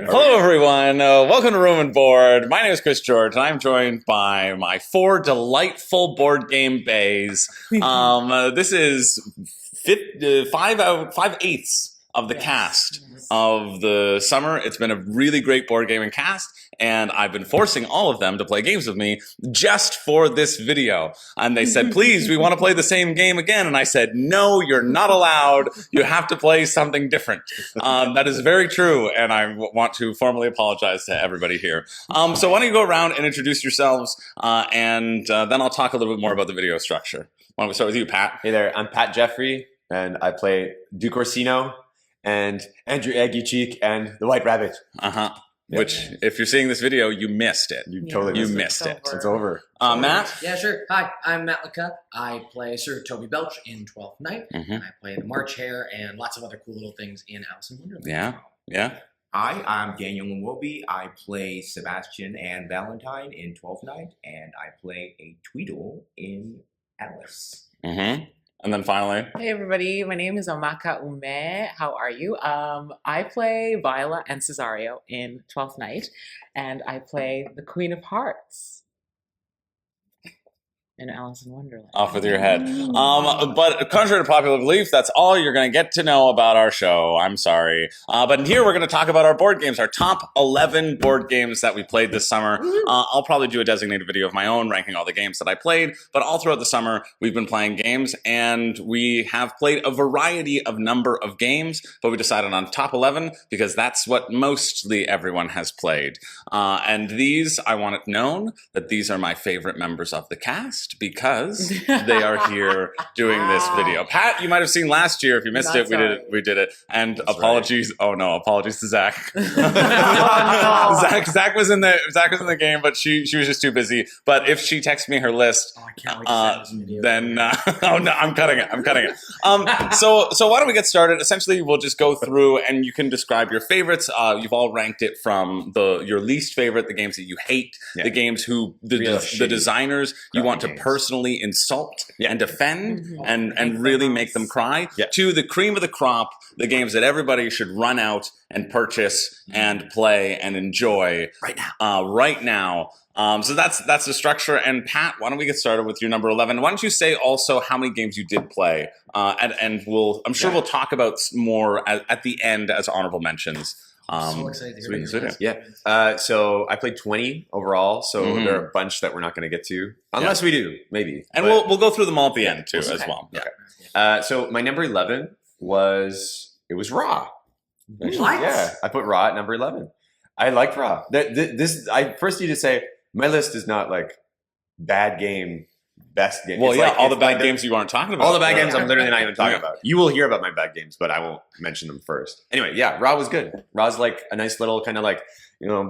Hello, everyone. Welcome to Room and Board. My name is Chris George, and I'm joined by my 4 delightful board game bays. This is 5/8 of the cast of the summer. It's been a really great board gaming cast, and I've been forcing all of them to play games with me just for this video. And they said, please, we want to play the same game again. And I said, no, you're not allowed. You have to play something different. That is very true, and I want to formally apologize to everybody here. So why don't you go around and introduce yourselves, and then I'll talk a little bit more about the video structure. Why don't we start with you, Pat? Hey there, I'm Pat Jeffrey, and I play Duke Orsino and Andrew Eggy Cheek and the White Rabbit. Yep. Which, if you're seeing this video, you missed it. You missed it. It's over. Matt? Yeah, sure. Hi, I'm Matt Licka. I play Sir Toby Belch in 12th Night. I play the March Hare and lots of other cool little things in Alice in Wonderland. Yeah. Hi, I'm Daniel Nwobi. I play Sebastian and Valentine in 12th Night, and I play a Tweedle in Atlas. And then finally, hey everybody, my name is Omaka Ume. How are you? I play Viola and Cesario in 12th Night, and I play the Queen of Hearts in Alice in Wonderland. off with your head. But contrary to popular belief, that's all you're going to get to know about our show. I'm sorry. But here we're going to talk about our board games, our top 11 board games that we played this summer. I'll probably do a designated video of my own ranking all the games that I played, but all throughout the summer we've been playing games, and we have played a variety of number of games, but we decided on top 11 because that's what mostly everyone has played. And these, I want it known that these are my favorite members of the cast, because they are here doing this video. Pat, you might have seen last year. If you missed it, we did it. And that's apologies. Right. Oh no, apologies to Zach. Zach was in the game, but she was just too busy. But if she texts me her list, I can't wait to see this video. then oh no, I'm cutting it. So why don't we get started? Essentially, we'll just go through, and you can describe your favorites. You've all ranked it from your least favorite, the games that you hate, the games the designers you want to personally insult and defend and really make them cry, to the cream of the crop, the games that everybody should run out and purchase and play and enjoy right now. So that's the structure. And Pat, why don't we get started with your number 11? Why don't you say also how many games you did play? And I'm sure we'll talk about more at the end as honorable mentions. So excited to hear this. So I played 20 overall, so there are a bunch that we're not going to get to, unless we do, maybe. And we'll go through them all at the end too, as well. So my number 11 was Raw. What? Yeah, I put Raw at number 11. I like Raw. I first need to say my list is not like bad game, best game. Well, it's all the bad games you aren't talking about. All the bad games I'm literally not even talking about. You will hear about my bad games, but I won't mention them first. Anyway, Raw was good. Raw's like a nice little kind of like,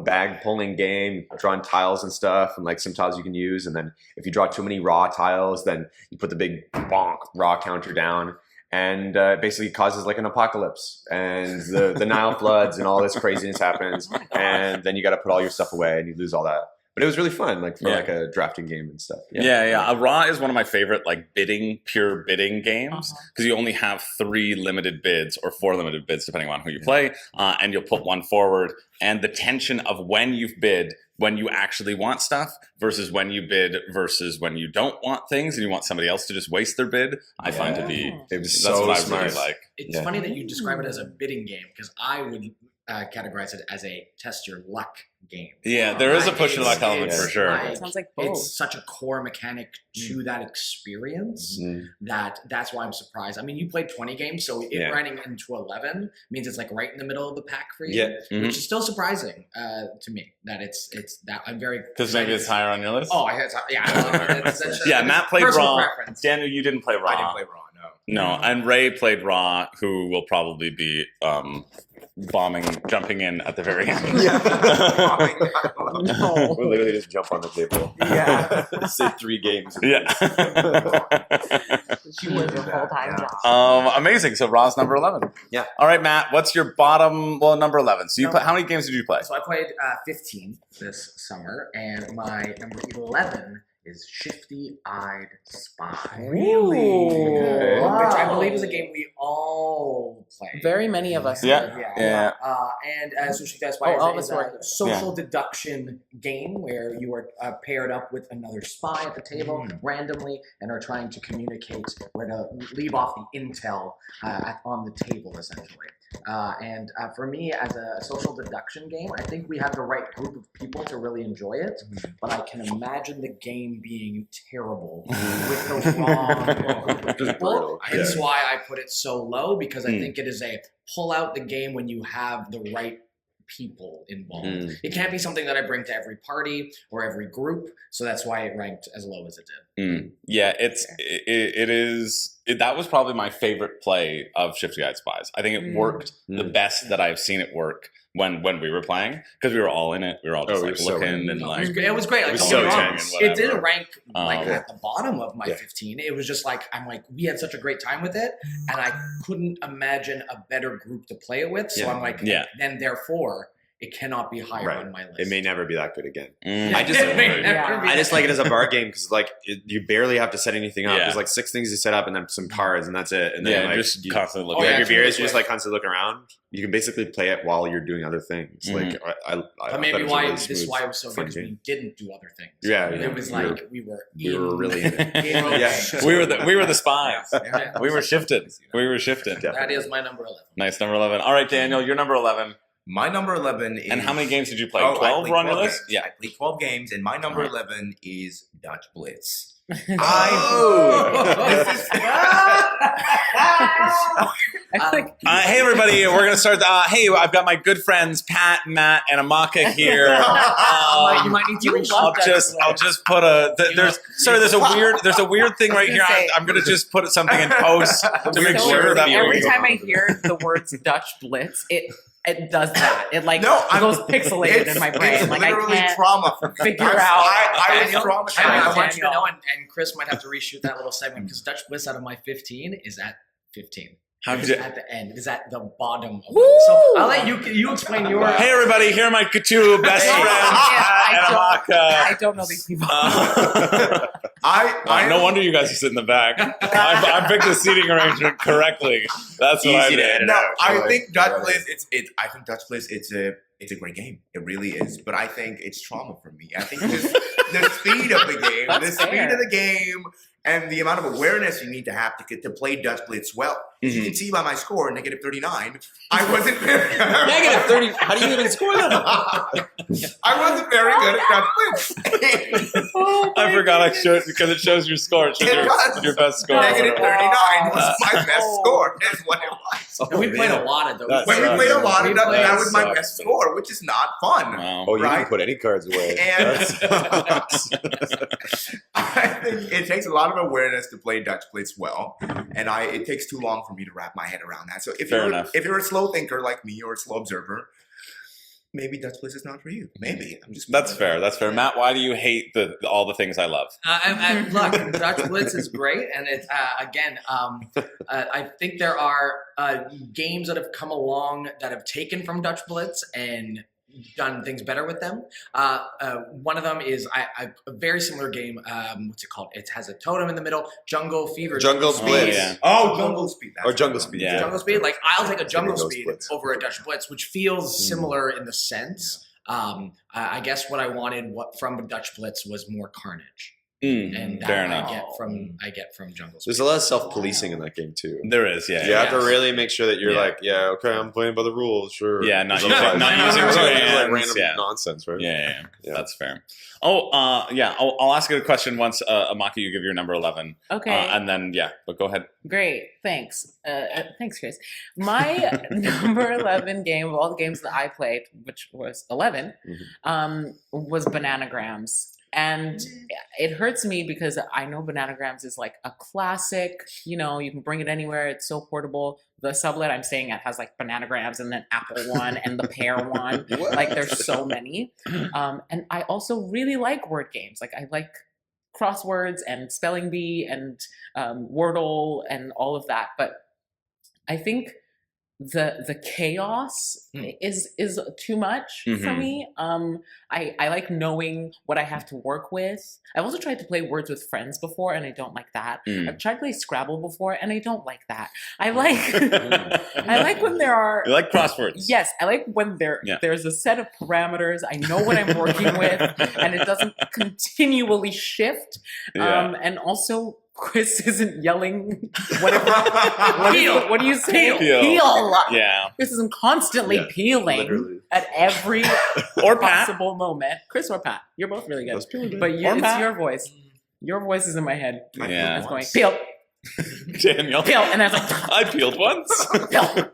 bag pulling game, drawing tiles and stuff, and like some tiles you can use. And then if you draw too many Raw tiles, then you put the big bonk Raw counter down. And it basically causes like an apocalypse, and the Nile floods and all this craziness happens. And then you got to put all your stuff away and you lose all that. But it was really fun, like for like a drafting game and stuff. Raw is one of my favorite like pure bidding games, because you only have 3 limited bids or 4 limited bids depending on who you play, and you'll put one forward. And the tension of when you've bid, when you actually want stuff versus when you bid versus when you don't want things and you want somebody else to just waste their bid, I find to be that's what I really like. It's funny that you describe it as a bidding game, because I would categorize it as a test your luck game. Yeah, there is a push your luck element for sure. It sounds like both. It's such a core mechanic to that experience that's why I'm surprised. I mean, you played 20 games, so it running into 11 means it's like right in the middle of the pack for you, which is still surprising to me that it's that. I'm very because maybe it's higher on your list. Oh, yeah. Matt played Raw. Daniel, you didn't play Raw. I didn't play Raw. No, and Ray played Raw, who will probably be jumping in at the very end. We'll literally just jump on the table. Say 3 games. She was a full-time job. Amazing. So Raw's number 11. Yeah. All right, Matt, what's your bottom, number 11? So how many games did you play? So I played 15 this summer, and my number 11 is Shifty Eyed Spy. Really? Which I Wow. believe is a game we all play. Very many of us. Yeah. did. Yeah. And so Shifty Eyed Spy all of is us a were. social deduction game where you are paired up with another spy at the table randomly and are trying to communicate where to leave off the intel on the table, essentially. And for me, as a social deduction game, I think we have the right group of people to really enjoy it. But I can imagine the game being terrible with the wrong group of people. Hence why I put it so low, because I think it is a pull out the game when you have the right people involved. It can't be something that I bring to every party or every group, so that's why it ranked as low as it did. Yeah, it is. That was probably my favorite play of Shifty Eyed Spies. I think it worked the best that I've seen it work when we were playing, because we were all in it. We were all just looking and like it was great. Like, was so don't get me wrong, tense, it didn't whatever. rank like at the bottom of my 15. It was just like we had such a great time with it, and I couldn't imagine a better group to play it with. So I'm like, then therefore, it cannot be higher on my list. It may never be that good again. I just like it as a bar game because like you barely have to set anything up. Yeah. There's like 6 things you set up and then some cards and that's it. And then yeah, like just you constantly you looking. have at your it. beers, you just like constantly look around. You can basically play it while you're doing other things. Like I But maybe thought why it this is why it was so good fun because game. we didn't do other things. Yeah, It was like we were really in it. Yeah. We were the spies. Yeah. We were shifted. We were shifted. That is my number 11. Nice, number 11. All right, Daniel, you're number 11. My number 11 is... And how many games did you play? Oh, I 12 played were on your 12 list? games. Yeah. I played 12 games, and my number 11 is Dutch Blitz. Hey everybody, we're gonna start. Hey, I've got my good friends Pat, Matt, and Amaka here. You might need to you reach love I'll just put there's a weird thing right here. I'm gonna just put something in post to make So sure that every we time I hear the words Dutch Blitz, it does that. It like goes pixelated in my brain. It's Like I literally can't trauma for me. figure out. I was Daniel, traumatized. I want you to know, and Chris might have to reshoot that little segment because Dutch Bliss out of my 15 is at 15. How It's did you- at the end. It is at the bottom. Of Woo! it. So I'll let you explain your. Hey everybody, here are my two best Hey, friends, Pat and Amaka. I don't know these people. No wonder you guys are sitting in the back. I picked the seating arrangement correctly. That's what I Easy to did. edit No, out. I think Dutch Blitz. I think Dutch Blitz. It's a great game. It really is. But I think it's trauma for me. I think just the speed of the game, That's the speed fair. of the game, and the amount of awareness you need to have to play Dutch Blitz well. As you can see by my score, negative 39. I wasn't very Negative 30. How do you even score that? I wasn't very good at Dutch Blitz. I forgot I showed because it shows your score. It shows It does. your best score. Negative 39 was my best score. Is what it was. And we played a lot of those. That When we sucks. played a lot of that, played- that was my sucks, best man. score, which is not fun. Wow. Oh, you Right. didn't put any cards away. And- That sucks. I think it takes a lot of awareness to play Dutch Blitz well, and it takes too long for me to wrap my head around that. So if Fair you're enough. if you're a slow thinker like me or a slow observer, maybe Dutch Blitz is not for you. Maybe I'm just That's fair. That's fair. Matt, why do you hate all the things I love? Look, Dutch Blitz is great, and it's again. I think there are games that have come along that have taken from Dutch Blitz and done things better with them. One of them is a very similar game. What's it called? It has a totem in the middle. Jungle Fever. Jungle Blitz. yeah. Oh, Jungle Speed. That's Or Jungle the one. Speed. Yeah. Jungle Speed. Like I'll take a Jungle Those Speed Blitz. over a Dutch Blitz, which feels similar in the sense. I guess what I wanted from Dutch Blitz was more carnage. And that fair I enough. get from Jungle Speed. There's a lot of self-policing in that game too. There is, yeah. You have to Yes. really make sure that you're Yeah. like, yeah, okay, I'm playing by the rules, sure. Yeah, not Otherwise- using- not using Otherwise, two it's like hands, random yeah. nonsense, right? Yeah, Yeah. that's fair. Oh, yeah. I'll ask you a question once, Amaki, you give your number 11. Okay. And then, but go ahead. Great, thanks. Thanks, Chris. My number 11 game of all the games that I played, which was 11, was Bananagrams. And it hurts me because I know Bananagrams is like a classic, you can bring it anywhere. It's so portable. The sublet I'm staying at has like Bananagrams and then Apple one and the Pear one. Like there's so many. And I also really like word games. Like I like crosswords and spelling bee and Wordle and all of that. But I think the chaos is too much for me. I like knowing what I have to work with. I've also tried to play Words with Friends before, and I don't like that. I've tried to play Scrabble before, and I don't like that. I like I like when there are You like crosswords? Yes, I like when there's a set of parameters. I know what I'm working with, and it doesn't continually shift. And also, Chris isn't yelling. What do you say? Peel. Yeah. Chris isn't constantly peeling literally. at every Or Pat. possible moment. Chris or Pat, you're both really good. But But Or it's Pat. your voice. Your voice is in my head. Yeah. It's going peel, Daniel. peel, and I was like I peeled once. peel.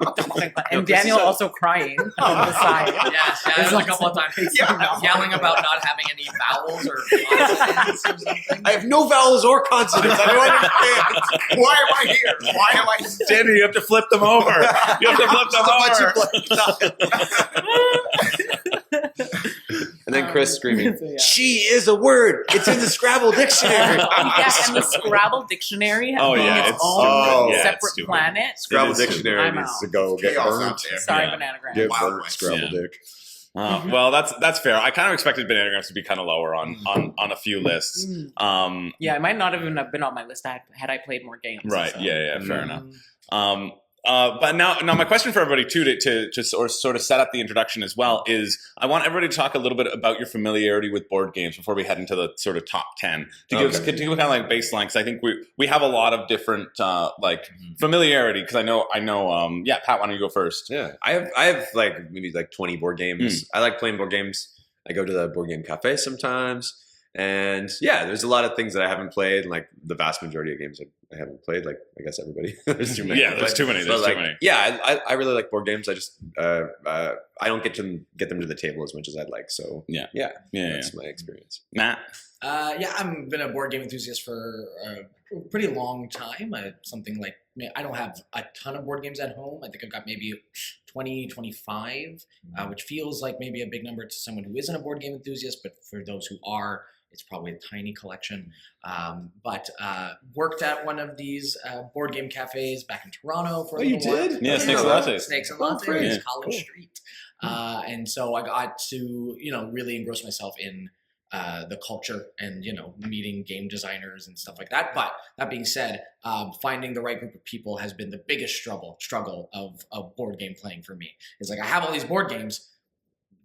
And Daniel also crying on the side. Yes, yeah, there's a couple of times yelling about not having any vowels or consonants or something. I have no vowels or consonants. I don't understand. Why am I here? Why am I? Daniel, you have to flip them over. You have to flip them over. And then Chris screaming, So, yeah. "She is a word. It's in the Scrabble dictionary." Yeah, and the Scrabble dictionary Oh, being yeah, its it's own stupid. Yeah, it's separate stupid. planet. Scrabble It is dictionary I'm needs out. to go get Chaos burnt. out there. Sorry, Yeah. Bananagram. Get Wild burnt, West. Scrabble Yeah. dick. Well, that's fair. I kind of expected Bananagrams to be kind of lower on a few lists. Yeah, it might not even have been on my list had I played more games. Right. so. Yeah. Fair enough. But now my question for everybody too, to sort of set up the introduction as well, is I want everybody to talk a little bit about your familiarity with board games before we head into the sort of top 10 to give kind of like baseline, because I think we have a lot of different familiarity. Because I know Pat, why don't you go first? Yeah, I have like maybe like 20 board games. I like playing board games. I go to the board game cafe sometimes. And yeah, there's a lot of things that I haven't played. Like the vast majority of games I haven't played. Like I guess everybody. There's too many. Yeah, there's too many. There's But, too many. Yeah, I really like board games. I just I don't get them to the table as much as I'd like. So Yeah. that's my experience. Matt. I've been a board game enthusiast for a pretty long time. I don't have a ton of board games at home. I think I've got maybe 20, 25, which feels like maybe a big number to someone who isn't a board game enthusiast, but for those who are, it's probably a tiny collection. But worked at one of these board game cafes back in Toronto for a little while. Yeah, Snakes and Lattes. Snakes and Oh, Lattes, great. College Street. And so I got to, really engross myself in the culture and, meeting game designers and stuff like that. But that being said, finding the right group of people has been the biggest struggle of board game playing for me. It's like I have all these board games,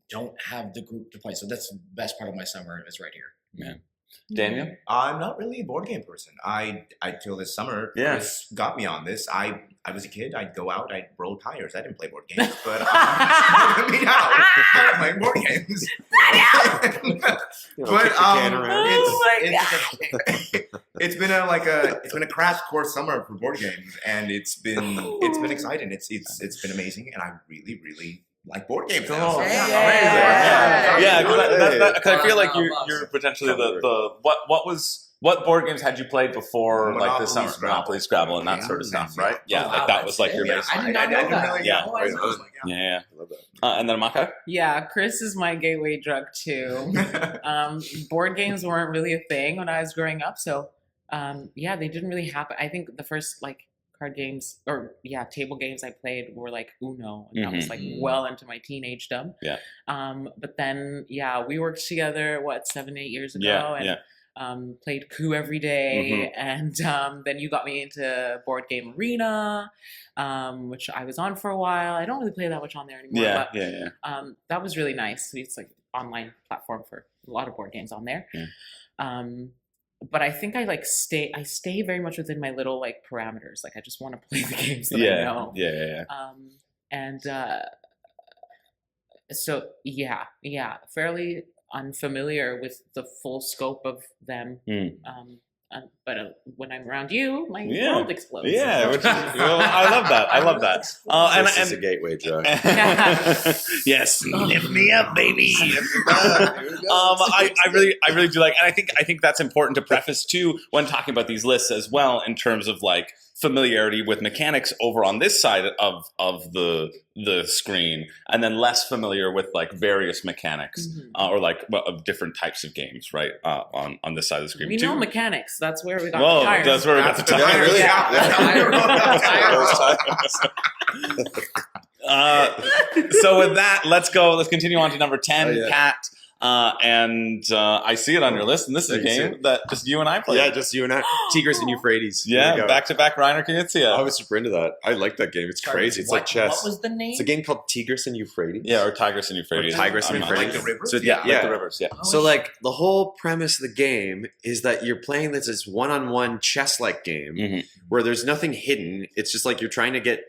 don't have the group to play. So that's the best part of my summer is right here. Yeah. Daniel? I'm not really a board game person. I till this summer, Chris got me on this. I was a kid. I'd go out. I'd roll tires. I didn't play board games, but me now I play board games. But it's been a crash course summer for board games, and it's been exciting. It's been amazing, and I really like board games now. So Yeah, because I feel like you're potentially what board games had you played before like this summer? Scrabble. Monopoly, Scrabble, and that sort of stuff, right? Yeah, wow, that was like your yeah, baseline. I did not know that. Yeah. Yeah. I love that. And then Maka? Yeah, Chris is my gateway drug too. Board games weren't really a thing when I was growing up, so they didn't really happen. I think the first card games table games I played were like Uno, and that was like well into my teenagedom. Yeah. But then we worked together 7-8 years ago, played Coup every day, and then you got me into Board Game Arena, which I was on for a while. I don't really play that much on there anymore. But that was really nice. It's like online platform for a lot of board games on there. Yeah. But I think I stay very much within my little parameters. I just want to play the games that I know. Fairly unfamiliar with the full scope of them. But when I'm around you, my world explodes. Yeah, I love that. I love that. This is a gateway drug. Yes, lift me up, baby. I really do like, and I think that's important to preface too when talking about these lists as well, in terms of familiarity with mechanics over on this side of the screen, and then less familiar with like various mechanics or like of different types of games, right? On this side of the screen. We know mechanics. That's where we got Well, the tires. that's where we got the tires. So with that, let's go. Let's continue on to number 10, Pat. I see it on your list, and this is a game that just you and I played. Yeah, just you and I. Tigris and Euphrates. Yeah, back-to-back Reiner Knizia. I was super into that. I like that game. It's crazy. It's like chess. What was the name? It's a game called Tigris and Euphrates. Yeah, or Tigris and Euphrates. Tigris and Euphrates. Like the rivers? So, like the rivers, yeah. So like the whole premise of the game is that you're playing this one-on-one chess-like game where there's nothing hidden. It's just like you're trying to get.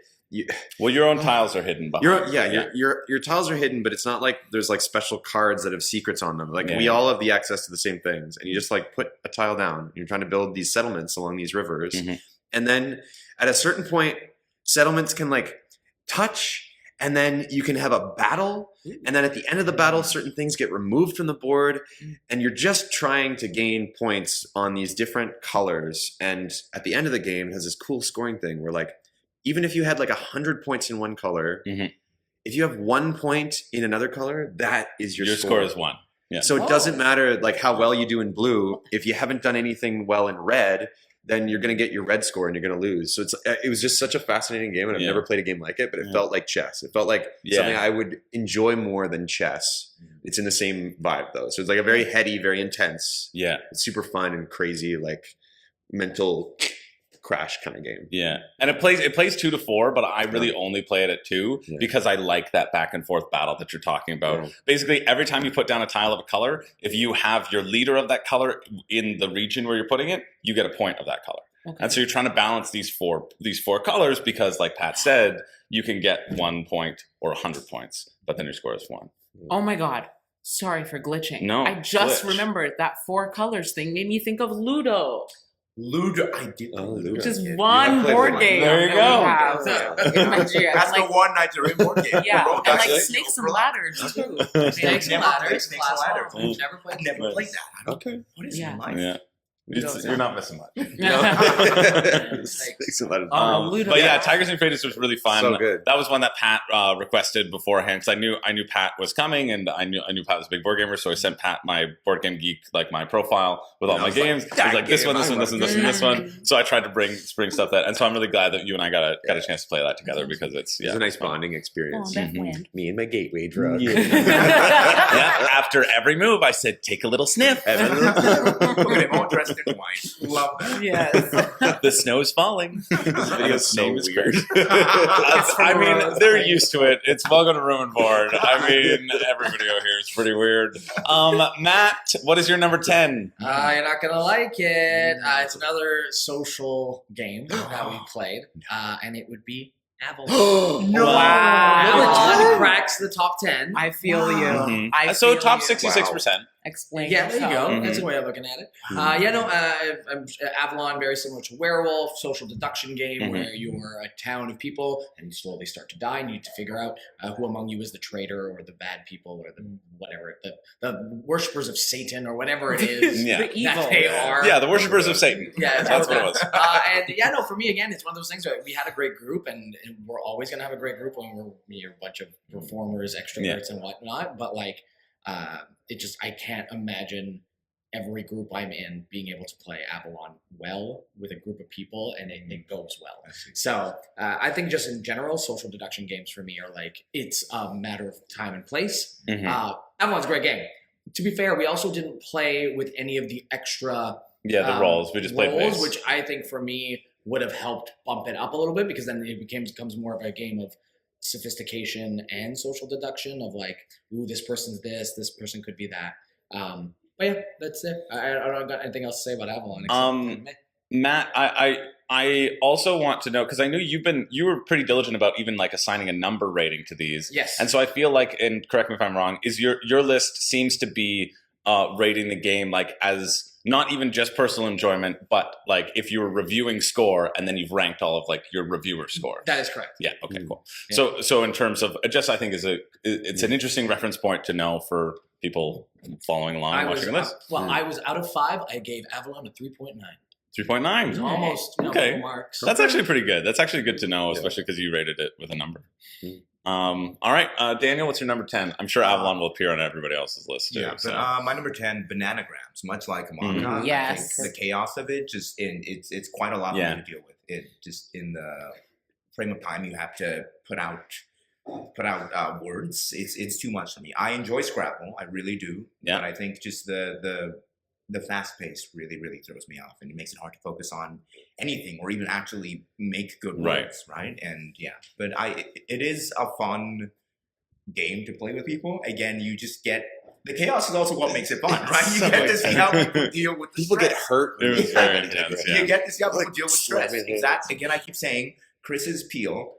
Well, your own tiles are hidden behind. Your tiles are hidden, but it's not like there's like special cards that have secrets on them. Like we all have the access to the same things, and you just like put a tile down. And you're trying to build these settlements along these rivers, and then at a certain point, settlements can like touch, and then you can have a battle, and then at the end of the battle, certain things get removed from the board, and you're just trying to gain points on these different colors. And at the end of the game, it has this cool scoring thing where like. Even if you had like 100 points in one color, if you have 1 point in another color, that is your score. Your score is 1. Yeah. So it doesn't matter like how well you do in blue. If you haven't done anything well in red, then you're going to get your red score and you're going to lose. So it was just such a fascinating game, and I've never played a game like it, but it felt like chess. It felt like something I would enjoy more than chess. It's in the same vibe though. So it's like a very heady, very intense. Yeah. It's super fun and crazy, like mental crash kind of game. Yeah. And it plays 2 to 4, but I really only play it at 2 because I like that back and forth battle that you're talking about. Basically, every time you put down a tile of a color, if you have your leader of that color in the region where you're putting it, you get a point of that color. Okay. And so you're trying to balance these four colors because, like Pat said, you can get 1 point or 100 points, but then your score is 1. Oh my God. Sorry for glitching. No, I just glitch. Remembered that 4 colors thing made me think of Ludo. Ludo, I did. Ludo. Which is one board game. There you that go. we have in Nigeria. That's like, the one Nigeria board game. Yeah, and like Actually, Snakes and Ladders too. Snakes and Ladders. Snakes and Ladders. I've never played. I've never played that. I don't, Okay. What is Yeah. it like? Yeah. You're not missing much. Ludo. But yeah, Tigers and Euphrates was really fun. So good. That was one that Pat requested beforehand because I knew Pat was coming, and I knew Pat was a big board gamer, so I sent Pat my Board Game Geek, like my profile with all my games. It was like this one, this one. So I tried to bring stuff and so I'm really glad that you and I got a chance to play that together because it's a nice bonding experience. Me and my gateway drug. Yeah. After every move, I said, "Take a little sniff." Look at him all dressed in white. Love that. Yes. The snow's falling. This video's so weird. I mean, they're used to it. It's Welcome to Room and Board. I mean, every video here is pretty weird. Matt, what is your number 10? You're not gonna like it. It's another social game that we played, and it would be Avalon. No. Wow. Avalon cracks the top 10. I feel you. Mhm. I So feel top you. 66%. Explain. Yeah, there you go. yourself. Mhm. That's a way of looking at it. Avalon, very similar to Werewolf, social deduction game where you're a town of people and you slowly start to die and you need to figure out who among you is the traitor or the bad people or the whatever, the worshippers of Satan or whatever it is Yeah. The evil. that they are. Yeah, the worshippers of Satan. Yeah, That's what it was. For me again, it's one of those things where we had a great group, and we're always gonna have a great group when we're a bunch of performers, extroverts, and whatnot. But like, I can't imagine every group I'm in being able to play Avalon well with a group of people, and it goes well. So I think just in general, social deduction games for me are like it's a matter of time and place. Avalon's a great game. To be fair, we also didn't play with any of the extra. The rolls. We just played base. Which I think for me would have helped bump it up a little bit because then it becomes more of a game of sophistication and social deduction of like, ooh, this person's this person could be that. But yeah, that's it. I don't got anything else to say about Avalon. Except Matt, I also want to know because I knew you were pretty diligent about even like assigning a number rating to these. Yes. And so I feel like, and correct me if I'm wrong, is your list seems to be rating the game like as not even just personal enjoyment, but like if you were reviewing score and then you've ranked all of like your reviewer scores. That is correct. Yeah. Okay. Cool. Yeah. So in terms of just, I think it's an interesting reference point to know for people following along watching this. I was out of 5. I gave Avalon a 3.9. 3.9. It's almost Okay. full marks. That's actually pretty good. That's actually good to know, especially because you rated it with a number. All right, Daniel, what's your number 10? I'm sure Avalon will appear on everybody else's list too. Yeah, so. but my number 10, Bananagrams, much like Amaka. Mhm. Yes. I think the chaos of it it's quite a lot for Yeah. me to deal with. It just in the frame of time you have to put out words. It's too much for me. I enjoy Scrabble, I really do. Yeah. But I think just the fast pace really throws me off, and it makes it hard to focus on anything or even actually make good words, right? And yeah, but it is a fun game to play with people. Again, you just get the chaos is also what makes it fun, right? You So get to see how people deal with the People get stress. hurt. It was very intense. Yeah. You get to see how people Like, deal with stress. slapping Exactly. Again, I keep saying Chris's peel.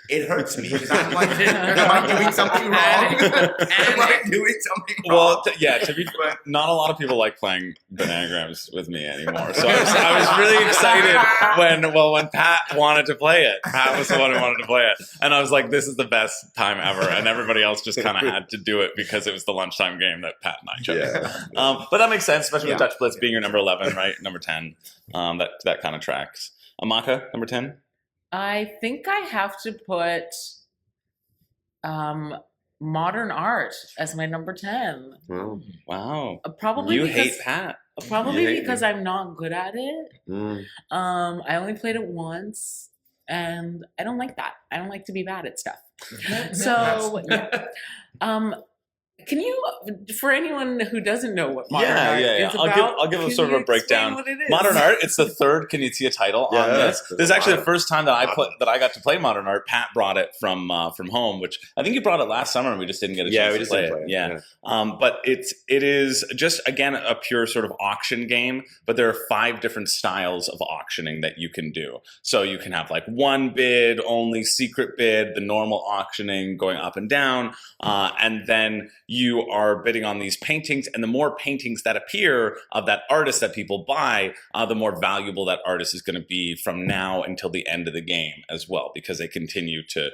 It hurts me because I'm like, am I doing something wrong? Am I doing something wrong? Well, to be fair, not a lot of people like playing Bananagrams with me anymore. So I was really excited when Pat wanted to play it. Pat was the one who wanted to play it. And I was like, this is the best time ever. And everybody else just kind of had to do it because it was the lunchtime game that Pat and I chose. Yeah. But that makes sense, especially with Yeah. Dutch Blitz being your number 11, right? Number 10. That kind of tracks. Amaka, number 10? I think I have to put modern art as my number 10. Well, Wow. Probably You because, hate Pat. Probably You hate because me. I'm not good at it. I only played it once, and I don't like that. I don't like to be bad at stuff. So, can you, for anyone who doesn't know what modern art is about, I'll give a can sort of you a breakdown. explain what it is? Modern art. It's the third Kinesia title on Yeah, this. This is actually the wow. first time that I got to play modern art. Pat brought it from home, which I think you brought it last summer, and we just didn't get a chance to play it. Yeah. But it is just again a pure sort of auction game. But there are 5 different styles of auctioning that you can do. So you can have like one bid, only secret bid, the normal auctioning going up and down, and then you are bidding on these paintings, and the more paintings that appear of that artist that people buy, the more valuable that artist is going to be from now until the end of the game as well, because they continue to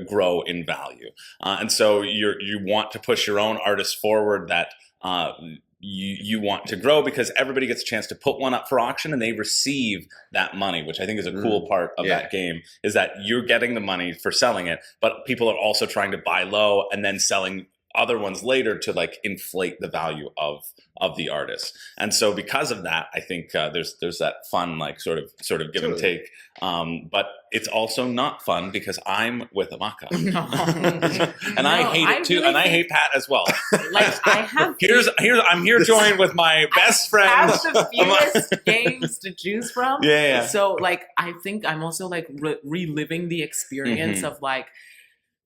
grow in value. And so you want to push your own artist forward that you want to grow, because everybody gets a chance to put one up for auction and they receive that money, which I think is a cool part of that game, is that you're getting the money for selling it, but people are also trying to buy low and then selling other ones later to like inflate the value of the artist. And so because of that, I think there's that fun like sort of give and take. But it's also not fun because I'm with Amaka. And I hate it too. really And I hate Pat as well. Like, I have I'm here joined with my best friend. I have the fewest games to choose from. Yeah. So, like, I think I'm also like reliving the experience of like,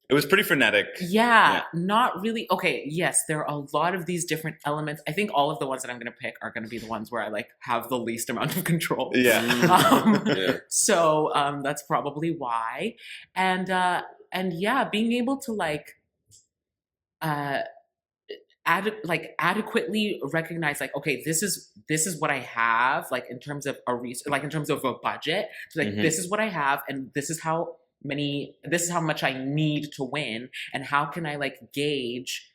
It was pretty frenetic. yeah, not really. Okay, yes, there are a lot of these different elements. I think all of the ones that I'm going to pick are going to be the ones where I like have the least amount of control. Yeah. So that's probably why. And yeah, being able to like adequately recognize like, okay, this is what I have, like in terms of in terms of a budget. So like this is what I have, and this is how much I need to win, and how can I like gauge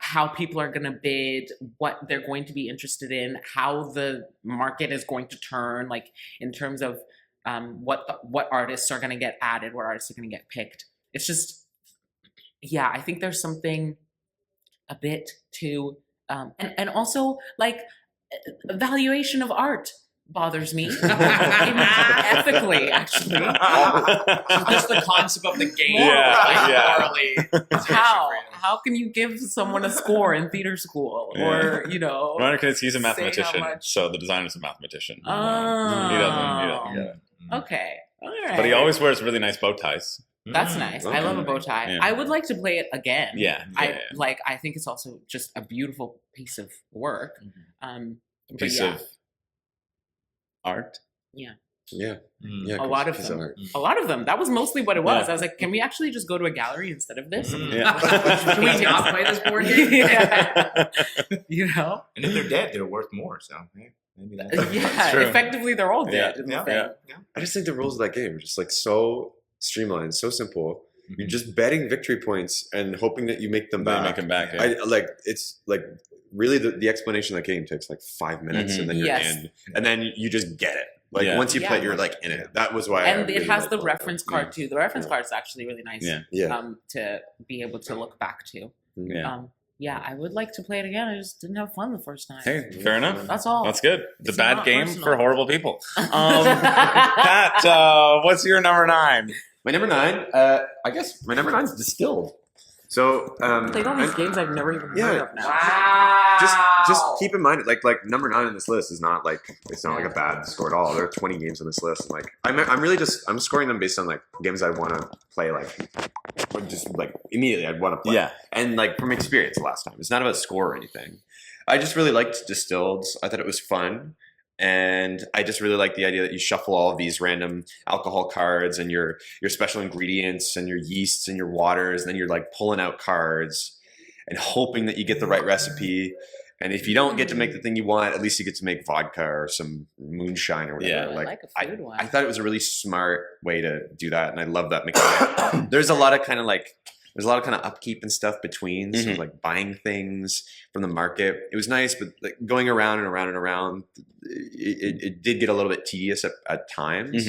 how people are going to bid, what they're going to be interested in, how the market is going to turn, like in terms of what artists are going to get added, what artists are going to get picked. It's just, yeah, I think there's something a bit too, and also like valuation of art bothers me ethically, actually. Just the concept of the game. Yeah. How can you give someone a score in theater school, or Ryan Knitz, he's a say how mathematician, much- so the designer's a mathematician. He Oh. doesn't. Okay, all right. But he always wears really nice bow ties. That's nice. I love a bow tie. Yeah. I would like to play it again. Yeah. I think it's also just a beautiful piece of work. But Piece yeah. of art. Yeah. A lot of piece them. art. A lot of them. That was mostly what it was. Yeah. I was like, can we actually just go to a gallery instead of this? Yeah. Can we not play this board game? Yeah. And if they're dead, they're worth more. So maybe that's Yeah, true. effectively they're all dead. in the Yeah. thing. I just think the rules of that game are just like so streamlined, so simple. You're just betting victory points and hoping that you make them They back. make him back. I like it's like really the explanation of the game takes like 5 minutes, and then you're in, and then you just get it. Like once you play, you're like in it. That was why. And it has the reference card too. The reference card is actually really nice. To be able to look back to. I would like to play it again. I just didn't have fun the first time. Hey, fair enough. That's all. That's good. It's a bad game personal. for horrible people. Pat, what's your number 9? My number 9, I guess my number 9 is Distilled. So played all these games I've never even heard of now. Wow. Just keep in mind, like number 9 on this list is not like it's not like a bad score at all. There are 20 games on this list. Like I'm really I'm scoring them based on like games I want to play, like just like immediately I'd want to play. Yeah, and like from experience last time. It's not about score or anything. I just really liked Distilled. I thought it was fun. And I just really like the idea that you shuffle all of these random alcohol cards and your special ingredients and your yeasts and your waters, and then you're like pulling out cards and hoping that you get the right recipe. And if you don't get to make the thing you want, at least you get to make vodka or some moonshine or whatever. I like a food one. I thought it was a really smart way to do that, and I love that mechanic. There's a lot of kind of upkeep and stuff between, so like buying things from the market. It was nice, but like going around and around and around, it did get a little bit tedious at times.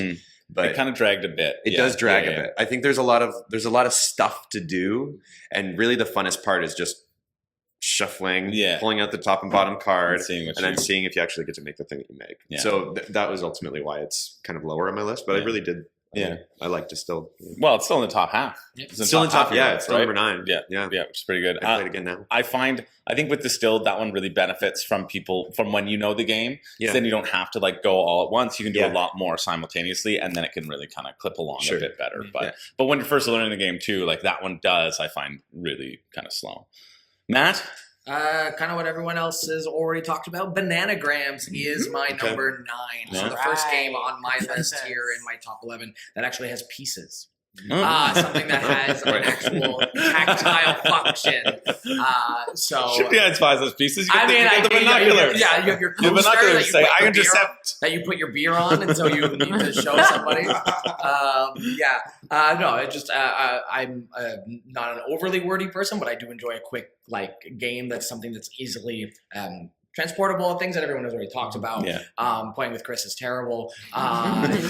But it kind of dragged a bit. It does drag a bit. I think there's a lot of stuff to do, and really the funnest part is just shuffling, pulling out the top and bottom card, and then seeing if you actually get to make the thing that you make. So that was ultimately why it's kind of lower on my list, but I really did. I like Distilled. Well, it's still in the top half. It's still in the top. Yeah, it's still number 9. Yeah, it's pretty good. I play it again now. I think with Distilled, that one really benefits from when you know the game. So then you don't have to like go all at once. You can do a lot more simultaneously, and then it can really kind of clip along a bit better. But when you're first learning the game too, like that one does, I find really kind of slow. Matt? Kind of what everyone else has already talked about. Bananagrams is my number 9. So the first game on my list here in my top 11 that actually has pieces. Something that has an actual tactile function. Shipyard buys those pieces. You get the you binoculars. have your The binoculars say, I intercept. That you put your beer on, and so you need to show somebody. No, it just I'm not an overly wordy person, but I do enjoy a quick game that's something that's easily transportable, things that everyone has already talked about. Playing with Chris is terrible.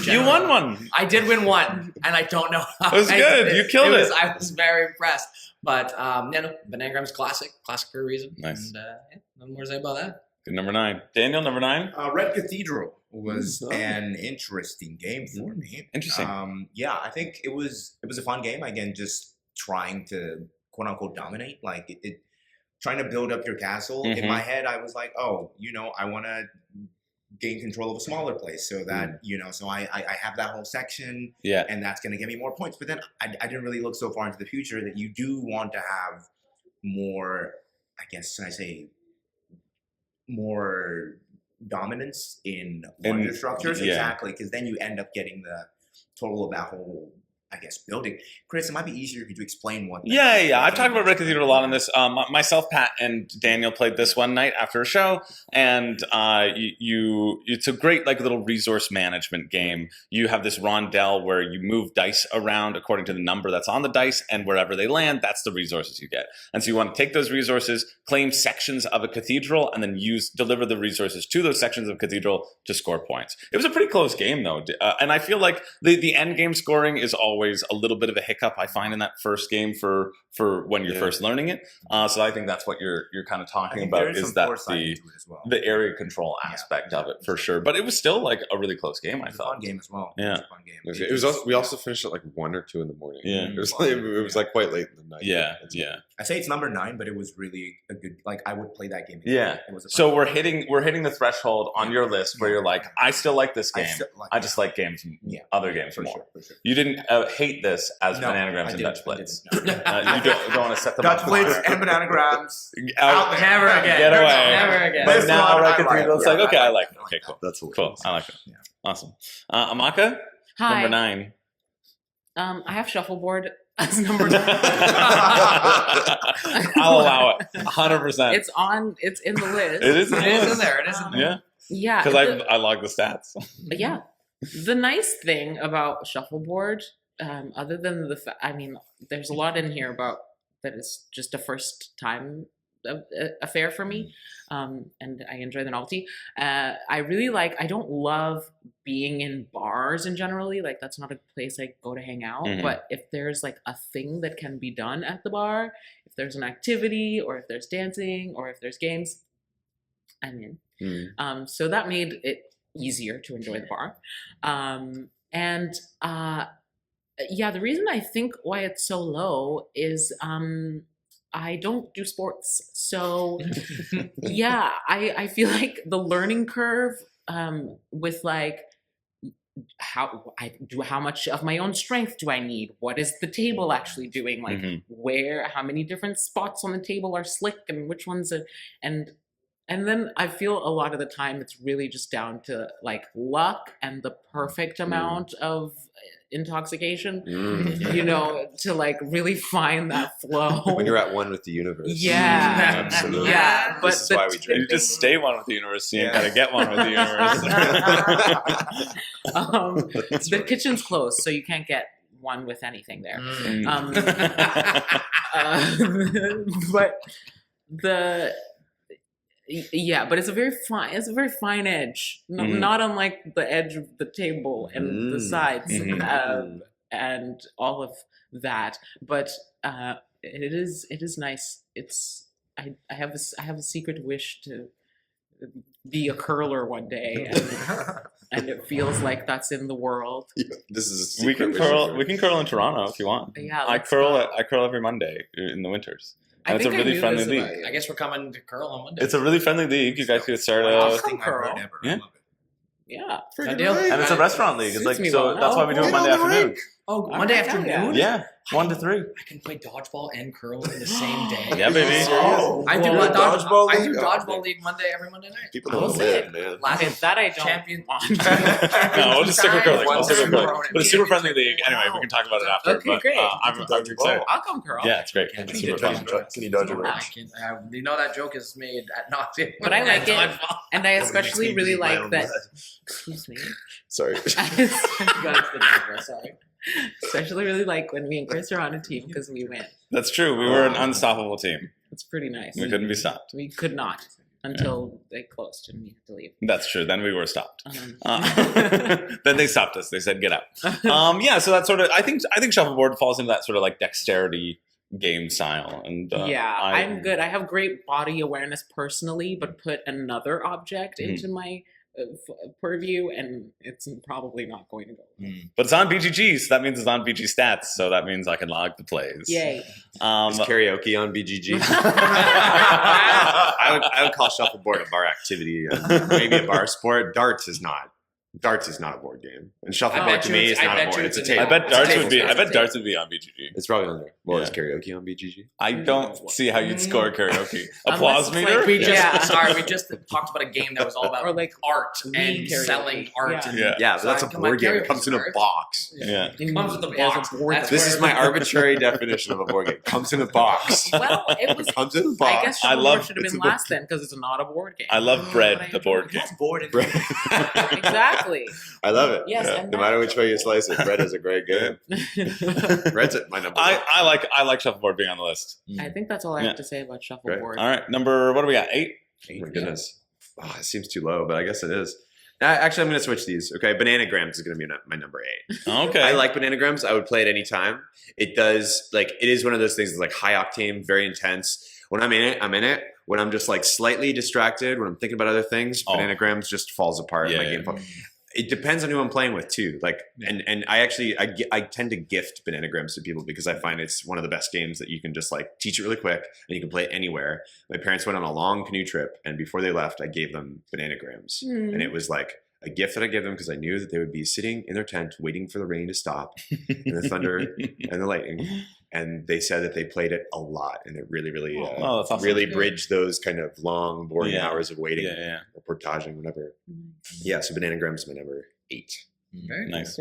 You won one. I did win one, and I don't know how. It was good. You killed it. I was very impressed. But Bananagram's classic for a reason. Nice. And nothing more to say about that. Good number 9. Daniel, number 9? Red Cathedral was an interesting game for me. Interesting. I think it was a fun game. Again, just trying to quote unquote dominate, like it trying to build up your castle. In my head, I was like, I want to gain control of a smaller place so that, so I have that whole section and that's going to give me more points. But then I didn't really look so far into the future that you do want to have more, I guess, more dominance in larger structures. Exactly. Because then you end up getting the total of that whole, I guess, building. Chris, it might be easier if you explain what. I've talked about Red Cathedral a lot on this. Myself, Pat, and Daniel played this one night after a show, and it's a great little resource management game. You have this rondel where you move dice around according to the number that's on the dice, and wherever they land, that's the resources you get. And so you want to take those resources, claim sections of a cathedral, and then deliver the resources to those sections of cathedral to score points. It was a pretty close game though, and I feel like the end game scoring is always a little bit of a hiccup, I find, in that first game for when you're first learning it. So I think that's what you're kind of talking about, is that the area control aspect of it for sure. But it was still a really close game. I thought. Fun game as well. Yeah, it was a fun game. It was also, we also finished at 1 or 2 in the morning. Yeah, it was quite late in the night. Yeah. I say it's number 9, but it was really a good. I would play that game again. Yeah. It was so we're hitting the threshold on your list where you're like, I still like this game. I just like games, other games more. Sure. You didn't hate this as Bananagrams and Dutch Blitz. No. You don't want to set them Dutch up. Blitz and Bananagrams. Out there. Never again. Get away. Never again. But now Red Cathedral, it's okay, I like it. Okay, cool. That's Cool. I like it. Yeah. Awesome. Amaka, Hi. number 9. I have shuffleboard as number 9. I'll allow it. 100%. It's in the list. It is in there. Yeah. Yeah. Because I log the stats. Yeah. The nice thing about shuffleboard, other than there's a lot in here about that it's just a first time affair for me, and I enjoy the novelty. I don't love being in bars in generally. Like that's not a place I go to hang out. But if there's like a thing that can be done at the bar, if there's an activity, or if there's dancing, or if there's games, I'm in. So that made it easier to enjoy the bar. The reason I think why it's so low is I don't do sports. So yeah, I feel like the learning curve with like how much of my own strength do I need? What is the table actually doing? Like how many different spots on the table are slick and which ones are, and then I feel a lot of the time it's really just down to like luck and the perfect amount of intoxication, you know, to like really find that flow. When you're at one with the universe. Yeah. Absolutely. Yeah. But this is why we drink. You just stay one with the universe. You gotta get one with the universe. The kitchen's closed, so you can't get one with anything there. But it's a very fine edge, not unlike the edge of the table and the sides and all of that. But it is nice. I have a secret wish to be a curler one day, and it feels like that's in the world. Yeah, this is we can curl in Toronto if you want. Yeah, I curl every Monday in the winters. And it's a really friendly league. I guess we're coming to curl on Monday. It's a really friendly league. You guys could start Best thing I've heard ever. Yeah. I love it. Yeah, Good deal. And it's a restaurant league. It's like Suits me so. well. That's why we do it Monday afternoon. Oh, Monday afternoon? Yeah, 1 to 3. I can play dodgeball and curl in the same day. Yeah, baby. Oh, I do Well, dodgeball I do league? dodgeball league Monday every Monday night. People Oh, don't live, man. Okay, that I don't Champion. No, we'll just stick with curling. We'll stick with curling. One But a super friendly league. Anyway, we can talk about it after. Okay, but, great. I'm excited. I'll come curl. Yeah, it's great. Can It's you super dodge fun. Can you dodge a I wrench? can, you know that joke is made at nauseam. But I like it. Dodgeball. And I especially really My like own that. blood. Excuse me. Sorry. Especially really like when me and Chris are on a team because we win. That's true. We were an unstoppable team. It's pretty nice. We couldn't be stopped. We could not until they closed and we had to leave. That's true. Then we were stopped. Then they stopped us. They said, "Get out." So that's sort of. I think shuffleboard falls into that sort of like dexterity game style. And I'm good. I have great body awareness personally, but put another object into my purview, and it's probably not going to go. But it's on BGG, so that means it's on BG Stats. So that means I can log the plays. Yay! Is karaoke on BGG? I would call shuffleboard a bar activity, maybe a bar sport. Darts is not. Darts is not a board game, and shuffleboard to me is not a board. It's a table. I bet darts would be. It's a I bet darts would be on BGG. It's probably on there. Well, Yeah. is karaoke on BGG? I don't see how you'd score karaoke. Unless Applause it's meter. like We just Yeah. we just talked about a game that was all about Or like art and karaoke. selling art. Yeah. And Yeah. But that's a Come on, board game. It karaoke comes in a stars. box. Yeah. It comes with a As box. board. That's This where- is my arbitrary definition of a board game. It comes in a box. Well, it was. Comes in a box. I guess I love- shuffleboard should have it's been a book. last then because it's not a board game. I love Bread, the board game. That's bored and Exactly. I love it. Yes, Yeah. and No that- matter which way you slice it, bread is a great game. Bread's at my number. I like shuffleboard being on the list. I think that's all I Yeah. have to say about shuffleboard. All right, what do we got? 8. Oh my goodness. Oh, it seems too low, but I guess it is. Actually, I'm going to switch these. Okay, Bananagrams is going to be my number 8. Okay. I like Bananagrams. I would play it anytime. It does, like, it is one of those things that's like high octane, very intense. When I'm in it, I'm in it. When I'm just like slightly distracted, when I'm thinking about other things, Bananagrams just falls apart. Yeah, My game It depends on who I'm playing with too. Like, and I tend to gift Bananagrams to people because I find it's one of the best games that you can just like teach it really quick and you can play it anywhere. My parents went on a long canoe trip, and before they left, I gave them Bananagrams, and it was like a gift that I gave them because I knew that they would be sitting in their tent waiting for the rain to stop and the thunder and the lightning. And they said that they played it a lot, and it really, really, that's awesome. really bridged those kind of long, boring Yeah. hours of waiting, Yeah. or portaging, whatever. Yeah, so Bananagrams is my number 8. Very Nice.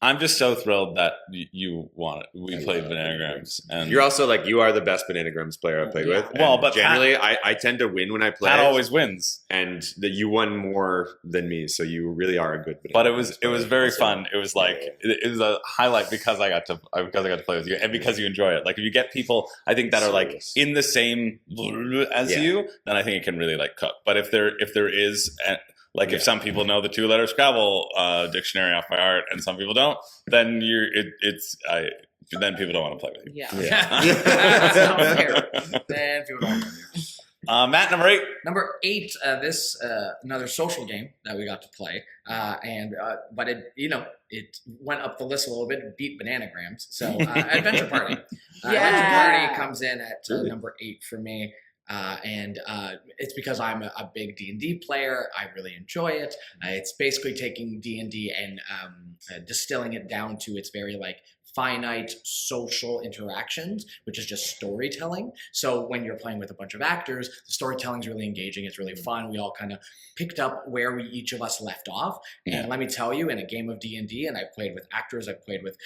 I'm just so thrilled that you won it. We played Bananagrams, and You're also like, you are the best Bananagrams player I've played with. Well, And but generally, I tend to win when I play. Pat always wins, and that you won more than me, so you really are a good. But it was very fun. It was like it was a highlight because I got to play with you, and because you enjoy it. Like if you get people, I think that are like in the same as you, then I think it can really like cook. But if there is. Like if some people know the 2-letter Scrabble dictionary off by heart and some people don't, then then people don't want to play with you. Yeah. That's not fair. Then people don't want to. Matt, number 8. Number 8, this another social game that we got to play, but it went up the list a little bit, it beat Bananagrams. So Adventure Party. Adventure Party comes in at number 8 for me. And it's because I'm a big D&D player. I really enjoy it. It's basically taking D&D and distilling it down to its very like finite social interactions, which is just storytelling. So when you're playing with a bunch of actors, the storytelling is really engaging. It's really fun. We all kind of picked up where each of us left off. And let me tell you, in a game of D&D, and I've played with actors, I've played with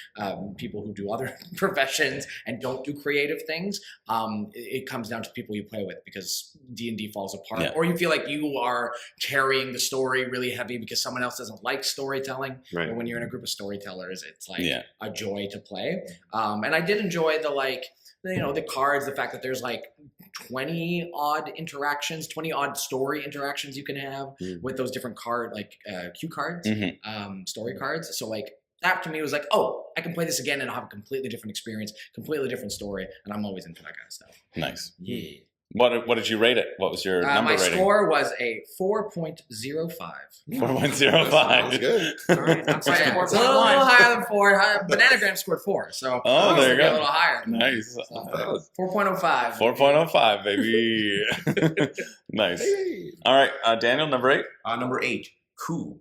people who do other professions and don't do creative things, it comes down to people you play with, because D&D falls apart. Or you feel like you are carrying the story really heavy because someone else doesn't like storytelling. Right. But when you're in a group of storytellers, it's like a joy to play. And I did enjoy the cards, the fact that there's like 20 odd story interactions you can have with those different cue cards, story cards. So like that to me was like, oh, I can play this again and I'll have a completely different experience, completely different story. And I'm always into that kind of stuff. Nice. Yeah. What did you rate it? What was your number rating? My score was a 4.05. 4.05. Sounds good. All right, that's It's a little higher than 4. Bananagram scored 4, so there you go. A little higher. Nice. 4.05. 4.05, baby. Nice. All right, Daniel, number 8. Number 8, Coup.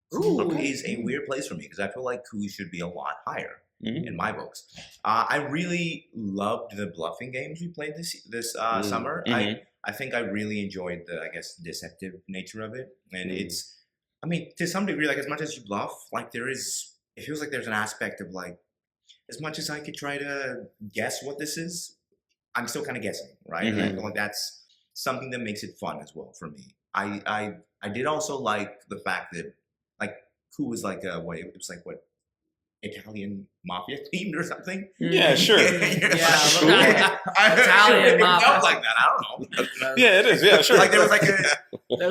Coup is a weird place for me because I feel like Coup should be a lot higher in my books. I really loved the bluffing games we played this summer. I think I really enjoyed the, deceptive nature of it. And it's, to some degree, like as much as you bluff, like it feels like there's an aspect of like, as much as I could try to guess what this is, I'm still kind of guessing, right? And I feel like that's something that makes it fun as well for me. I did also like the fact that like Coup was like it was like what, Italian mafia themed or something? Yeah, sure. Italian It mafia. felt like that. I don't know. Yeah, it is. Yeah, sure. Like there was like a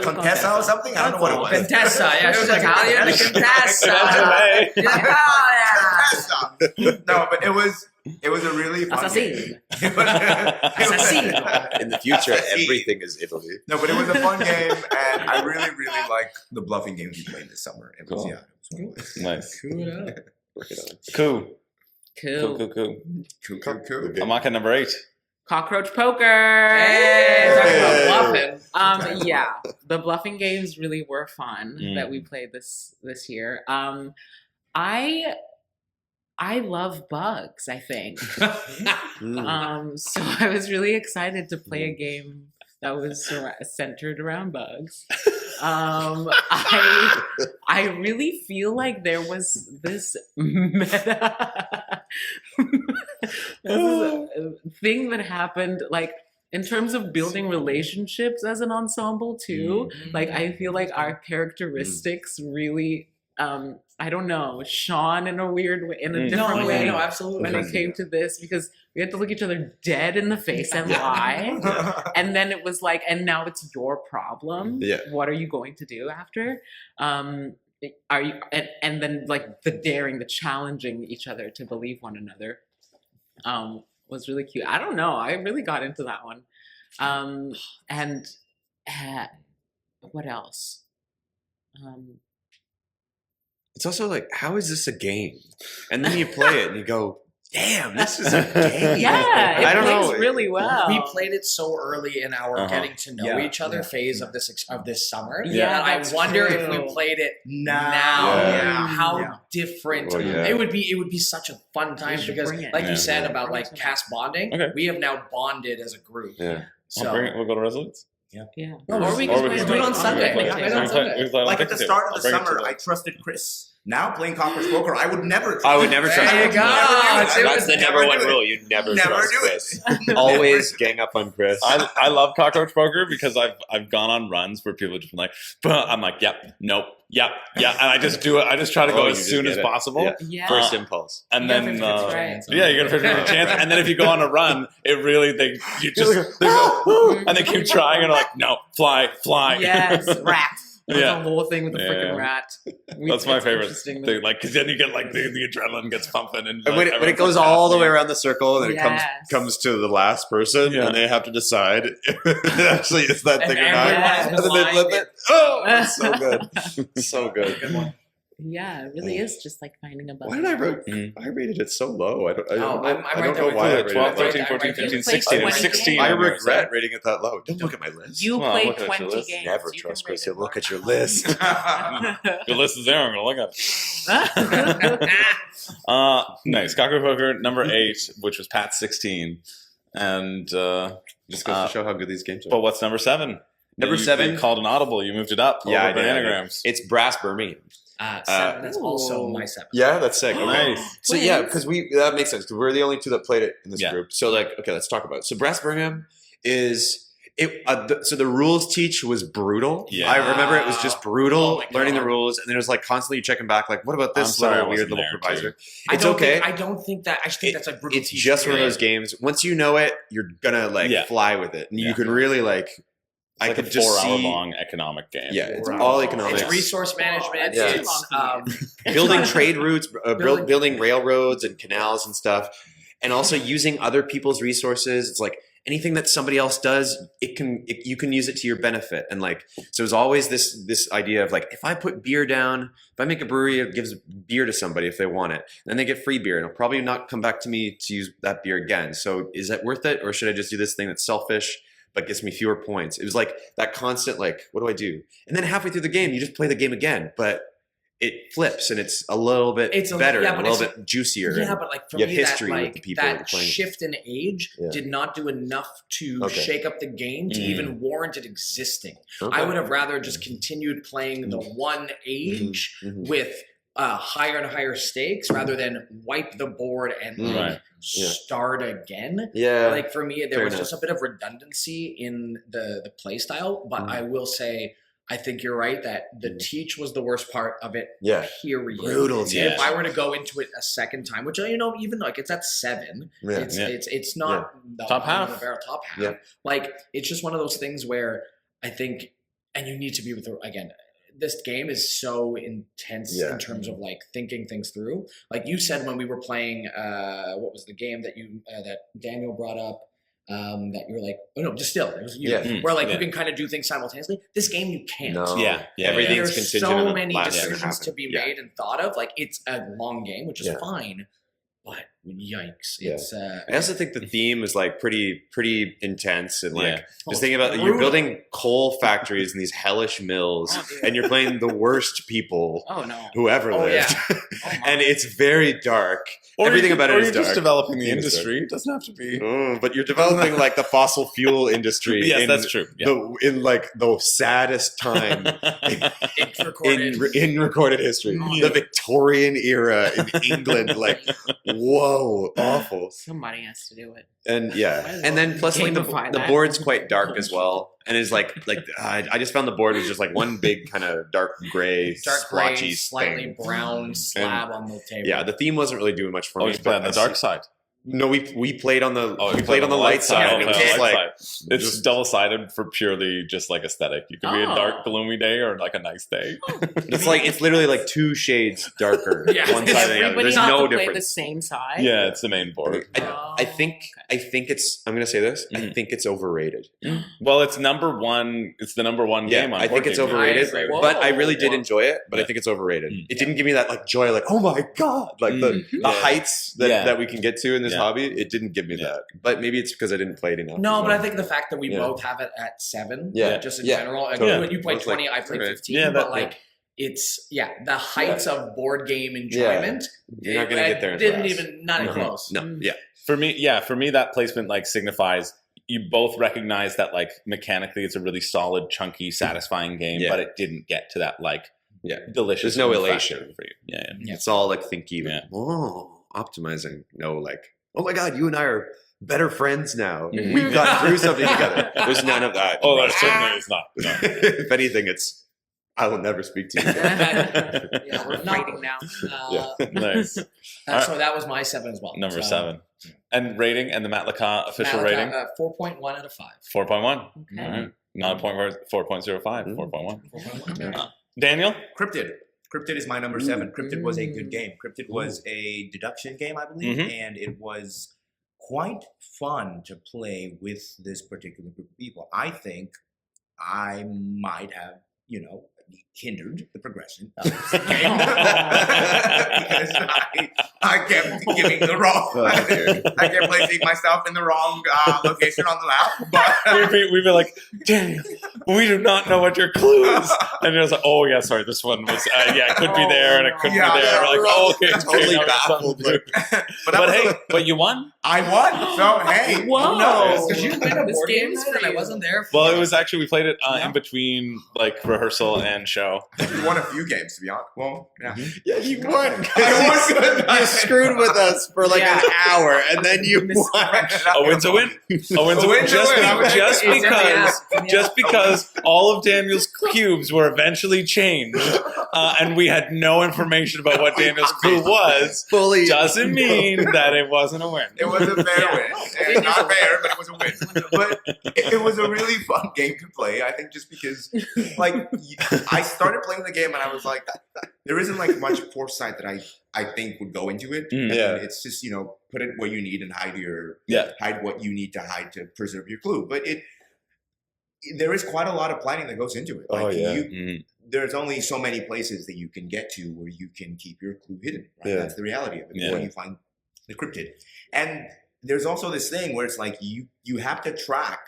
Contessa or something. I don't know what it was. Contessa, yeah, she's like Italian. a Contessa. Contessa. No, but it was a really fun game. Assassino. In the future, everything is Italy. No, but it was a fun game, and I really, really liked the bluffing games we played this summer. It was, it was one of those. Nice. Cool. Cool. I'm on number 8. Cockroach poker. Hey, talking about bluffing. Yeah, the bluffing games really were fun that we played this year. I love bugs, I think. So I was really excited to play a game that was centered around bugs. I really feel like there was this meta thing that happened, like in terms of building relationships as an ensemble too. Like I feel like our characteristics really I don't know, shone in a weird way, in a different way. No, absolutely. When it came to this, because we had to look each other dead in the face and lie. And then it was like, and now it's your problem. Yeah. What are you going to do after? Are you, and then like the challenging each other to believe one another was really cute. I don't know. I really got into that one. And what else? It's also like, how is this a game? And then you play it and you go, damn, this is a game. Yeah, it I don't plays know. really well. We played it so early in our getting to know each other phase of this summer. Yeah, I that's wonder if true. we played it now, Yeah. how different it would be. It would be such a fun time because, bring it. like Yeah. you said about like cast bonding, Okay. we have now bonded as a group. Yeah. So We'll go to Resolutes. Yeah. No, Or we or can we play can do it on Sunday. We Yeah, can play it on play- Sunday. we can play it on Like at the Tuesday. start I'll of the bring it to summer, the- I trusted Chris Now playing Cockroach Poker, I would never. I would never trust There you Chris. go. That's the number one rule. You never trust Chris. Always gang up on Chris. I love cockroach poker because I've gone on runs where people just been like, I'm like, yep, nope, yep, yeah, and I just do it. I just try to go you as just soon get as it. possible. Yeah. Yeah. First impulse. And You then, got 50-50 chance. yeah, you got a 50-50 chance. And then if you go on a run, it really, they go, and they keep trying and are like, no, fly. Yes, rat. Yeah. The whole thing with the Yeah. freaking rat. That's my It's favorite interesting thing. Like, because then you get like the adrenaline gets pumping, and And like, when it everyone's, goes like, all the way passing. around the circle, and then Yes. it comes to the last person, Yeah. and they have to decide if it actually is that And thing or not. everyone And is then they blind. flip it. Oh, it's so good. So good. Good one. Yeah, it really is just like finding a bug. Why did I rated it so low? I don't I'm know right there with why I you. rated 12, it low. 13, 14, 15, You 16. played 16. 20 I on there, regret rating it that low. Don't look at my list. You Well, I'm played looking at your 20 list. games. Never You trust can rate Chris. it Look more. at your list. Your list is there. I'm gonna look at it. Nice. Cockroach poker number 8, which was Pat's 16, and Just goes to show how good these games are. but what's number 7? Number You 7? called an audible. You moved it up. Yeah, over I did. Bananagrams. It's Brass Birmingham. 7. That's also my 7. Yeah, that's sick. Nice. So yeah, because that makes sense because we're the only two that played it in this Yeah. group. So like, okay, let's talk about it. So Brass Birmingham is it. So the rules teach was brutal. Yeah. I remember it was just brutal Oh my learning the God. rules, and then it was like constantly checking back, like, what about I'm this sorry I little weird wasn't little there, provisor? too. It's okay. I don't think that. I just think that's a brutal. It's teaching just one of game. those games. Once you know it, you're gonna like Yeah. fly with it, and you Yeah. can really like. It's I like could a just 4-hour see. long economic game. Yeah, it's Wow. all economics. It's resource management. Yeah. It's Building trade routes, Building- building railroads and canals and stuff, and also using other people's resources. It's like anything that somebody else does, you can use it to your benefit. And like, so there's always this idea of like, if I put beer down, if I make a brewery, it gives beer to somebody if they want it, then they get free beer, and it'll probably not come back to me to use that beer again. So is that worth it, or should I just do this thing that's selfish but gets me fewer points? It was like that constant, like, what do I do? And then halfway through the game, you just play the game again, but it flips and it's a little bit better and a little bit juicier. Yeah, and but like for you have me, history that with like the people that that you're playing. shift in age Yeah. did not do enough to Okay. shake up the game to Mm. even warrant it existing. Okay. I would have rather just continued playing the one age Mhm. with higher and higher stakes rather than wipe the board and like, Right. Yeah. start again. Yeah. Like for me, there Fair was enough. just a bit of redundancy in the play style, but Mm. I will say I think you're right that the Mm. teach was the worst part of it. Yeah. Period. Brutal. Yeah. If I were to go into it a second time, which even like it's at 7, Yeah. it's not the Top bottom of half. the barrel, top half. Yeah. Like it's just one of those things where I think, and you need to be with again. This game is so intense Yeah. in terms of like thinking things through. Like you said when we were playing, what was the game that you that Daniel brought up? That you're like, oh no, Distill. It was you. Yeah. Mm, Where like yeah. you can kind of do things simultaneously. This game you can't. No. Yeah. Everything's There's contingent so on the many last thing that decisions to happened. be Yeah. made and thought of. Like it's a long game, which is Yeah. fine, but yikes! Yeah. It's I also think the theme is like pretty intense and like Yeah. just thinking about you're brutal. building coal factories in these hellish mills, Oh, dude. and you're playing the worst people Oh no. who ever Oh, lived, yeah. Oh, my. and it's very dark. Or Everything about it is you're just dark. developing the Theme is industry. It doesn't have to be. Oh, but you're developing like the fossil fuel industry. Yes, in that's true. Yeah. in like the saddest time it's recorded. in recorded history, Yeah. the Victorian era in England. Like, whoa, awful. Somebody has to do it. And Might yeah, as and well then plus like gamify the that. board's quite dark as well, and it's like I just found the board was just like one big kind of dark gray, Dark gray, splotchy slightly thing. brown slab on the table. Yeah, the theme wasn't really doing much for Oh, me. just play on the but dark side. No, we played on the Oh, we you played on the light side, and it was Okay, just light like side. It's just- double-sided for purely just like aesthetic. You can be a Oh. dark, gloomy day or like a nice day. it's literally like 2 shades darker, Yeah. one side or the other. Everybody There's has no to play the difference. same side. Yeah, it's the main board. I think it's. I'm gonna say this. I Mhm. think it's overrated. Well, it's number one. It's the number one game on I think Board it's Game Geek. overrated, I agree. but I really did Whoa. enjoy it. But I Yeah. think it's overrated. Mm. It didn't give me that like joy, like oh my god, like the Yeah. heights that, Yeah. that we can get to in this Yeah. hobby. It didn't give me Yeah. that. But maybe it's because I didn't play it enough. No, but I think the fact that we Yeah. both have it at 7, Yeah. just in Yeah. general. Like Totally. when you played It's like, 20, I played okay. 15, Yeah, but that- like it's the heights of board game enjoyment. You're not gonna get there until Didn't us. even not No. close. No, Mm. yeah, For me, that placement like signifies you both recognize that like mechanically it's a really solid, chunky, satisfying game, Yeah. but it didn't get to that like delicious. There's no factor elation for you. Yeah. It's all like thinky. Yeah. Oh, optimizing. No, like, oh my God, you and I are better friends now. Mhm. We've gone through something together. There's none of that. Oh, that certainly is not. No. If anything, it's I will never speak to you. Yeah, we're not. Rating now. Nice. So that was my 7 as well. Number So, 7. And rating and the Matt LeCon official Malachi, rating? 4.1 out of 5. 4.1. Okay. All right. Not a point where 4.05. 4.1. 4.1. Daniel? Cryptid. Cryptid is my number 7. Cryptid was a good game. Cryptid was a deduction game, I believe, and it was quite fun to play with this particular group of people. I think I might have, hindered the progression of this game because I kept giving the wrong. I kept placing myself in the wrong location on the map. But We'd be like, Daniel, we do not know what your clue is. And it was like, oh, yeah, sorry, this one was, it could be there and it couldn't be there. We're like, oh, okay. Totally now we have baffled. something to do. But hey, but you won? I won. So hey, Whoa. who knows? Did you win a This board game game is night for and I you. wasn't there? Well, it was actually, we played it Yeah. in between like rehearsal and show. You won a few games, to be honest. Well, yeah. Yeah, you won. I won good. You screwed with us for like an hour, and then you won. A win's a win. A win's a win. A win's a Just, win. I would just take it. because, just because all of Daniel's cubes were eventually changed, and we had no information about what Daniel's clue was, Fully doesn't mean that it wasn't a win. It was a fair win. It's not fair, but it was a win. But it was a really fun game to play. I think just because, like, I started playing the game and I was like, there isn't like much foresight that I think would go into it. Mm. Yeah. And it's just put it where you need and Yeah. hide what you need to hide to preserve your clue. But there is quite a lot of planning that goes into it. Like Oh, yeah. Mm. there's only so many places that you can get to where you can keep your clue hidden. Right? Yeah. That's the reality of it. Yeah. Where you find the cryptid. And there's also this thing where it's like you have to track,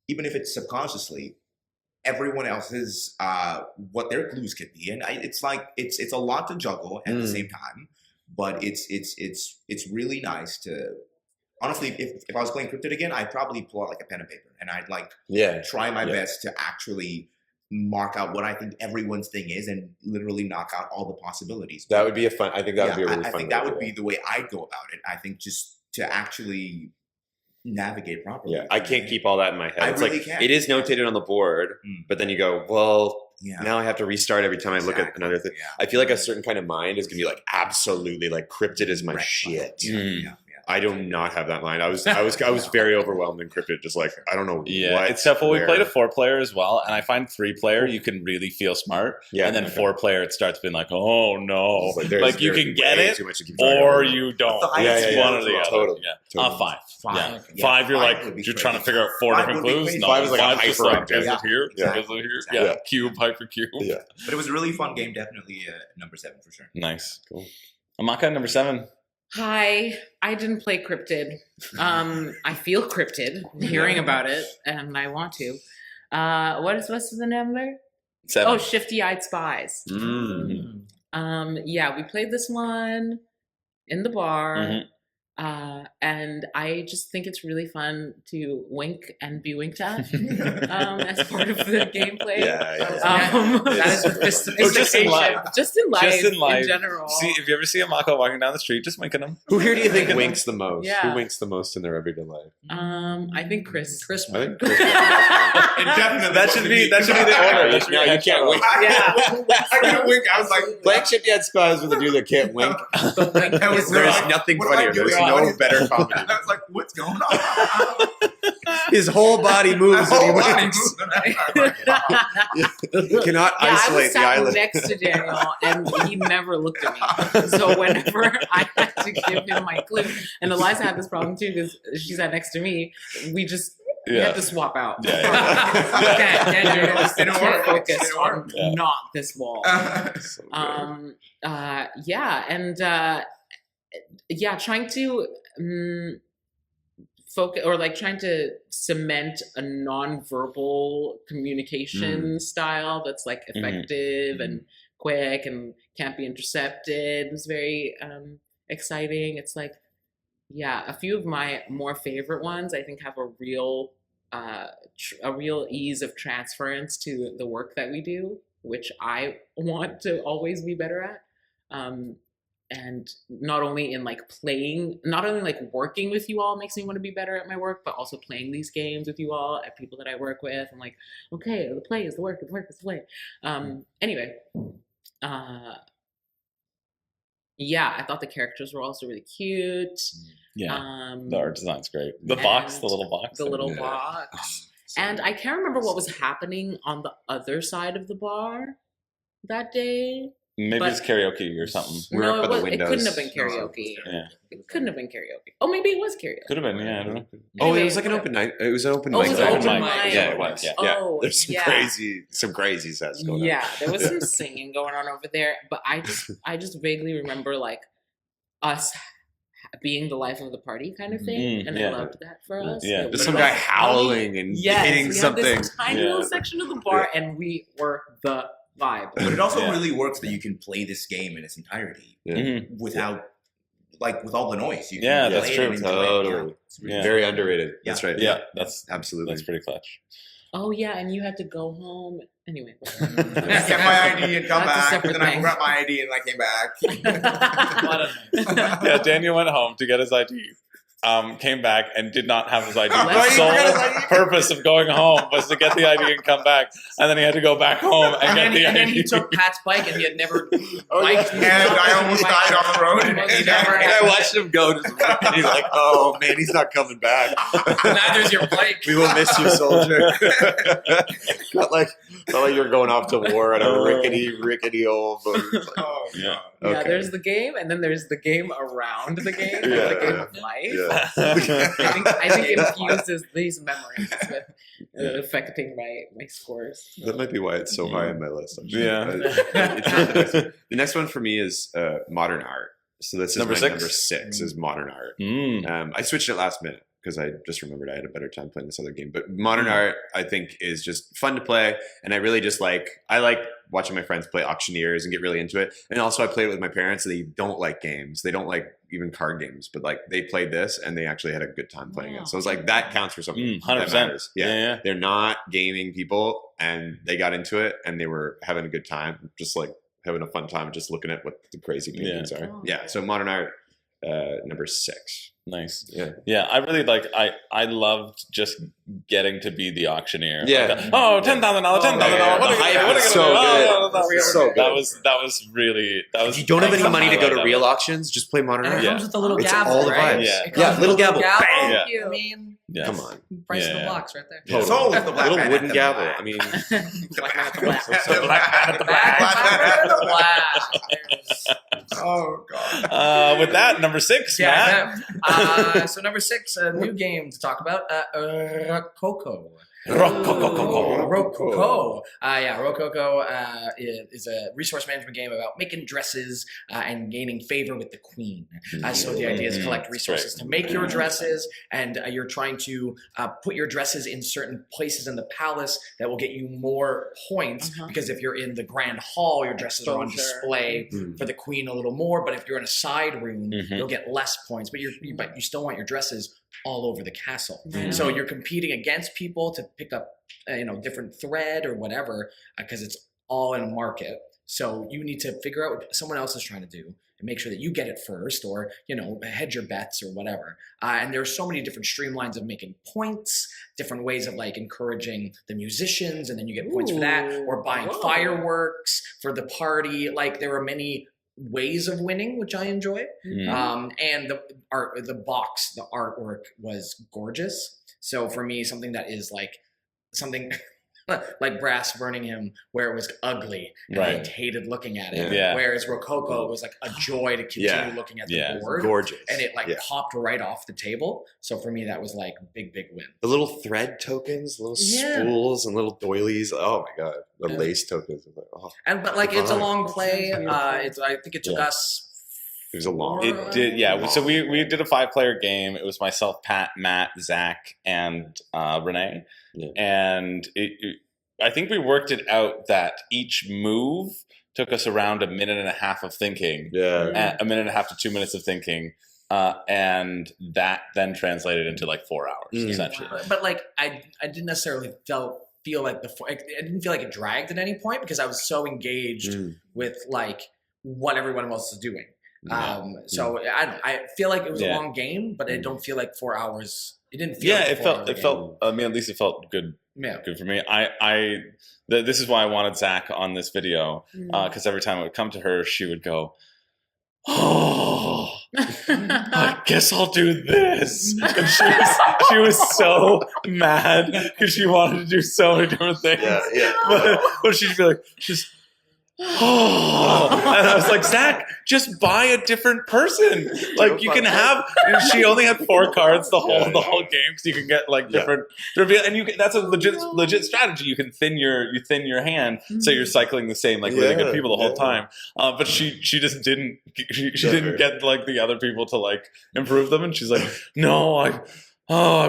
even if it's subconsciously, everyone else's what their clues could be. And it's like it's a lot to juggle at the same time, but it's really nice to. Honestly, if I was playing Cryptid again, I'd probably pull out like a pen and paper and I'd like try my best to actually mark out what I think everyone's thing is and literally knock out all the possibilities. That would be a fun. I think that would be a really I fun. think that would be the way I'd go about it. I think just to actually navigate properly. Yeah, I can't keep all that in my head. I It's really like can't. it is notated on the board, but then you go, well, Yeah. now I have to restart every time I look at another thing. Yeah. I feel like a certain kind of mind is gonna be like absolutely like Cryptid is my Right. shit. Mm. I do not have that mind. I was very overwhelmed in Cryptid. Just like I don't know. Yeah, what, it's tough. Well, we where. played a 4-player as well, and I find 3-player you can really feel smart. Yeah, And then 4-player it starts being like, oh no, It's like you there's can get way it too much to keep track or of. you don't. The highest It's yeah, one or the yeah, other. totally, Yeah. totally. 5. Five. Yeah. 5, you're Five like would be you're trying to crazy. figure out 4 Five different would be clues. crazy. No, 5 is like a 5 just like hyperactive. is it here? Yeah. Is it here? Exactly. Yeah. Cube, hypercube. Yeah. But it was a really fun game. Definitely number 7 for sure. Nice. Cool. Amaka, number 7. Hi, I didn't play Cryptid. I feel Cryptid hearing about it, and I want to. What's the number? 7. Oh, Shifty-Eyed Spies. Mm. Yeah, we played this one in the bar. Mhm. And I just think it's really fun to wink and be winked at as part of the gameplay. That is the Oh, just in life. Just in life, Just in life. in general. See, if you ever see Amaka walking down the street, just wink at him. Who here do you think winks the most? Yeah. Who winks the most in their everyday life? I think Chris. Chris. I think Chris. That should be the order. That should be No, you head can't shot. wink. I couldn't wink. I was like, Blank Shifty had spies with a dude that can't wink. That was There is like, nothing what am I funnier. There's doing? no better comedy. I was like, what's going on? His whole body moves My and whole he body winks. Yeah, You cannot I was isolate the sat island. next to Daniel, and he never looked at me. So whenever I had to give him my clue, and Eliza had this problem too because she sat next to me. We had to swap out. Yeah, yeah. Okay, Daniel, It didn't work. focus It didn't on work. Yeah. not this wall. So good. Trying to focus or like trying to cement a non-verbal communication style that's like effective and quick and can't be intercepted. It was very exciting. It's like, a few of my more favorite ones I think have a real ease of transference to the work that we do. which I want to always be better at. And not only in like playing, not only like working with you all makes me want to be better at my work, but also playing these games with you all, at people that I work with. I'm like, okay, the play is the work, the work is the play. Anyway, yeah, I thought the characters were also really cute. Yeah, the art design's great. The box, the little box. The little box. And I can't remember what was happening on the other side of the bar that day. Maybe it's karaoke or something. No, it couldn't have been karaoke. Yeah. It couldn't have been karaoke. Oh, maybe it was karaoke. Could have been, yeah, I don't know. Oh, it was like an open night. It was an open mic. It was an open mic. Yeah, it was. Yeah. Oh, There's some crazy sets going on. Yeah, there was some singing going on over there, but I just vaguely remember like us being the life of the party kind of thing, and I loved that for us. Yeah, there's some guy howling and hitting something. Had this tiny little section of the bar, and we were the vibe. But it also really works that you can play this game in its entirety without, like, with all the noise. You can that's play true. it and enjoy it. Totally. Yeah. Very underrated. That's right. Yeah, that's absolutely. That's pretty clutch. Oh yeah, and you had to go home anyway. Get my ID and come That's a back. separate Then I thing. got my ID and I came back. Yeah, Daniel went home to get his ID. Came back and did not have his ID. Oh, The he sole forgot his ID. purpose of going home was to get the ID and come back, and then he had to go back home and get the And then ID. he took Pat's bike, and he had never Oh, biked. And I almost died on the road. Almost And never And I watched him go, and he's like, "Oh man, he's not coming back. Neither's your bike. We will miss you, soldier." Felt like you're going off to war on a rickety old boat. Oh, Yeah. God. Yeah, Okay. there's the game, and then there's the game around the game, Yeah, the game yeah. of life. Yeah. I think it infuses these memories with affecting my scores. That might be why it's so high on my list. Actually. Yeah. It's not the next one. The next one for me is modern art. So this is Number my 6? number 6 is modern art. I switched it last minute because I just remembered I had a better time playing this other game. But modern art, I think, is just fun to play, and I really just like watching my friends play auctioneers and get really into it. And also, I played it with my parents. They don't like games. They don't like even card games, but like they played this and they actually had a good time playing it. So it's like that counts for something. 100%. That matters. Yeah. They're not gaming people, and they got into it and they were having a good time, just like having a fun time, just looking at what the crazy paintings are. Oh. Yeah. So modern art, number 6. Nice. Yeah. I really I loved just getting to be the auctioneer. Yeah. Like, $10,000, $10,000. yeah. What The are hype you gonna is do? so good. That's So good. That was really If you don't have any that's money to the go to highlight real of it. auctions, just play modern And art. it Yeah. comes with the little It's gavel, all the right? vibes. Yeah. It comes Yeah, with little the gavel. Bang. Yeah. I mean, Yes. Come on. price of Yeah. the blocks right there. Yeah. So is the black Little man wooden at the gavel. back. I mean, Black man at the black. The black man at the Black back. man at the black. Oh, God. With that, number 6, Matt. Yeah. So number 6, a new game to talk about, Rococo. Rococo. Rococo. Rococo is a resource management game about making dresses and gaining favor with the queen. So the idea is collect resources to make your dresses, and you're trying to put your dresses in certain places in the palace that will get you more points, because if you're in the grand hall, your dresses are on display for the queen a little more, but if you're in a side room, you'll get less points, but you still want your dresses all over the castle. So you're competing against people to pick up different thread or whatever, because it's all in a market. So you need to figure out what someone else is trying to do and make sure that you get it first, or hedge your bets or whatever. And there's so many different streamlines of making points, different ways of like encouraging the musicians, and then you get points for that, or buying fireworks for the party. Like there are many ways of winning, which I enjoy. And the artwork was gorgeous. So for me, something that is like something like Brass Burning Him, where it was ugly and I hated looking at it. Yeah. Whereas Rococo was like a joy to continue looking at the board. gorgeous. And it popped right off the table. So for me, that was like big win. The little thread tokens, little spools and little doilies. Oh my God. The lace tokens. But like it's a long play. I think it took us. It was a long. It did, yeah. So we did a 5-player game. It was myself, Pat, Matt, Zach, and Renee. Yeah. And I think we worked it out that each move took us around a minute and a half of thinking. Yeah. A minute and a half to 2 minutes of thinking. And that then translated into like 4 hours, essentially. But like I didn't necessarily feel like I didn't feel like it dragged at any point because I was so engaged with like what everyone else is doing. So I feel like it was a long game, but I don't feel like 4 hours. It didn't feel. Yeah, it felt. I mean, at least it felt good. Yeah. Good for me. This is why I wanted Zach on this video because every time it would come to her, she would go, "Oh, I guess I'll do this." And she was so mad because she wanted to do so many different things. But she'd be like, oh, and I was like, Zach, just buy a different person. Like you can have. She only had 4 cards the whole game, so you can get like different. And that's a legit strategy. You can thin your hand, so you're cycling the same like really good people the whole time. But she just didn't. She didn't get like the other people to like improve them, and she's like, no, I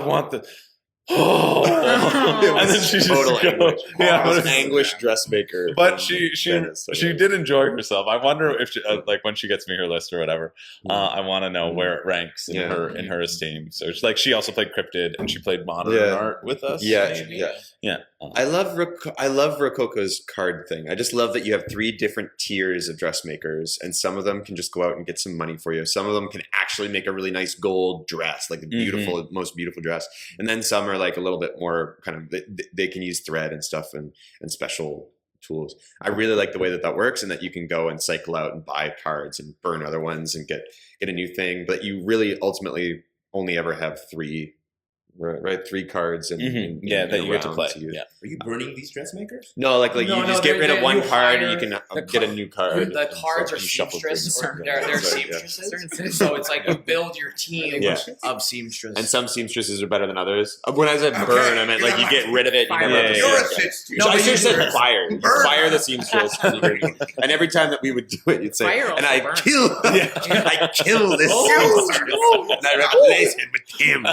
want the. And then she total just anguish. Anguish dressmaker. But she did enjoy herself. I wonder if she, like when she gets me her list or whatever. I want to know where it ranks in her esteem. So it's like she also played Cryptid and she played Modern Art with us. Yeah. I love Rococo's card thing. I just love that you have 3 different tiers of dressmakers, and some of them can just go out and get some money for you. Some of them can actually make a really nice gold dress, like a beautiful, most beautiful dress, and then some are like a little bit more kind of they can use thread and stuff and special tools. I really like the way that works, and that you can go and cycle out and buy cards and burn other ones and get a new thing, but you really ultimately only ever have 3. Right, 3 cards and that you get to play. Are you burning these dressmakers? No, like you just get rid of one card and you can get a new card. The cards are seamstress, or they're seamstresses. So it's like you build your team of seamstresses. And some seamstresses are better than others. When I said burn, I meant like you get rid of it. You never have to You're a seamstress. seamstress. No, I should have said fire. Fire the seamstress. And every time that we would do it, you'd say, Fire and I also kill this seamstress. And I replace him with him.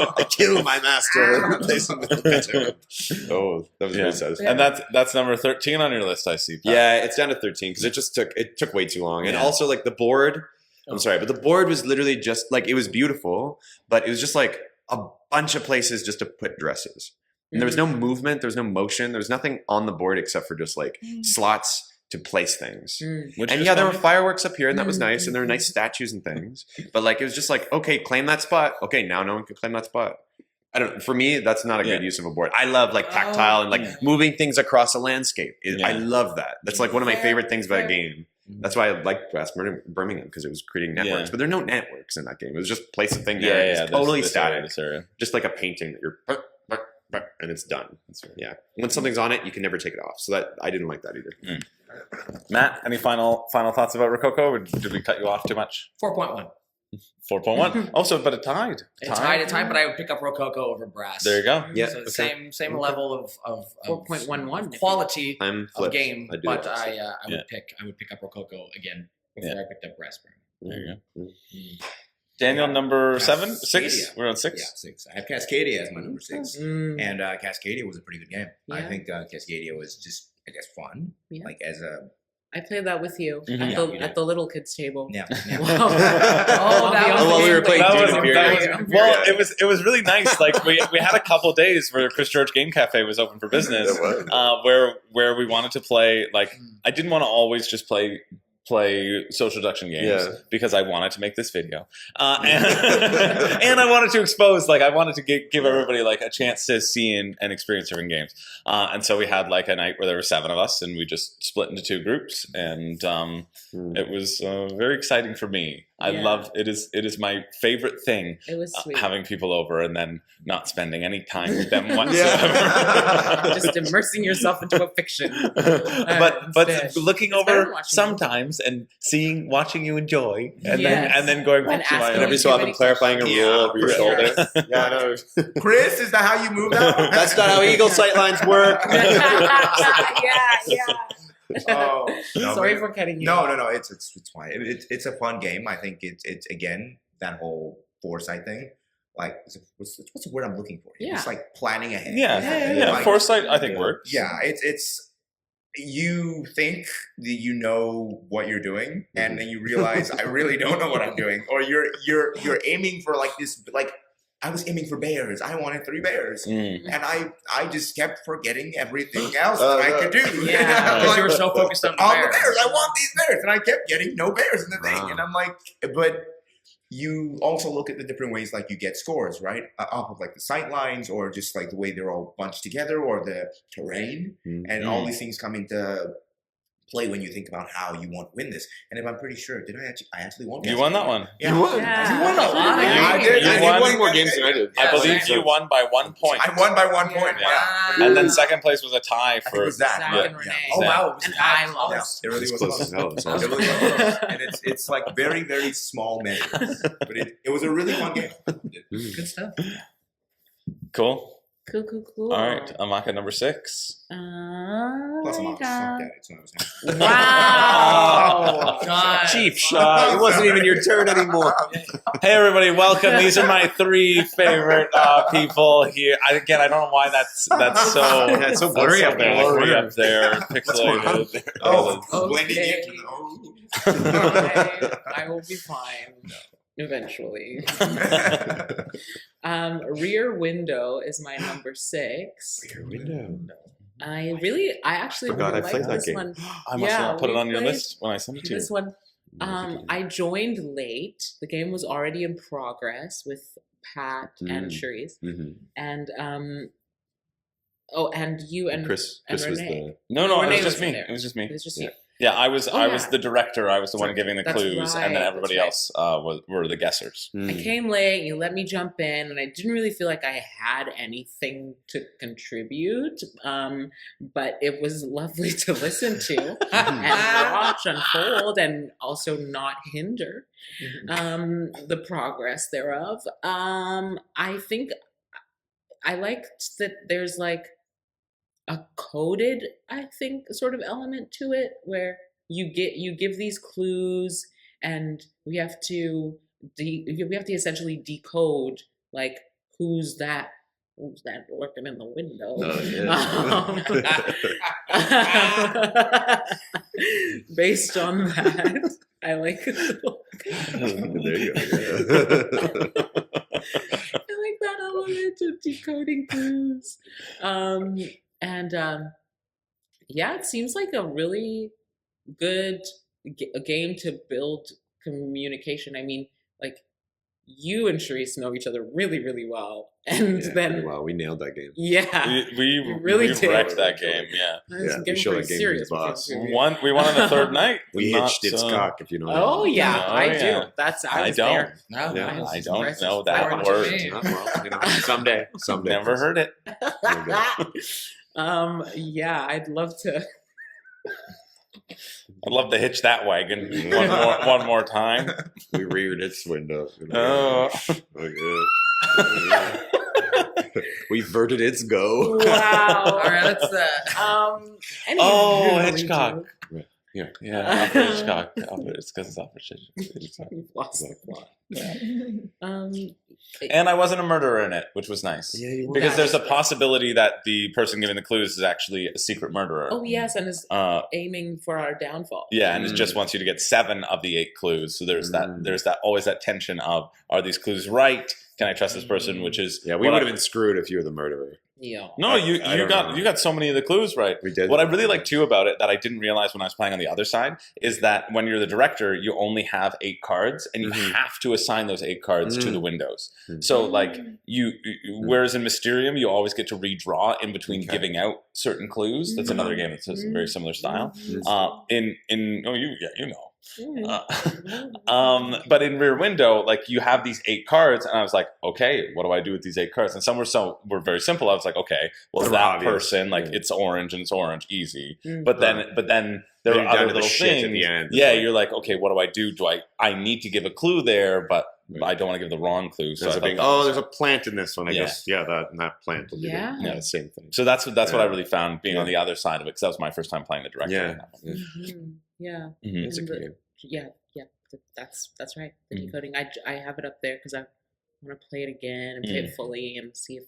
I kill my master and replace him with the better. Oh, that was very satisfying. And that's number 13 on your list, I see. Pat. Yeah, it's down to 13 because it took way too long. And also like the board, I'm sorry, but the board was literally just like, it was beautiful, but it was just like a bunch of places just to put dresses. And there was no movement, there was no motion, there was nothing on the board except for just like slots to place things. And there were fireworks up here, and that was nice, and there were nice statues and things. But like it was just like, okay, claim that spot. Okay, now no one can claim that spot. For me, that's not a good use of a board. I love like tactile and like moving things across a landscape. I love that. That's like one of my favorite things about a game. That's why I liked West Birmingham, because it was creating networks. But there are no networks in that game. It was just place a thing there. It's totally static. Just like a painting that you're and it's done. Yeah. When something's on it, you can never take it off. So that I didn't like that either. Matt, any final thoughts about Rococo? Or did we cut you off too much? 4.1. 4.1. Also, but it tied. It tied, but I would pick up Rococo over Brass. There you go. Yeah. So same level of 4.11 quality of game, but I I would pick up Rococo again before I picked up Brass. There you go. Daniel, number 7? 6? We're on 6? Yeah, 6. I have Cascadia as my number 6. And Cascadia was a pretty good game. I think Cascadia was just, I guess, fun. Yeah. Like as a... I played that with you at the little kids table. Yeah. While we were playing well, it was really nice. Like we had a couple days where Chris George Game Cafe was open for business, where we wanted to play. Like I didn't want to always just play social deduction games because I wanted to make this video, and I wanted to expose, like I wanted to give everybody like a chance to see and experience different games, and so we had like a night where there were 7 of us, and we just split into 2 groups, and it was very exciting for me. I love it. Is my favorite thing. It was sweet. Having people over and then not spending any time with them whatsoever. Just immersing yourself into a fiction. But looking over sometimes and watching you enjoy, and then going back to and every so often clarifying a rule over your shoulder. Chris, is that how you move that? That's not how eagle sightlines work. Oh, sorry for cutting you. No. It's fine. It's a fun game. I think it's again that whole foresight thing. Like, what's the word I'm looking for? Yeah. It's like planning ahead. Yeah. Like, foresight, I think, works. Yeah, it's you think that you know what you're doing, and then you realize I really don't know what I'm doing, or you're aiming for like this like I was aiming for bears. I wanted 3 bears. Mm. And I just kept forgetting everything else that I could do. Yeah, because you were so focused on the All bears. the bears. I want these bears. And I kept getting no bears in the thing. Wow. And I'm like, but you also look at the different ways like you get scores, right? Off of like the sight lines or just like the way they're all bunched together or the terrain. And all these things come into play when you think about how you want to win this. And if I'm pretty sure, I actually won? You won that one. Yeah. You won. Yeah. You won that one. Yeah. I did. You I won. won more games than I did. I believe same. you won by 1 point. I won by 1 point. Yeah. Yeah. And then second place was a tie I think for it was that. Zach Yeah. and Renee. Oh wow, it was And that I close. lost. Yeah, it really It's was close close. as hell. It's It awesome. really was close. And it's like very, very small measures. But it was a really fun game. Good stuff. Cool. Cool. All right. I'm at number 6. Plus I'm not sucked at it, so I was happy. Wow. God. Cheap shot. It wasn't even your turn anymore. Hey everybody, welcome. These are my 3 favorite people here. I don't know why that's so Yeah, it's so blurry up there. blurry Like, up there, going on pixelated. Oh, blending Okay. into the I will be fine eventually. Rear Window is my number 6. Rear Window. I actually Forgot really I played like that this game. one. I must Yeah, not put it we on your played list when I send it to you. This one, I joined late. The game was already in progress with Pat and Cherise, and and you and Chris and was Renee. the. No, it Renee was just wasn't me. there. It was just me. It was just Yeah. you. Yeah, I was Oh, I was yeah. the director. I was the one giving the That's clues, and then right, everybody that's right. else were the guessers. I came late, you let me jump in, and I didn't really feel like I had anything to contribute. But it was lovely to listen to and watch unfold and also not hinder the progress thereof. I think I liked that there's like a coded, I think, sort of element to it where you give these clues and we have to essentially decode like who's that lurking in the window. Based on that, I like There you go. I like that element of decoding clues. Yeah, it seems like a really good game to build communication. I mean, like, you and Charisse know each other really, really well. And then, wow, we nailed that game. yeah. We really we did. wrecked that game. Yeah, It's Yeah, we getting showed pretty that game serious to the with boss. you. we won on the third night. We Not, hitched its cock, if you know. Oh, yeah, Oh, I yeah. do. I I was don't. there. No, Yeah. that was I don't impressive. know that Foreign to word. me. Well, you know, someday. Never heard it. Yeah, I'd love to. I'd love to hitch that wagon one more time. We reared its window. Oh. Okay. We verted its go. Wow. All right, let's. Anywho, Oh, Hitchcock. Yeah. Yeah, Alfred Hitchcock. It's because it's Alfred Hitchcock. We've lost the plot. And I wasn't a murderer in it, which was nice. Yeah, you were. Because there's a possibility that the person giving the clues is actually a secret murderer. Oh yes, and is aiming for our downfall. Yeah, and it just wants you to get 7 of the 8 clues. So there's that always that tension of, are these clues right? Can I trust this person? Which is Yeah, we would have been screwed if you were the murderer. Yeah. No, I you don't know. got so many of the clues right. We did. What I really like too about it that I didn't realize when I was playing on the other side is that when you're the director, you only have 8 cards, and you have to assign those 8 cards to the windows. So like you whereas in Mysterium, you always get to redraw in between giving out certain clues. That's another game that's a very similar style. But in Rear Window, like you have these 8 cards, and I was like, okay, what do I do with these 8 cards? And some were very simple. I was like, okay, well, They're that obvious. person, like it's orange and it's orange, easy. But then there Then are you're down other to the little shit at things. the end. Yeah, you're like, okay, what do I do? I need to give a clue there, but I don't want to give the wrong clue. So I There's a thought big, that was- there's a plant in this one. I Yeah. guess, that plant will be Yeah. the same thing. So that's what I really found being on the other side of it, because that was my first time playing the director. Yeah. Yeah. Mhm. It's a good game. Yeah. That's right. The decoding. I have it up there because I want to play it again and play it fully and see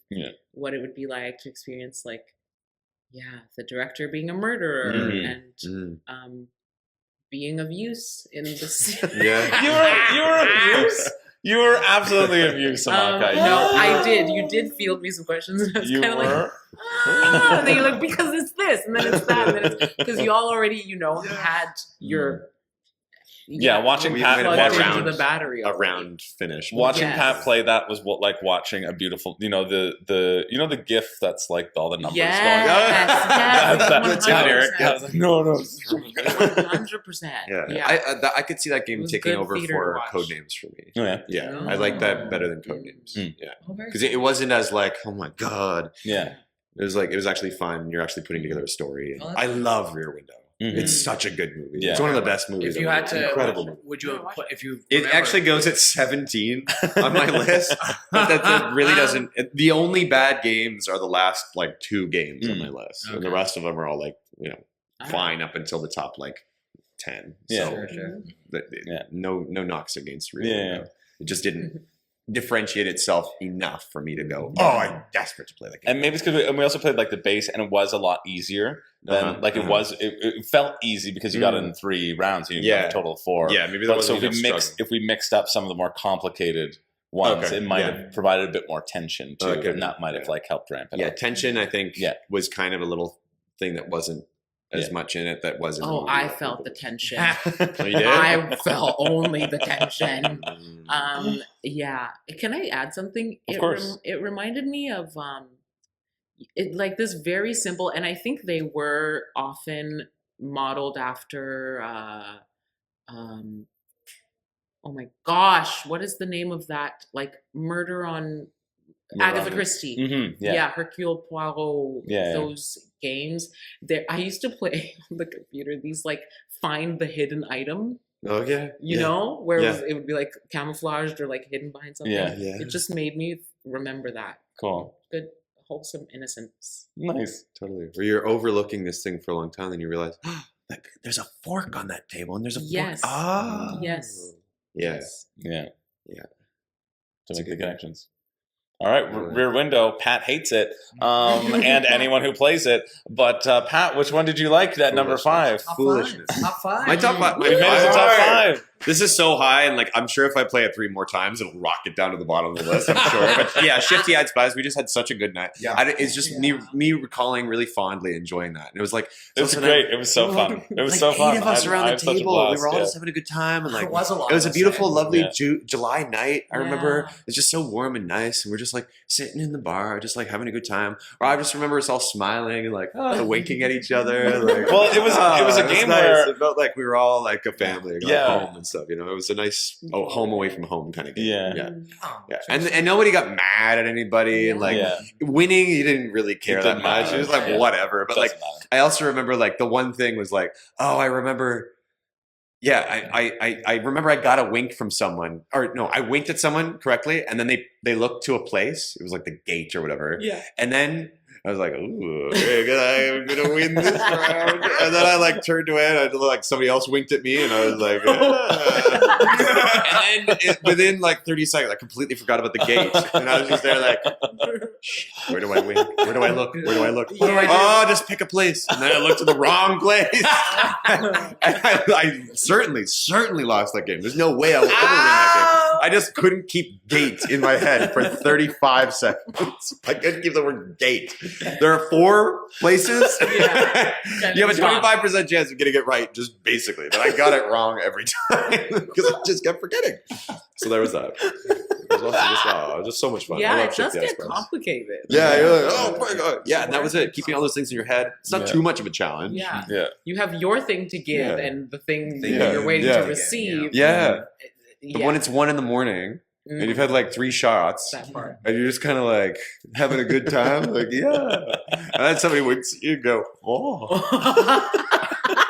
what it would be like to experience the director being a murderer and being of use in this. Yeah. You were of use. You were absolutely amused, Samantha. No, I did. You did field me some questions. And I was You kind of like, were. and then you're like, because it's this, and then it's that, and then it's because you all already, had your Watching We Pat went watch into the battery a already. round finish. Watching Yes. Pat play that was like watching a beautiful, the GIF that's like all the numbers Yes, going. yes, That's Eric. 100%. I was like, no. 100%. Yeah. I could see that game It was taking good over theater for to watch. Codenames for me. Oh, yeah. Yeah, I like that better than Codenames. Mm. Yeah, Oh, very because it wasn't as like, oh my god. Yeah. It was actually fun. You're actually putting together a story. And Oh, I love Rear Window. Mhm. It's such a good movie. Yeah. It's one of the best movies. If you ever had made. to, Incredible movie. would you have put if you? It remember- actually goes at 17 on my list, but that really doesn't. The only bad games are the last like 2 games on my list, and the Okay. rest of them are all like fine up until the top like 10. Yeah. So, Sure. Yeah. no knocks against Rear Yeah. Window. It just didn't differentiate itself enough for me to go, oh, I'm desperate to play that game. And maybe it's because we also played like the base, and it was a lot easier than it felt easy because you got it in 3 rounds. You got a total of 4. Yeah, maybe that But so wasn't enough struggle. if we mixed up some of the more complicated ones, Okay, it might yeah. have provided a bit more tension too, Okay, and that might have like helped ramp it Yeah, up. tension, I think, Yeah. was kind of a little thing that wasn't as much in it that wasn't. Oh, I felt the tension. Oh, you did? I felt only the tension. Mm. Yeah. Can I add something? Of course. It reminded me of like this very simple, and I think they were often modeled after. Oh my gosh, what is the name of that? Like Murder on Agatha Christie. Mm-hmm. Yeah, Hercule Poirot. Yeah. Those games. There, I used to play on the computer. These like find the hidden item. Oh yeah, You know, where Yeah. it would be like camouflaged or like hidden behind something. Yeah. Yeah. It just made me remember that. Cool. Good, wholesome innocence. Nice. Totally. Where you're overlooking this thing for a long time, then you realize, like, there's a fork on that table, and there's a Yes. fork. Ah. Yes. Yes. Yeah. Yeah. To make That's a the good connections. All right, Yeah. Rear Window. Pat hates it, and anyone who plays it. But Pat, which one did you like? That number 5. Top Foolishness. five. Top 5. My top five. We made it to top 5. This is so high, and like I'm sure if I play it 3 more times, it'll rocket down to the bottom of the list. I'm sure. But yeah, Shifty Eyed Spies. We just had such a good night. Yeah. It's just me recalling really fondly enjoying that, and it was like It was so great. It was so fun. It was so fun. 8 of us I around had the such a table. We blast, were all yeah. just having a good time, and like It was a lot it was a of us, beautiful, yeah. lovely Yeah. July night. I remember Yeah. it's just so warm and nice, and we're just like sitting in the bar, just like having a good time. Or I just remember us all smiling and like winking at each other. Like, Well, it was a game nice. where It felt like we were all like a family, like Yeah. home and stuff. You know, it was a nice home away from home kind of game. Yeah. yeah. Oh, Yeah, and nobody got mad at anybody, and like Yeah. winning, he didn't really care It that didn't much. matter. It was like Yeah. whatever. But like, Doesn't matter. I also remember like the one thing was like, oh, I remember. Yeah, I remember I got a wink from someone, or no, I winked at someone correctly, and then they looked to a place. It was like the gate or whatever. Yeah. And then I was like, ooh, very good. I'm gonna win this round. And then I like turned to it, and like somebody else winked at me, and I was like, and then within like 30 seconds, I completely forgot about the gate, and I was just there like, shit, where do I wink? Where do I look? Where do I look? What do I do? Oh, just pick a place. And then I looked to the wrong place. And I certainly lost that game. There's no way I will ever win that game. I just couldn't keep gate in my head for 35 seconds. I couldn't keep the word gate. There are 4 places. Yeah. You have a 25% chance of getting it right, just basically. But I got it wrong every time because I just kept forgetting. So there was that. It was also just so much fun. I Yeah, love it does Shifty Eyed get Spies. complicated. Yeah, you're like, oh my god. Yeah, and that was it. Keeping all those things in your head. It's not Yeah. too much of a challenge. Yeah. Yeah. You have your thing to give Yeah. and the thing Yeah. that you're waiting Yeah. to receive. Yeah. Yeah. But when it's 1 a.m. and you've had like 3 shots, that part. and you're just kind of like having a good time, like, yeah. And then somebody winks at you and go, oh.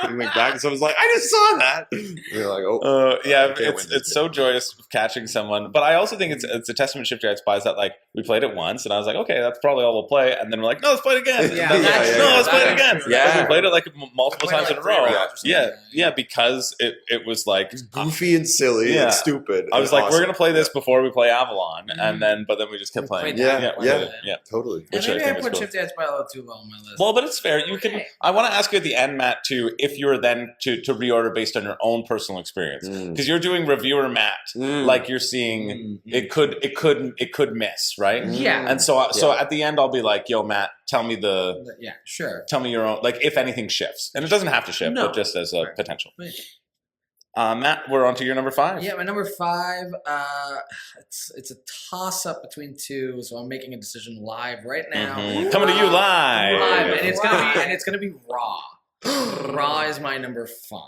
And you look back and someone's like, I just saw that. And you're like, oh. Yeah, I can't win this it's so joyous catching someone. But I also think it's a testament to Shifty Eyed Spies that like we played it once and I was like, okay, that's probably all we'll play. And then we're like, no, let's play it again. Yeah, And then, that's no, true. let's play it That's again. true. Yeah. And we played it like multiple Played it times in a like 3 row. rounds or something. Yeah, because it was like Goofy and silly Yeah. and stupid. I was and like, awesome. we're gonna play this before we play Avalon, and then we just kept playing. Played that. Yeah. Totally. And Which I maybe I think is put cool. Shifty Eyed Spies a little too low on my list. Well, but it's fair. You can. Okay. I want to ask you at the end, Matt, too. to if you're then to reorder based on your own personal experience. Because you're doing reviewer Matt, like you're seeing it could miss, right? Yeah. And so at the end I'll be like, yo, Matt, tell me sure. tell me your own, like if anything shifts. And it doesn't have to shift, No. but just as a potential. Right. Matt, we're on to your number 5. Yeah, my number 5, it's a toss-up between 2, so I'm making a decision live right now. Coming to you live. And it's gonna be Raw. Raw is my number 5.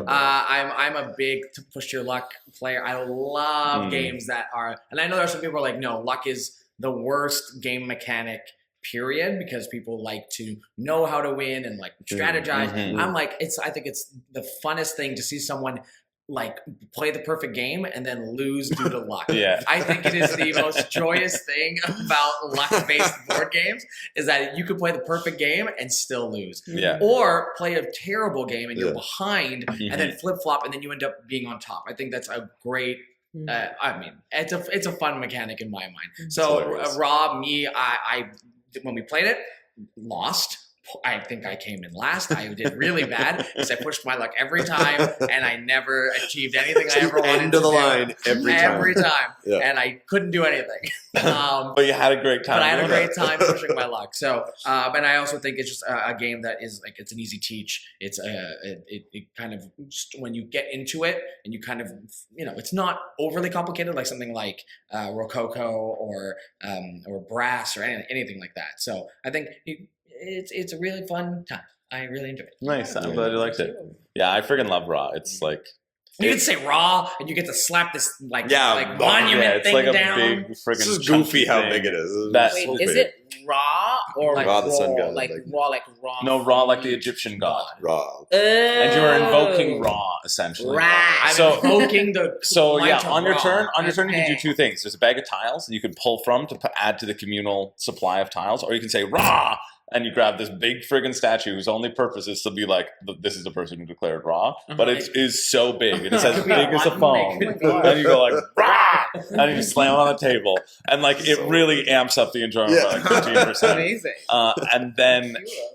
I'm a big to push your luck player. I love games that are, and I know there are some people who are like, no, luck is the worst game mechanic, period, because people like to know how to win and like strategize. I'm like, I think it's the funnest thing to see someone like play the perfect game and then lose due to luck. I think it is the most joyous thing about luck-based board games is that you could play the perfect game and still lose. Or play a terrible game and you're behind and then flip-flop and then you end up being on top. I think that's a great I mean, it's a fun mechanic in my mind. So Rob, I when we played it, lost. I think I came in last. I did really bad because I pushed my luck every time, and I never achieved anything I ever wanted End to of the do. line every time. And I couldn't do anything. But you had a great time. But I had a great time pushing my luck. So, and I also think it's just a game that is like it's an easy teach. It's it kind of just, when you get into it and you kind of it's not overly complicated like something like Rococo or Brass or anything like that. So I think. It's a really fun time. I really enjoyed it. Nice. I'm glad you liked it. Yeah, I freaking love Raw. It's like you can say Raw, and you get to slap this monument it's thing like a down. big freaking. This is goofy how big it is. Wait, is it Raw or Like Ra, the sun god, like Raw, like Raw? No, Ra like the Egyptian god. Raw. And you are invoking Ra essentially. Right. I'm invoking the. So might yeah, of on your Ra. turn, you can do Okay. 2 things. There's a bag of tiles that you can pull from to add to the communal supply of tiles, or you can say Ra. And you grab this big friggin' statue whose only purpose is to be like, this is the person who declared Raw. But it is so big. It is as big as a phone. And you go like, Rah! And you slam it on the table. And like, it really amps up the enjoyment by like 15%. Amazing.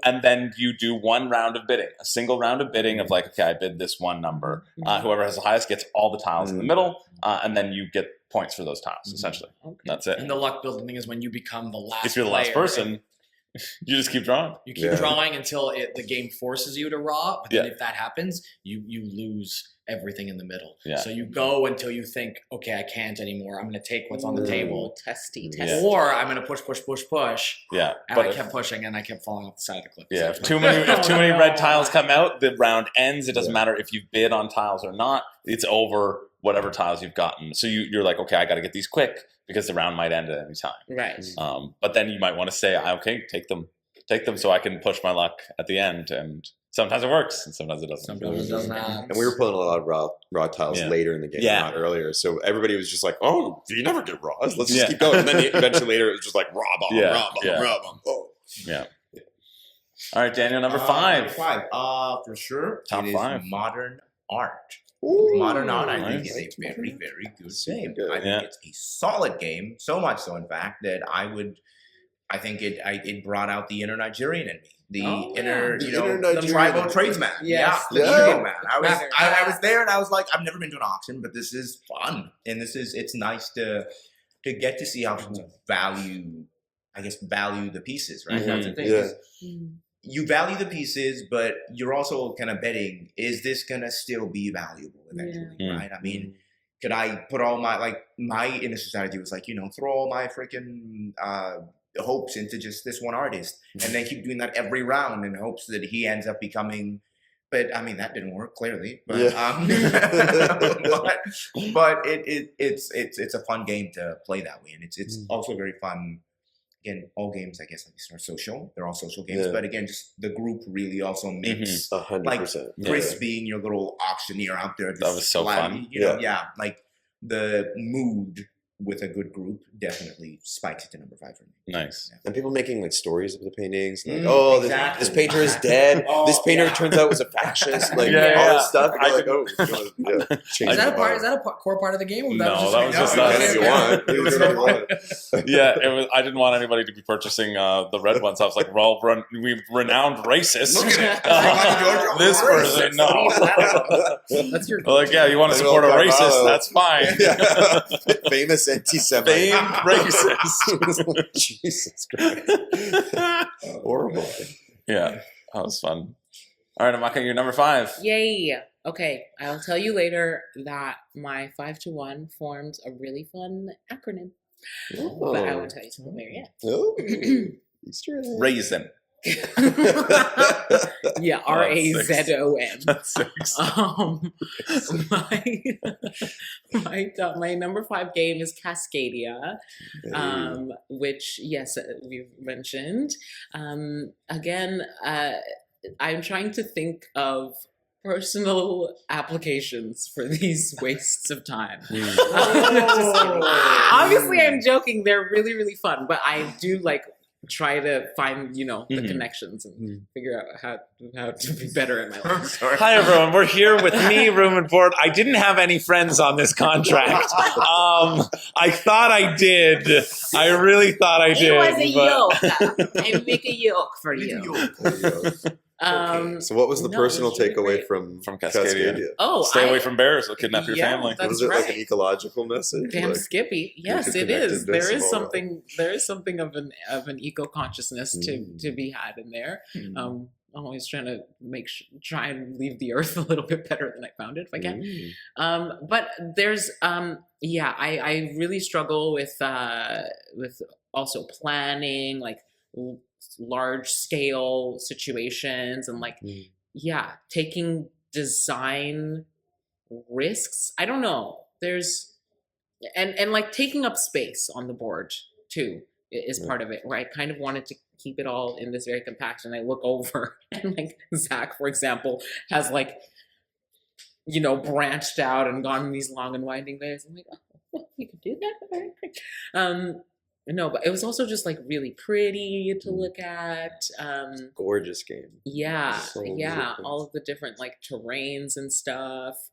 And then you do 1 round of bidding. A single round of bidding of like, okay, I bid this one number. Whoever has the highest gets all the tiles in the middle. And then you get points for those tiles, essentially. That's it. And the luck building thing is when you become the last. If you're the last player, person... You just keep drawing. You keep drawing until the game forces you to Raw. But then if that happens, you lose everything in the middle. So you go until you think, okay, I can't anymore. I'm going to take what's on the table. Testy. Or I'm going to push. Yeah. And I kept pushing and I kept falling off the side of the cliff. Yeah. So If too many red tiles come out, the round ends. It doesn't matter if you bid on tiles or not. It's over whatever tiles you've gotten. So you're like, okay, I got to get these quick because the round might end at any time. Right. But then you might want to say, okay, take them so I can push my luck at the end. And sometimes it works and sometimes it doesn't. Sometimes it doesn't. And we were pulling a lot of raw tiles later in the game, not earlier. So everybody was just like, oh, you never get raws. Let's just keep going. And then eventually later it was just like raw bomb, raw bomb. Oh. Yeah. All right, Daniel, number 5. For sure. Top it is 5. Modern art. Ooh, Modern art, I think, nice. is a very, very good game. good. I think it's a solid game. So much so, in fact, that I think it brought out the inner Nigerian in me. The the tribal tradesman. Yes. The Igbo man. I was there and I was like, I've never been to an auction, but this is fun. And it's nice to get to see how people value the pieces, right? That's the thing. is you value the pieces, but you're also kind of betting, is this going to still be valuable eventually, right? I mean, could I put all my initial strategy was like, throw all my freaking hopes into just this one artist and then keep doing that every round in hopes that he ends up becoming, but I mean, that didn't work clearly, but, but it's a fun game to play that way. And it's also very fun. Again, all games, I guess, are social. They're all social games. But again, just the group really also makes 100%. Chris being your little auctioneer out there. That was so fun. Like the mood with a good group, definitely spikes it to number 5 for me. Nice. And people making like stories of the paintings, like, Exactly. this painter is dead. Oh, this painter yeah. turns out was a fascist. Like Yeah, all yeah. this stuff. I You're like, did- change Is that a the part? vibe. Is that a core part of the game? Or No, that was like, just no, us. If you okay. want. Do whatever you want. Yeah, it was. I didn't want anybody to be purchasing the red ones. I was like, "Well, we renowned racist. Look at it. This person, no." That's your. Like, yeah, you want to support a racist? That's fine. Yeah. Famous anti-Semite. Famed racist. Jesus Christ. Horrible. Yeah, that was fun. All right, Amaka, you're number 5. Yay! Okay, I'll tell you later that my 5 to 1 formed a really fun acronym, but I won't tell you till later yet. Oh, Easter egg. Raisin. Yeah, Oh, that's RAZON. That's 6. My number 5 game is Cascadia, which yes, we've mentioned. Again, I'm trying to think of personal applications for these wastes of time. Just kidding. Obviously, I'm joking. They're really, really fun, but I do like try to find, the connections and figure out how to be better at my life. Hi, everyone. We're here with me, Room and Board. I didn't have any friends on this contract. I thought I did. I really thought I did. It was a but- yoke. I make a yoke for you. So what was the No, personal it was really takeaway great. from Cascadia? Oh, Stay away from bears. They'll kidnap your Yeah, family. that's Was it like an right. ecological message? Damn Like, Skippy. Yes, it interconnectedness is. There is of all something. There is something of an eco consciousness to be had in there. I'm always trying to try and leave the earth a little bit better than I found it if I can. But there's I really struggle with also planning like large scale situations and like taking design risks. I don't know. There's and like taking up space on the board too is part of it, where I kind of wanted to keep it all in this very compact, and I look over and like Zach, for example, has like branched out and gone in these long and winding ways. I'm like, oh, you could do that. All right, great. No, but it was also just like really pretty to look at. Gorgeous game. Yeah, So yeah, different. all of the different like terrains and stuff.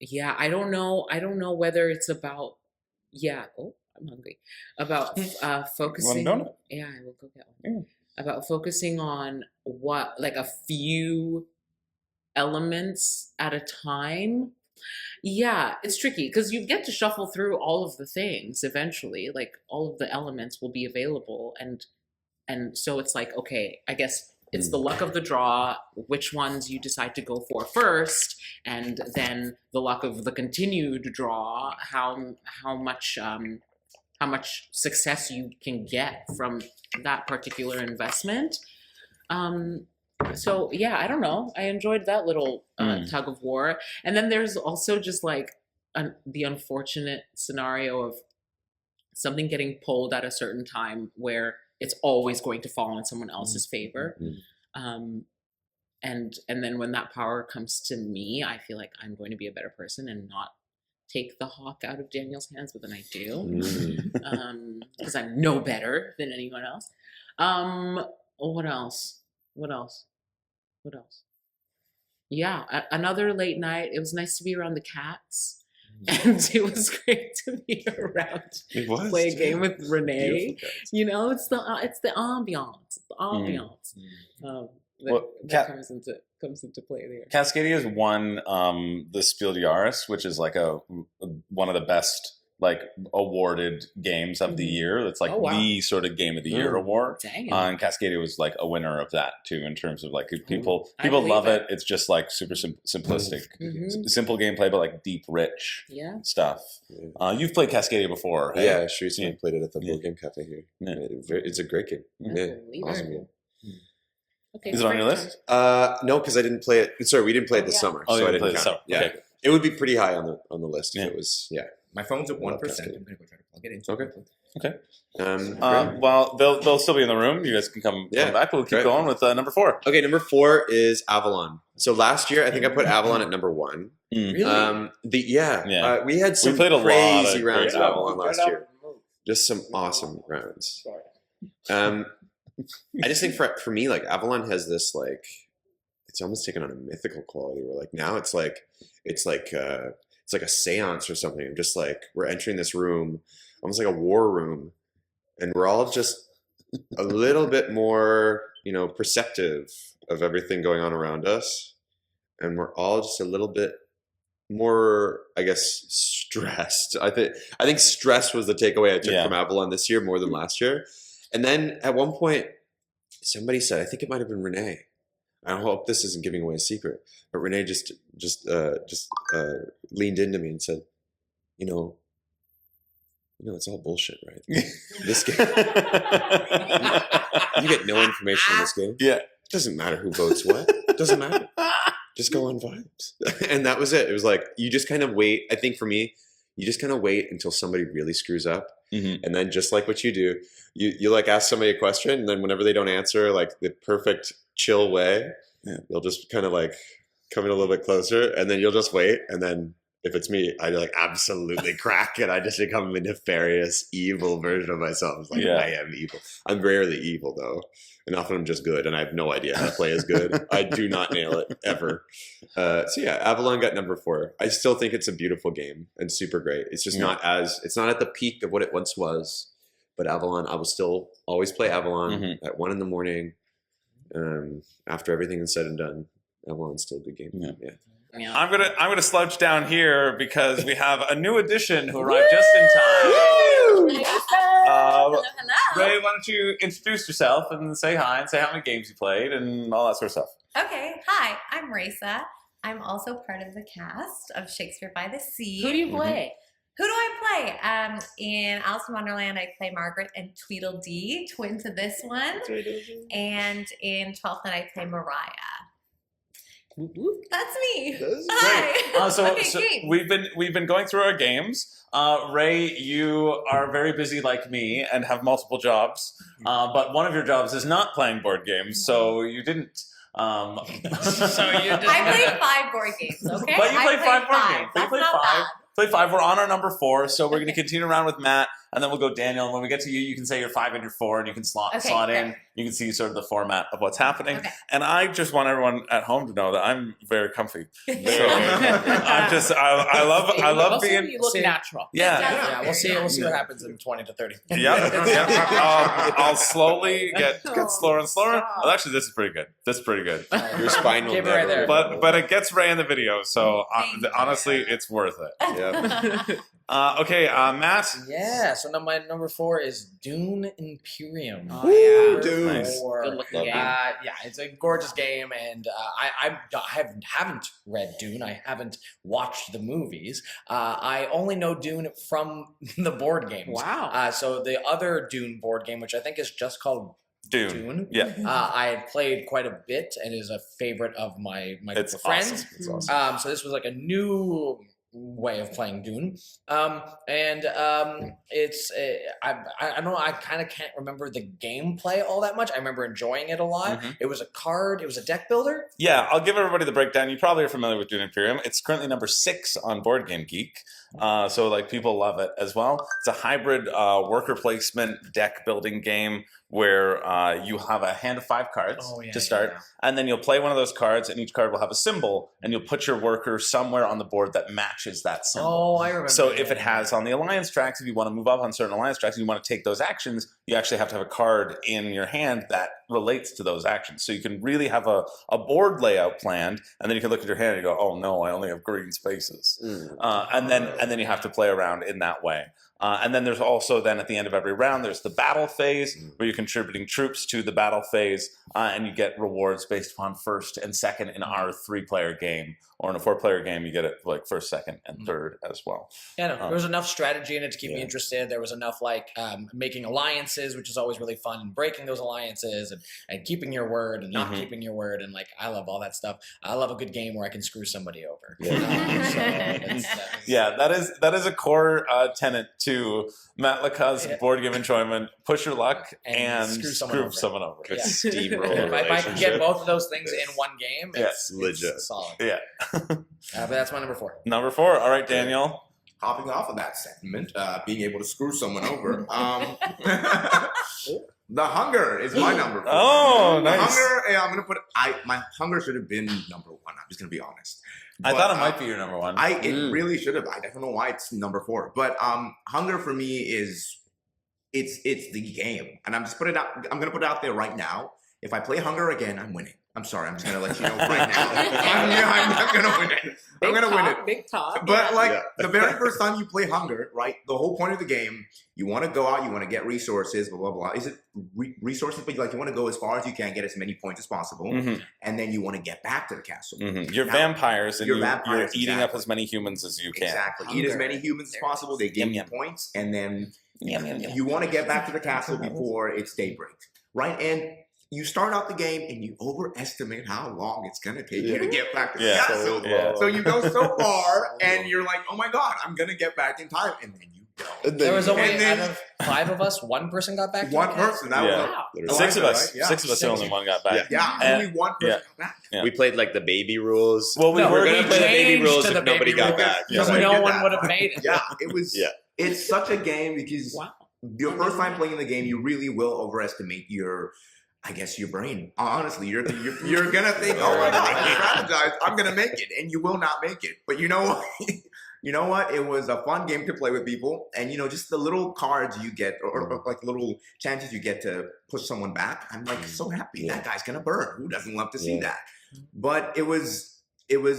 Yeah, I don't know whether it's about oh, I'm hungry. About focusing. donut? Yeah, I will go get one. About focusing on a few elements at a time. Yeah, it's tricky because you get to shuffle through all of the things eventually. Like all of the elements will be available, and so it's like, okay, I guess it's the luck of the draw, which ones you decide to go for first, and then the luck of the continued draw, how much success you can get from that particular investment. So yeah, I don't know. I enjoyed that little tug of war. And then there's also just like the unfortunate scenario of something getting pulled at a certain time where it's always going to fall in someone else's favor. And then when that power comes to me, I feel like I'm going to be a better person and not take the hawk out of Daniel's hands, but then I do. Because I'm no better than anyone else. What else? Yeah, another late night. It was nice to be around the cats. And it was great to be around. It was. Play a game with Renee. Beautiful guys. It's the ambiance. The ambiance. That comes into play there. Cascadia has won the Spiel des Jahres, which is like one of the best like awarded games of the year. It's like the sort of game of the year award. Dang. And Cascadia was like a winner of that too, in terms of like people love it. It's just like super simplistic, simple gameplay, but like deep, rich stuff. You've played Cascadia before, right? Yeah, sure. I played it at the board game cafe here. Yeah. It's a great game. Yeah, awesome game. Okay, Is it on your list? No, because I didn't play it. Sorry, we didn't play it this summer, Oh, so you I didn't didn't play count. this summer. Yeah, Okay. it would be pretty high on the list if it was. Yeah. My phone's at 1%. I'm Love going Cascadia. to go try to plug it into Okay. it. Okay. Well, they'll still be in the room. You guys can come back. We'll keep going with number 4. Okay, number 4 is Avalon. So last year, I think I put Avalon at number 1. Really? We had some played a crazy lot of rounds of great Avalon last year. Just some awesome rounds. I just think for me, like Avalon has this like, it's almost taken on a mythical quality where like now it's like a seance or something. I'm just like, we're entering this room, almost like a war room, and we're all just a little bit more, perceptive of everything going on around us. And we're all just a little bit more, I guess, stressed. I think stress was the takeaway I took from Avalon this year more than last year. And then at one point, somebody said, I think it might have been Renee. I hope this isn't giving away a secret, but Renee just leaned into me and said, it's all bullshit, right? This game, you get no information in this game. Yeah, it doesn't matter who votes what. It doesn't matter. Just go on vibes. And that was it. It was like, you just kind of wait. I think for me, you just kind of wait until somebody really screws up. Mm-hmm. And then just like what you do, you like ask somebody a question, and then whenever they don't answer like the perfect chill way, you'll just kind of like come in a little bit closer, and then you'll just wait. And then if it's me, I like absolutely crack it. I just become a nefarious, evil version of myself. It's like, I am evil. I'm rarely evil though. And often I'm just good, and I have no idea how to play as good. I do not nail it ever. Avalon got number 4. I still think it's a beautiful game and super great. It's just it's not at the peak of what it once was. But Avalon, I will still always play Avalon at 1 a.m. After everything is said and done. Avalon's still a good game. Yeah. I'm gonna slouch down here because we have a new addition who arrived just in time. Hello. Ray, why don't you introduce yourself and say hi and say how many games you played and all that sort of stuff. Okay, hi, I'm Raisa. I'm also part of the cast of Shakespeare by the Sea. Who do you play? Who do I play? In Alice in Wonderland, I play Margaret and Tweedledee, twin to this one. And in Twelfth Night, I play Mariah. That's me. Hi. So we've been going through our games. Ray, you are very busy like me and have multiple jobs. But one of your jobs is not playing board games, so you didn't. So you didn't. I played 5 board games. Okay, but you played 5 board games. That's you played not 5. bad. Play 5. We're on our number 4, so we're going to continue around with Matt, and then we'll go Daniel. And when we get to you, you can say your 5 and your 4, and you can slot in. You can see sort of the format of what's happening. Okay. And I just want everyone at home to know that I'm very comfy. I love being. You look natural. Yeah. We'll see what happens in 20 to 30. I'll slowly get slower and slower. Well, actually, this is pretty good. Your spine will never. Right there. But it gets Ray in the video, so honestly, it's worth it. Okay, Matt. Yeah, so now my number 4 is Dune Imperium. Oh yeah, Dune. Nice. Good looking game. It's a gorgeous game, and I haven't read Dune. I haven't watched the movies. I only know Dune from the board games. Wow. So the other Dune board game, which I think is just called Dune. Yeah. I had played quite a bit, and is a favorite of my group of friends. Awesome. It's awesome. So this was like a new way of playing Dune, it's I don't know, I kind of can't remember the gameplay all that much. I remember enjoying it a lot. It was a deck builder. Yeah, I'll give everybody the breakdown. You probably are familiar with Dune Imperium. It's currently number 6 on Board Game Geek, so like people love it as well. It's a hybrid worker placement deck building game where you have a hand of 5 cards to start, and then you'll play one of those cards, and each card will have a symbol, and you'll put your worker somewhere on the board that matches that symbol. Oh, I remember. So if it has on the alliance tracks, if you want to move up on certain alliance tracks and you want to take those actions, you actually have to have a card in your hand that relates to those actions. So you can really have a board layout planned, and then you can look at your hand and go, oh no, I only have green spaces. And then you have to play around in that way. And then there's also then at the end of every round, there's the battle phase where you're contributing troops to the battle phase, and you get rewards based upon first and second in our 3-player game. Or in a 4-player game, you get it like first, second, and third as well. Yeah, no, there was enough strategy in it to keep me interested. There was enough making alliances, which is always really fun, and breaking those alliances and keeping your word and not keeping your word. And I love all that stuff. I love a good game where I can screw somebody over. That is a core tenet to Matt Laca's board game enjoyment, push your luck, and screw someone over. Yeah. Steamroll If I can relationship. get both of those things in one game, Yes. Legit. it's solid. Yeah. But that's my number 4. Number 4. All right, Daniel. Hopping off of that sentiment, being able to screw someone over. The Hunger is my number 4. Oh, The nice. Hunger, I'm gonna put. My Hunger should have been number 1. I'm just gonna be honest. I But, thought it might be your number 1. It really should have. I don't know why it's number 4. But Hunger for me is it's the game, and I'm gonna put it out there right now. If I play Hunger again, I'm winning. I'm sorry. I'm just gonna let you know right now. I'm not gonna win it. I'm gonna win it. Big talk. But the very first time you play Hunger, right? The whole point of the game, you want to go out, you want to get resources, blah blah blah. Is it resources? But you want to go as far as you can, get as many points as possible, and then you want to get back to the castle. You're Now, vampires, and you're you're vampires, eating up exactly. as many humans as you can. Exactly. Hunger. Eat as many humans as possible. They give Yum, you yum. points, and then Yum, yum, yum. you want to get back to the castle before it's daybreak, right? And you start out the game and you overestimate how long it's going to take you to get back to the Yeah. castle. Yeah. So you go so far and you're like, oh my God, I'm going to get back in time. And then you don't. There was only, And then- out of 5 of us, 1 person got back to One the castle. person. That Yeah. was Wow. Literally. 6 of Right? us. Yeah. 6 of us, the only one got back. yeah, And- only one person yeah. got back. Yeah. We played like the baby rules. Well, we No, were we're going gonna to play the baby changed rules to if the nobody baby got rule. back. Because Yeah. no We did one that. would have made it. Yeah, it was. Yeah. It's such a game because Wow. your first time playing the game, you really will overestimate your brain. Honestly, you're gonna think, oh my God, I strategize, I'm gonna make it, and you will not make it. But you know what? You know what? It was a fun game to play with people, and just the little cards you get, or like little chances you get to push someone back. I'm like so happy that guy's gonna burn. Who doesn't love to see that? But it was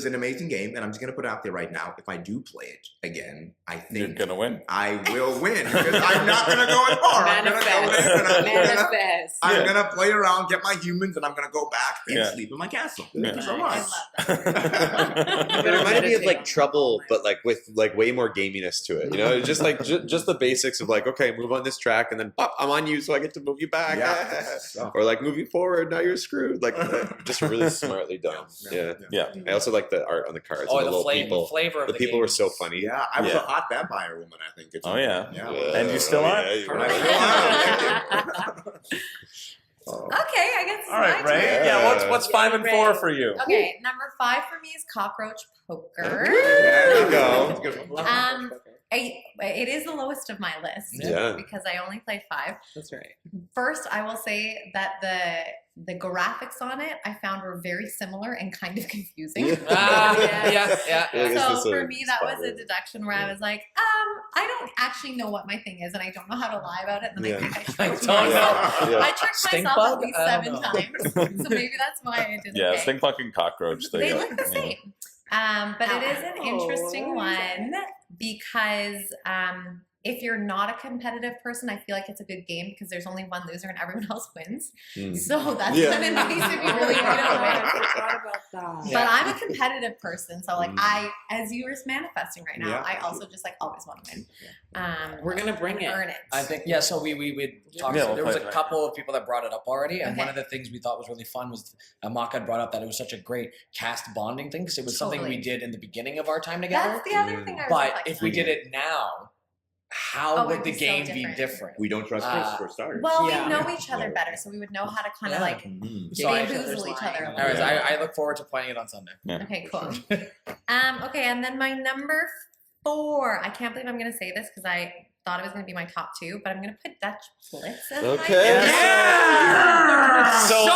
an amazing game, and I'm just gonna put it out there right now. If I do play it again, I You're think going to win. I will win because I'm not gonna go as far. I'm gonna go in and Manifest. I'm gonna play around, get my humans, and I'm gonna go back and Yeah. sleep in my castle. Yeah. Thank you so I much. love that. It reminded me of like Trouble, but like with like way more gaminess to it. Just like just the basics of like, okay, move on this track, and then pop, I'm on you, so I get to move you back. Yeah. Or like move you forward, now you're screwed. Like just really smartly done. Yeah. Yeah. I also like the art on the cards. Oh, and the the little flavor, people. flavor of The the people game were so is- funny. Yeah, I was Yeah. a hot vampire woman, I think. Oh, yeah. And you still are? Yeah, you And were. I still am. Okay, I guess it's All right, my Ray. turn. Yeah, what's 5 and 4 for you? Okay, number 5 for me is cockroach poker. There you go. That's a good one. It is the lowest of my list Yeah. because I only played 5. That's right. First, I will say that the graphics on it I found were very similar and kind of confusing. Yeah. Yeah, I guess So that's a for me, that was a spot deduction where I was like, I don't actually know what my thing is, and I don't know how to lie about it. And then Yeah. I tricked I myself. don't know. Yeah. I tricked Stink myself bug? at least I 7 don't know. times. So maybe that's why I didn't. Yeah, pick. stink fucking cockroach. There They you go. look the same. But it is an interesting one because if you're not a competitive person, I feel like it's a good game because there's only one loser and everyone else wins. Mm. So that's Yeah. kind of nice if you really want to win. I forgot about that. But I'm a competitive person, so like as you were manifesting right now, Yeah. I also just like always want to win. We're gonna bring it. Earn it. I think, yeah, so we talked, Yeah, we'll there was play a it. couple of people that brought it up already, and Okay. one of the things we thought was really fun was Maka had brought up that it was such a great cast bonding thing because it was something we Totally. did in the beginning of our time together. That's the other thing I was But reflecting if we on. did it now, how Oh, would it'd the be so game be different. different? We don't trust Chris, for starters. Well, Yeah. we know each other better, so we would know how to kind of Yeah. like So I- bamboozle each other. a little Anyways, bit. I look forward to playing it on Sunday. Okay, cool. Okay, and then my number 4. I can't believe I'm going to say this because I thought it was going to be my top 2, but I'm going to put Dutch Blitz as my Okay. So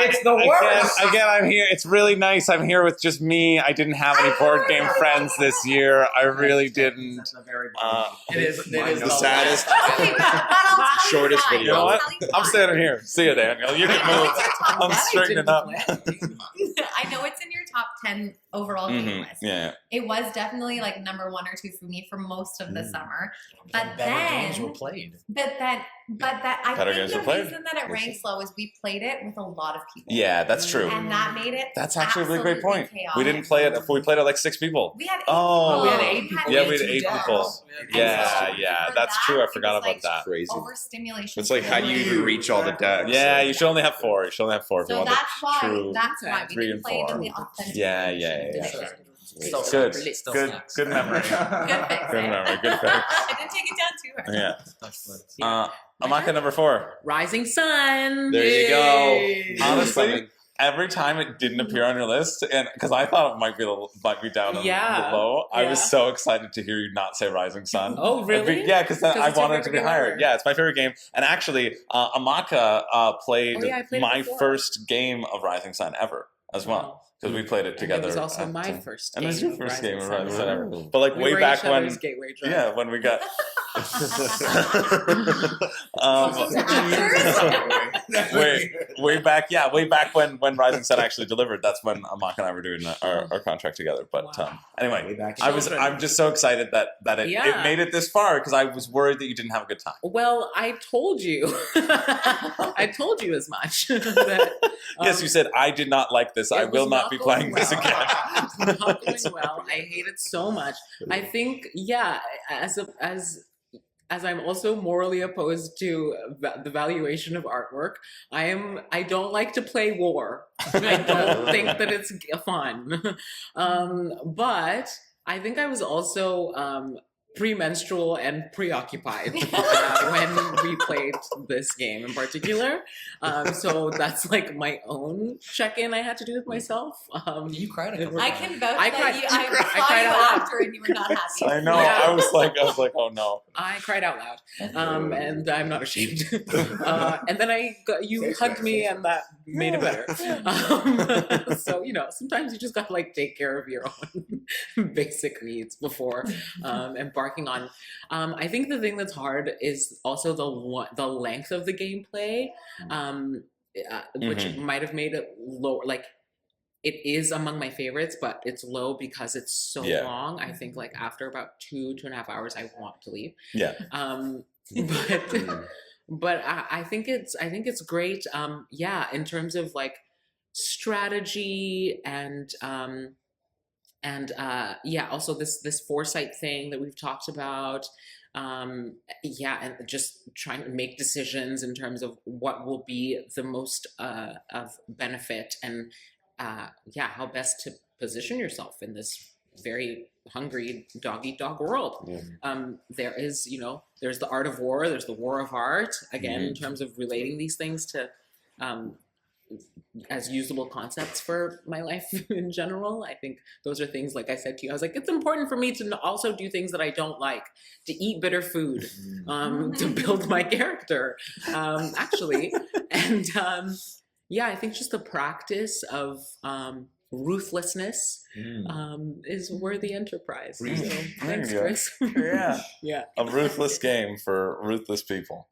It's the worst. Again, I'm here. It's really nice. I'm here with just me. I didn't have any board game friends this year. I really didn't. That's a very Uh, it is The saddest. Okay, but I'll tell you Shortest why. video. You know I'll what? tell you I'm why. standing here. See you, Daniel. You can move. I'm straightening up. I know it's in your top 10 overall game list. Yeah. It was definitely like number 1 or 2 for me for most of the summer. But better then, games were played. but that I Better think games the were played. reason that it ranks low is we played it with a lot of people. Yeah, that's true. And that made it That's actually a really great absolutely point. chaotic. We didn't play it. We played it like 6 people. We had 8 Oh. people. We had 8 people. Yeah, we had two 8 decks. people. And Yeah, so yeah. for That's that, true. I it forgot was, about like, that. Crazy. Overstimulation. It's like how do you even reach all the decks? Yeah, you should only have 4. You should only have 4 if you So want that's the why. true. That's why we 3 didn't and play it 4. in the authentic. Yeah, yeah, yeah. edition. Still Good. snacks. Still Good. snacks. Good memory. Good fix. Good eh? memory. Good fix. I didn't take take it down too hard. Yeah. Amaka number 4. Rising Sun. There you go. Yay. Honestly, every time it didn't appear on your list, and because I thought it might be down on Yeah. the low, I was Yeah. so excited to hear you not say Rising Sun. Oh, really? Yeah, because I it's your wanted it to be favorite game higher. ever. Yeah, it's my favorite game. And actually, Amaka played, Oh, yeah, I played it my before. first game of Rising Sun ever as well. Because we played it And together. it was also at, my first and game. it was your of first Rising game of Sun. Rising Sun ever. Oh. But like We way were back each when, other's gateway drug. yeah, when we got. Way back when Rising Sun actually delivered. That's when Amaka and I were doing our contract together. But Wow. anyway, Way back. I'm just so excited that it Yeah. made it this far because I was worried that you didn't have a good time. Well, I told you. I told you as much. That, Yes, you said I did not like this. it I was will not be going playing this well. again. It's not going well. I hate it so much. I think, yeah, as I'm also morally opposed to the valuation of artwork, I don't like to play war. I don't think that it's fun. But I think I was also premenstrual and preoccupied when we played this game in particular. So that's like my own check-in I had to do with myself. You cried a couple I times. can vouch I that cried- you. I I cried- I saw cried you out loud. after and you were not happy. I know. Yeah. I was like, oh no. I cried out loud, and I'm not ashamed. And then you Say hugged so, me, say so. and that made it better. So sometimes you just got to like take care of your own basic needs before embarking on. I think the thing that's hard is also the length of the gameplay, which might have made it lower. Like it is among my favorites, but it's low because it's so Yeah. long. I think like after about 2.5 hours, I want to leave. Yeah. But I think it's great. Yeah, in terms of like strategy and yeah, also this foresight thing that we've talked about. Yeah, and just trying to make decisions in terms of what will be the most of benefit and yeah, how best to position yourself in this very hungry dog eat dog world. There is, there's the art of war, there's the war of art, again, in terms of relating these things to as usable concepts for my life in general. I think those are things, like I said to you, I was like, it's important for me to also do things that I don't like, to eat bitter food, to build my character, actually. And yeah, I think just the practice of ruthlessness is worthy enterprise. So, thanks, you go. Chris. Yeah. Yeah. A ruthless game for ruthless people.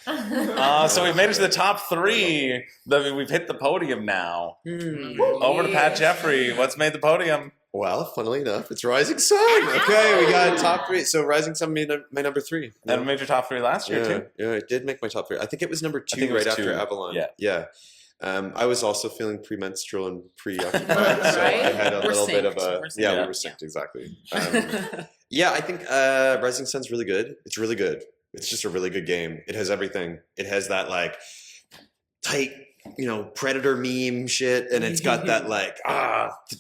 So we've made it to the top 3. We've hit the podium now. Over to Pat Jeffrey. What's made the podium? Well, funnily enough, it's Rising Sun. Okay, we got top 3. So Rising Sun made my number 3. And it made your top 3 last year, too. Yeah, it did make my top 3. I think it was number 2 think it was right after 2. Avalon. Yeah. I was also feeling premenstrual and preoccupied, so Right? I had a We're little bit of synced. a We're synced. yeah, Yeah. we were synced exactly. Yeah, I think Rising Sun's really good. It's really good. It's just a really good game. It has everything. It has that like tight, Predator meme shit, and it's got that like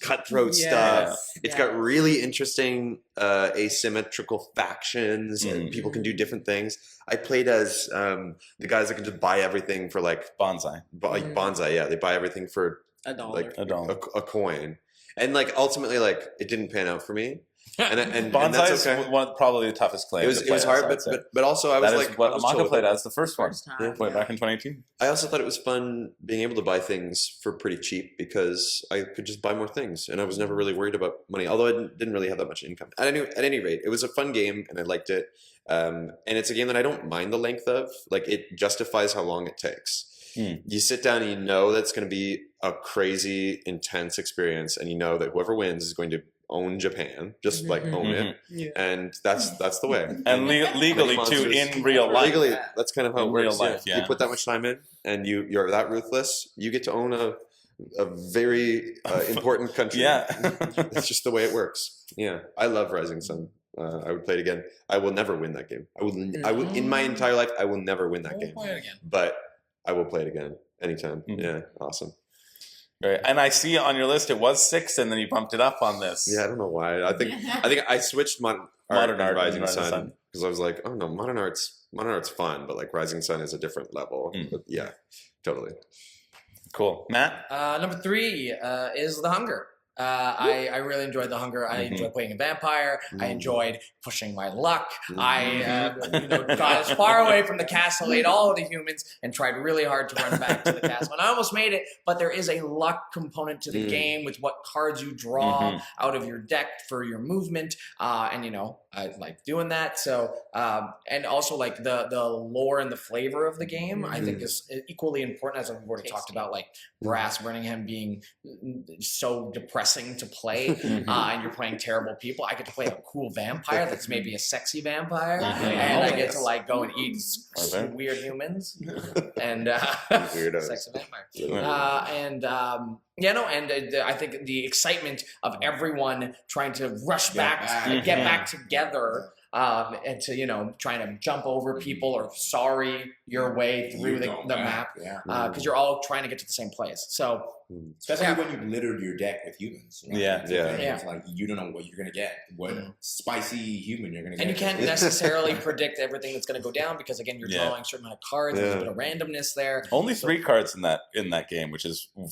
cutthroat stuff. It's got really interesting asymmetrical factions, and people can do different things. I played as the guys that can just buy everything for like Bonsai. bonsai. Yeah, they buy everything for $1. like A dollar. a coin, and like ultimately, like it didn't pan out for me. And Bonsai that's is okay. probably the toughest claim. It was to play hard, as, I'd say. but also I was that is like what I was chill Amaka with played it. as the first one. First time. Way back in 2018. I also thought it was fun being able to buy things for pretty cheap because I could just buy more things, and I was never really worried about money. Although I didn't really have that much income. At any rate, it was a fun game, and I liked it. And it's a game that I don't mind the length of. Like it justifies how long it takes. You sit down and you know that's going to be a crazy, intense experience, and you know that whoever wins is going to own Japan, just like own it, and that's the way. And legally, too, Monsters. in real life. Legally, that's kind of how In it works. real life, yeah. You put that much time in, and you're that ruthless, you get to own a very important country. Yeah. It's just the way it works. Yeah, I love Rising Sun. I would play it again. I will never win that game. I will in my entire life. I will never win that game. Play it again. But I will play it again anytime. Yeah, awesome. Right. And I see on your list it was 6, and then you bumped it up on this. Yeah, I don't know why. I think I switched Modern Art and Rising Sun because I was like, oh no, Modern Art's fun, but like Rising Sun is a different level. But yeah, totally. Cool. Matt? Number 3 is The Hunger. I really enjoyed The Hunger. I enjoyed playing a vampire. I enjoyed pushing my luck. I got as far away from the castle, ate all of the humans, and tried really hard to run back to the castle. And I almost made it, but there is a luck component to the game with what cards you draw out of your deck for your movement. And I like doing that. So and also like the lore and the flavor of the game, I think is equally important, as we've already talked about, like Brass Birmingham being so depressing to play, and you're playing terrible people. I get to play a cool vampire that's maybe a sexy vampire, and I get to like go and eat weird humans and sexy vampire. And I think the excitement of everyone trying to rush back, get back together. And to trying to jump over people or sorry your way through the map, because you're all trying to get to the same place. So especially when you littered your deck with humans, it's like you don't know what you're gonna get, what spicy human you're gonna get, and you can't necessarily predict everything that's gonna go down, because again you're drawing a certain amount of cards. There's a bit of randomness there. Only 3 cards in that game, which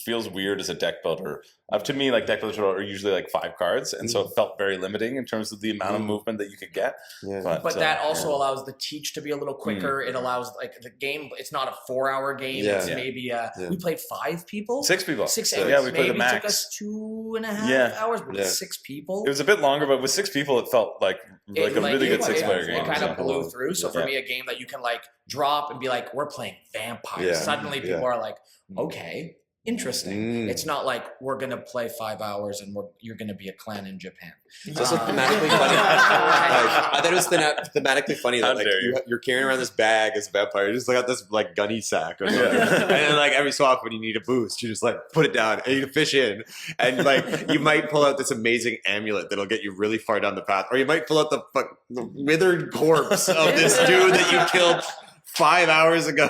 feels weird as a deck builder. To me, like deck builders are usually like 5 cards, and so it felt very limiting in terms of the amount of movement that you could get. But that also allows the teach to be a little quicker. It allows like the game. It's not a 4-hour game. It's maybe we played 5 people, 6 people. 6 hours. Yeah, we played the maybe max. Took us 2.5 hours, but with 6 people, it was a bit longer. But with 6 people, it felt like a really good 6-player game. It kind of blew through. So for me, a game that you can like drop and be like, we're playing vampires. Suddenly, people are like, okay. Interesting. It's not like we're gonna play 5 hours and you're gonna be a clan in Japan. It's also thematically funny. I thought it was thematically funny that like you're carrying around this bag as a vampire. You just got this like gunny sack, or something. And then like every so often when you need a boost, you just like put it down and you fish in, and like you might pull out this amazing amulet that'll get you really far down the path, or you might pull out the withered corpse of this dude that you killed 5 hours ago.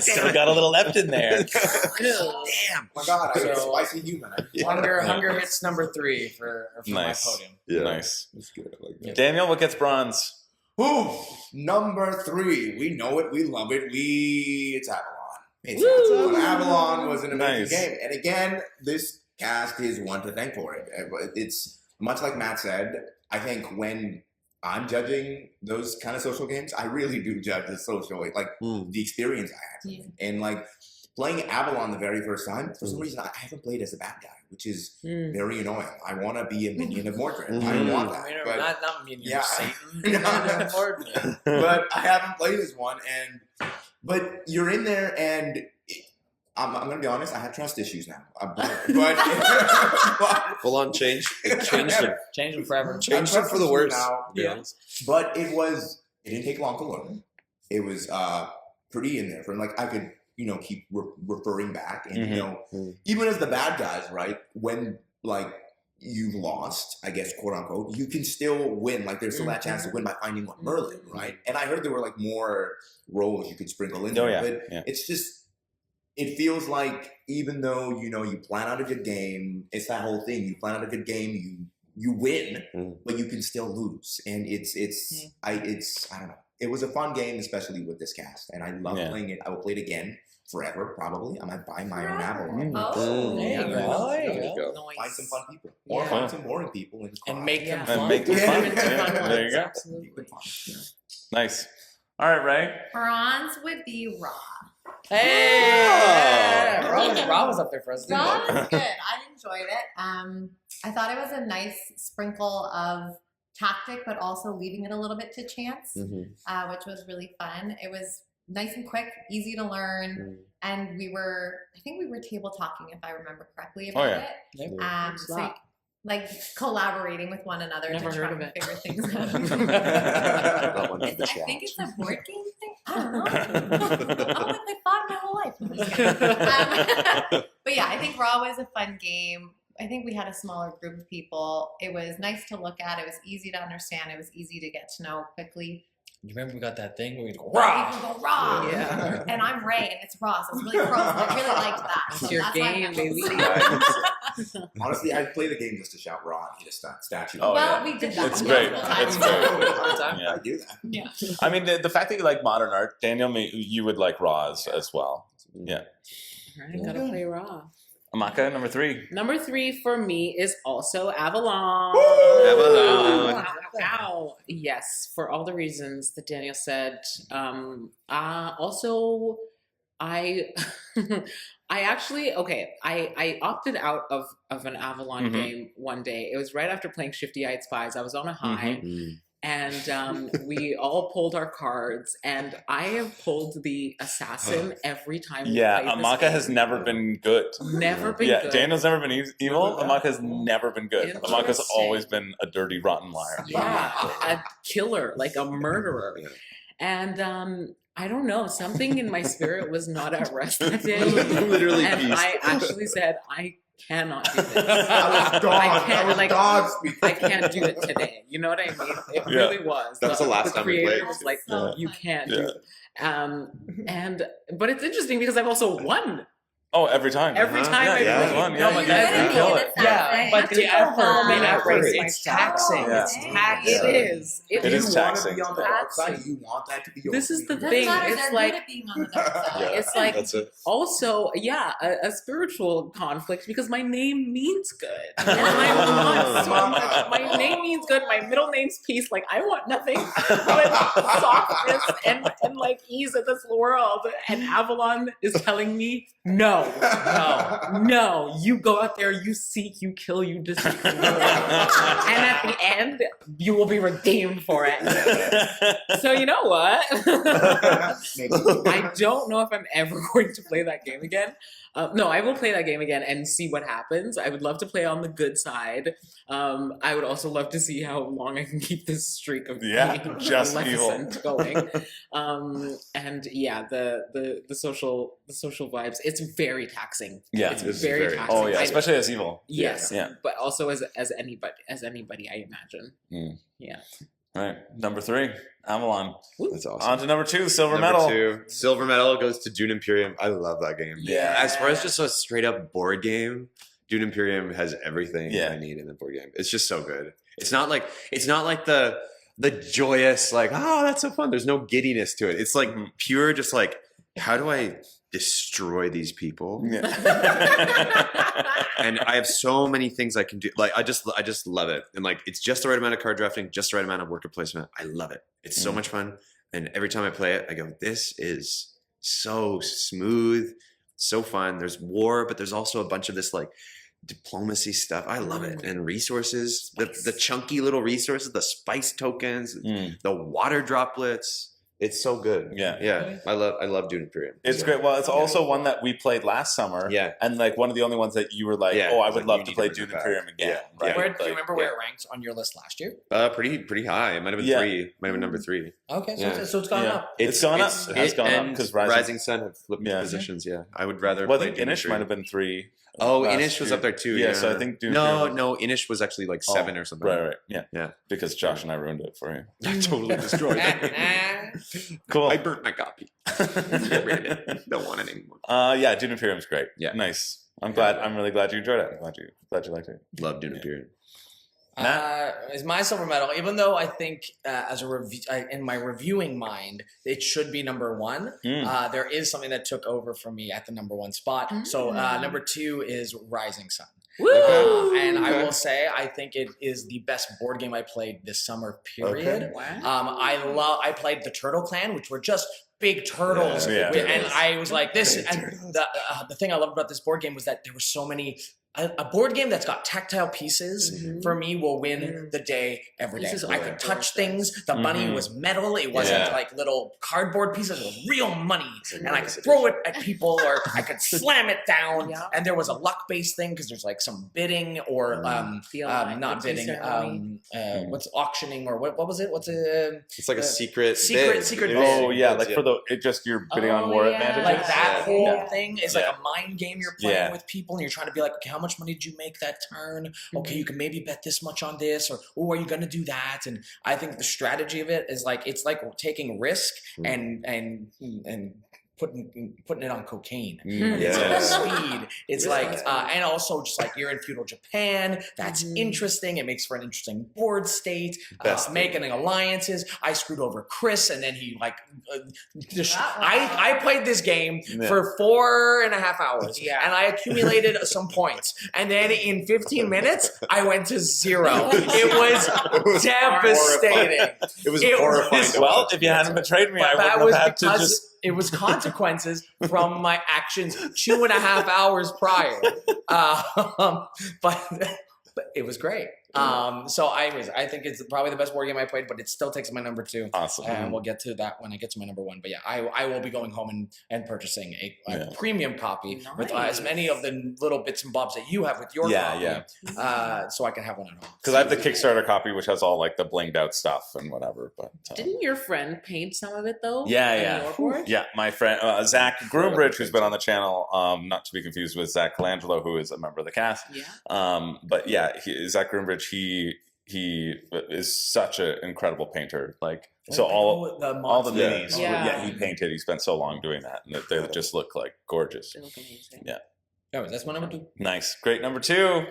Still got a little left in there. Damn! My God, I got a spicy human. Hunger hits number 3 for my podium. Nice. That's good. I like that. Daniel, what gets bronze? Ooh, number 3. We know it. We love it. It's Avalon. Avalon was an amazing game, and again, this cast is one to thank for it. It's much like Matt said. I think when I'm judging those kind of social games, I really do judge the social, like the experience I had. And like playing Avalon the very first time, for some reason, I haven't played as a bad guy, which is very annoying. I want to be a minion of Mordred. I want that. But, not minion of Satan. But I haven't played as one. But you're in there, and I'm going to be honest, I have trust issues now. But full on change. Change them forever. Change them for the worse. Now, but it didn't take long to learn. It was pretty in there. For like I could, keep referring back, and even as the bad guys, right? When like you've lost, I guess, quote unquote, you can still win. Like there's still that chance to win by finding one Merlin, right? And I heard there were like more roles you could sprinkle in there, but it's just. It feels like even though you plan out a good game, it's that whole thing. You plan out a good game, you win, but you can still lose, and I don't know. It was a fun game, especially with this cast, and I love playing it. I will play it again forever, probably. I might buy my own Avalon. There you go. Find some fun people, or find some boring people, and make them fun. And make them fun. There you go. Nice. All right, Ray. Bronze would be Raw. Hey! Raw was up there for us. Raw was good. I enjoyed it. I thought it was a nice sprinkle of tactic, but also leaving it a little bit to chance, which was really fun. It was nice and quick, easy to learn, and I think we were table talking, if I remember correctly, about it. So like collaborating with one another to try and figure things out. I think it's a board game thing. I don't know. I've only played 5 my whole life. But yeah, I think Raw was a fun game. I think we had a smaller group of people. It was nice to look at. It was easy to understand. It was easy to get to know quickly. You remember we got that thing where we go, You rah! can go raw. Yeah. And I'm Ray, and it's raw, so it's really gross. And I really liked that. It's So your that's why I game, got baby. Honestly, I play the game just to shout raw and hit a statue. Oh, well, yeah. we did that. It's great. multiple It's times. great. I do that. I mean, the fact that you like modern art, Daniel, you would like Raw as well. Yeah. I gotta play Raw. Amaka, number 3. Number 3 for me is also Avalon. Avalon. Ow. Yes, for all the reasons that Daniel said. Also, I I opted out of an Avalon game one day. It was right after playing Shifty-Eyed Spies. I was on a high. And we all pulled our cards, and I have pulled the assassin every time. Yeah, Amaka has never been good. Never been Yeah, good. Daniel's never been evil. Amaka's never been good. Amaka's Interesting. always been a dirty, rotten liar. Yeah, a killer, like a murderer. And I don't know, something in my spirit was not at rest that day. Literally and peace. I actually said, I cannot do this. That was God. I can't, That was like, God speaking. I can't do it today. You know what I mean? It Yeah. really was. That was the last time we creator played. was like, So you funny. can't Yeah. do it. But it's interesting because I've also won Oh, every time. every time I yeah. play. One, No, yeah, you you guys guys didn't kill get it. it. Yeah, but the effort may not raise. It's taxing. Yeah. It's It taxing. is. It It is. is You want to taxing. be on the dark side. You want that to be your This is the Doesn't thing. matter, It's they're like- good at being on the dark side. Yeah. It's like That's it. also, yeah, a spiritual conflict because my name means good. And I want so much. My name means good. My middle name's peace. Like, I want nothing but softness and like ease in this world. And Avalon is telling me, no, you go out there, you seek, you kill, you destroy. And at the end, you will be redeemed for it. So you know what? I don't know if I'm ever going to play that game again. No, I will play that game again and see what happens. I would love to play on the good side. I would also love to see how long I can keep this streak of Yeah, being just Maleficent going. And yeah, the social vibes. It's very taxing. Yeah. it's It's very very- taxing. Oh, yeah, I- especially as evil. yes, Yeah. but also as anybody, I imagine. Mm. Yeah. All right, number 3, Avalon. That's awesome. On to number 2, Silver Number Medal. 2, Silver Medal goes to Dune Imperium. I love that game. Yeah. As far as just a straight up board game, Dune Imperium has everything Yeah. I need in the board game. It's just so good. It's not like the joyous like, oh, that's so fun. There's no giddiness to it. It's like pure just like, how do I destroy these people? Yeah. And I have so many things I can do. Like I just love it. And like it's just the right amount of card drafting, just the right amount of worker placement. I love it. It's so much fun. And every time I play it, I go, this is so smooth, so fun. There's war, but there's also a bunch of this like diplomacy stuff. I love it. And resources, the chunky little resources, the spice tokens, Mm. the water droplets. It's so good. Yeah. Yeah. I love Dune Imperium. It's great. Well, it's also one that we played last summer. Yeah. And like one of the only ones that you were like, Yeah, oh, I it's would like, love you to need play to bring Dune it back. Imperium again. Yeah. Right? Do you Like, remember where it ranked on your list last year? Pretty high. It might have been Yeah. 3. Might have been number 3. Okay, Yeah. so it's gone Yeah. up. It's gone up. It has gone up and because Rising Sun have flipped Yeah. positions. Yeah, I would rather. Well, I play think Dune Inish Imperium. might have been 3. Oh, last Inish was year. up there too. Yeah, Yeah, so I think Dune no, Imperium- no, Inish was actually like 7 or something. Right. Yeah. Yeah. Because Josh and I ruined it for you. I totally destroyed it. Cool. I burnt my copy. Get rid of it. Don't want it anymore. Yeah, Dune Imperium's great. Yeah. Nice. I'm glad. I'm really glad you enjoyed it. I'm glad you liked it. Love Dune Imperium. Is my silver medal, even though I think as a review in my reviewing mind it should be number 1. There is something that took over for me at the number 1 spot. So number 2 is Rising Sun. Woo! And I will say I think it is the best board game I played this summer. Period. Wow. I played the Turtle Clan, which were just big turtles, Yeah. and I was like this. And the thing I loved about this board game was that there were so many. A board game that's got tactile pieces for me will win the day every day. This is I all could touch things. The money was metal. It wasn't Yeah. like little cardboard pieces. It was real money, and I could throw it at people or I could slam it down. Yeah. And there was a luck-based thing because there's like some bidding or not bidding. What's auctioning or what was it? What's a It's like a secret. Secret bid. Oh bid. yeah, like for you're bidding on Oh, war yeah. advantages. like that whole Yeah. thing is like a mind game you're playing with people, and you're trying to be like, okay, how much money did you make that turn? Okay, you can maybe bet this much on this, or oh, are you going to do that? And I think the strategy of it is like it's like taking risk and putting it on cocaine. It's like speed. It's like and also just like you're in feudal Japan. That's interesting. It makes for an interesting board state. Making alliances. I screwed over Chris, and then he like. I played this game for 4.5 hours, and I accumulated some points. And then in 15 minutes, I went to 0. It was devastating. It was horrifying. Well, if you hadn't betrayed me, I wouldn't have had to just. It was consequences from my actions 2.5 hours prior. But it was great. So I think it's probably the best board game I played, but it still takes my number 2. Awesome. And we'll get to that when I get to my number 1. But yeah, I will be going home and purchasing a premium copy with as many of the little bits and bobs that you have with your copy. So I can have one at home. Because I have the Kickstarter copy, which has all like the blinged out stuff and whatever. But didn't your friend paint some of it though? Yeah, my friend Zach Groombridge, who's been on the channel, not to be confused with Zach Colangelo, who is a member of the cast. But yeah, Zach Groombridge. He is such an incredible painter. Like all the minis. He painted. He spent so long doing that, and they just look like gorgeous. They look amazing. Yeah. Oh, that's my number 2. Nice, great number 2.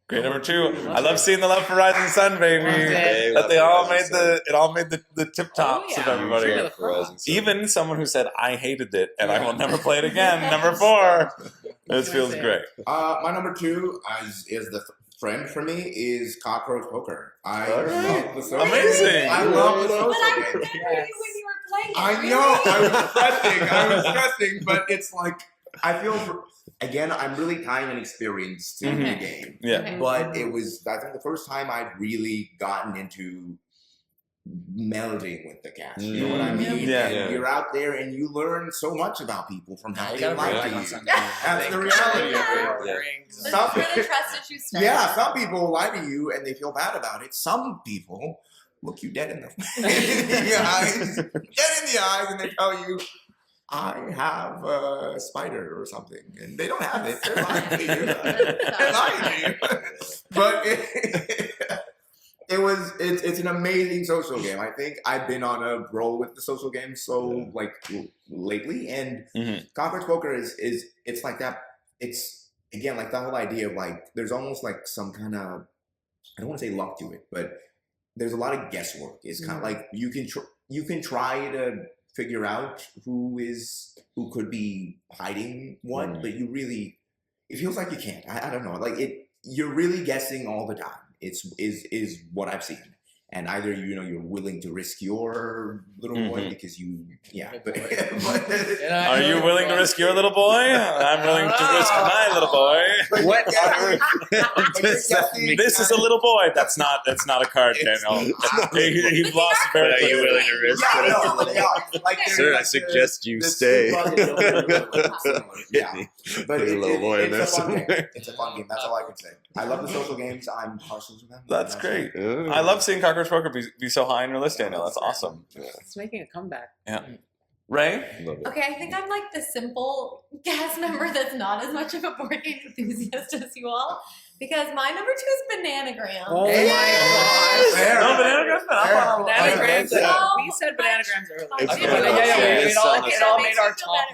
Great number 2. I love seeing the love for Rising Sun, baby. That they all made the tip tops of everybody. Even someone who said I hated it and I will never play it again. Number 4. This feels great. My number 2 is the friend for me is Cockroach Poker. I love the social Amazing. game. I love the social But I game. remember you when you were playing it. I know. I was stressing, but it's like I feel. Again, I'm really time and experienced in the game. Yeah. But it was, I think, the first time I'd really gotten into melding with the cast. You know what I mean? And you're out there and you learn so much about people from how they lie to you. That's the reality of it. That's where the trust issues start. Yeah, some people lie to you and they feel bad about it. Some people look you dead in the eyes, and they tell you, I have a spider or something, and they don't have it. They're lying to you. They're lying to you. But it's an amazing social game. I think I've been on a roll with the social games lately, and Cockroach Poker is it's like that. It's again like the whole idea of like there's almost like some kind of, I don't want to say luck to it, but there's a lot of guesswork. It's kind of like you can try to figure out who could be hiding what, but it feels like you can't. I don't know. Like you're really guessing all the time. Is what I've seen. And either you're willing to risk your little boy because are you willing to risk your little boy? I'm willing to risk my little boy. What? This is a little boy. That's not a card, Daniel. He lost very. Are you willing to risk? Sir, I suggest you stay. Yeah, but There's a little boy in there somewhere. It's a fun game. That's all I can say. I love the social games. I'm partial to them. That's great. I love seeing Cockroach Poker be so high on your list, Daniel. That's awesome. It's making a comeback. Yeah. Ray? Okay, I think I'm like the simple cast member that's not as much of a board game enthusiast as you all. Because my number 2 is Bananagrams. Oh my gosh. No, Bananagrams? Bananagrams. We said Bananagrams earlier. It all made our top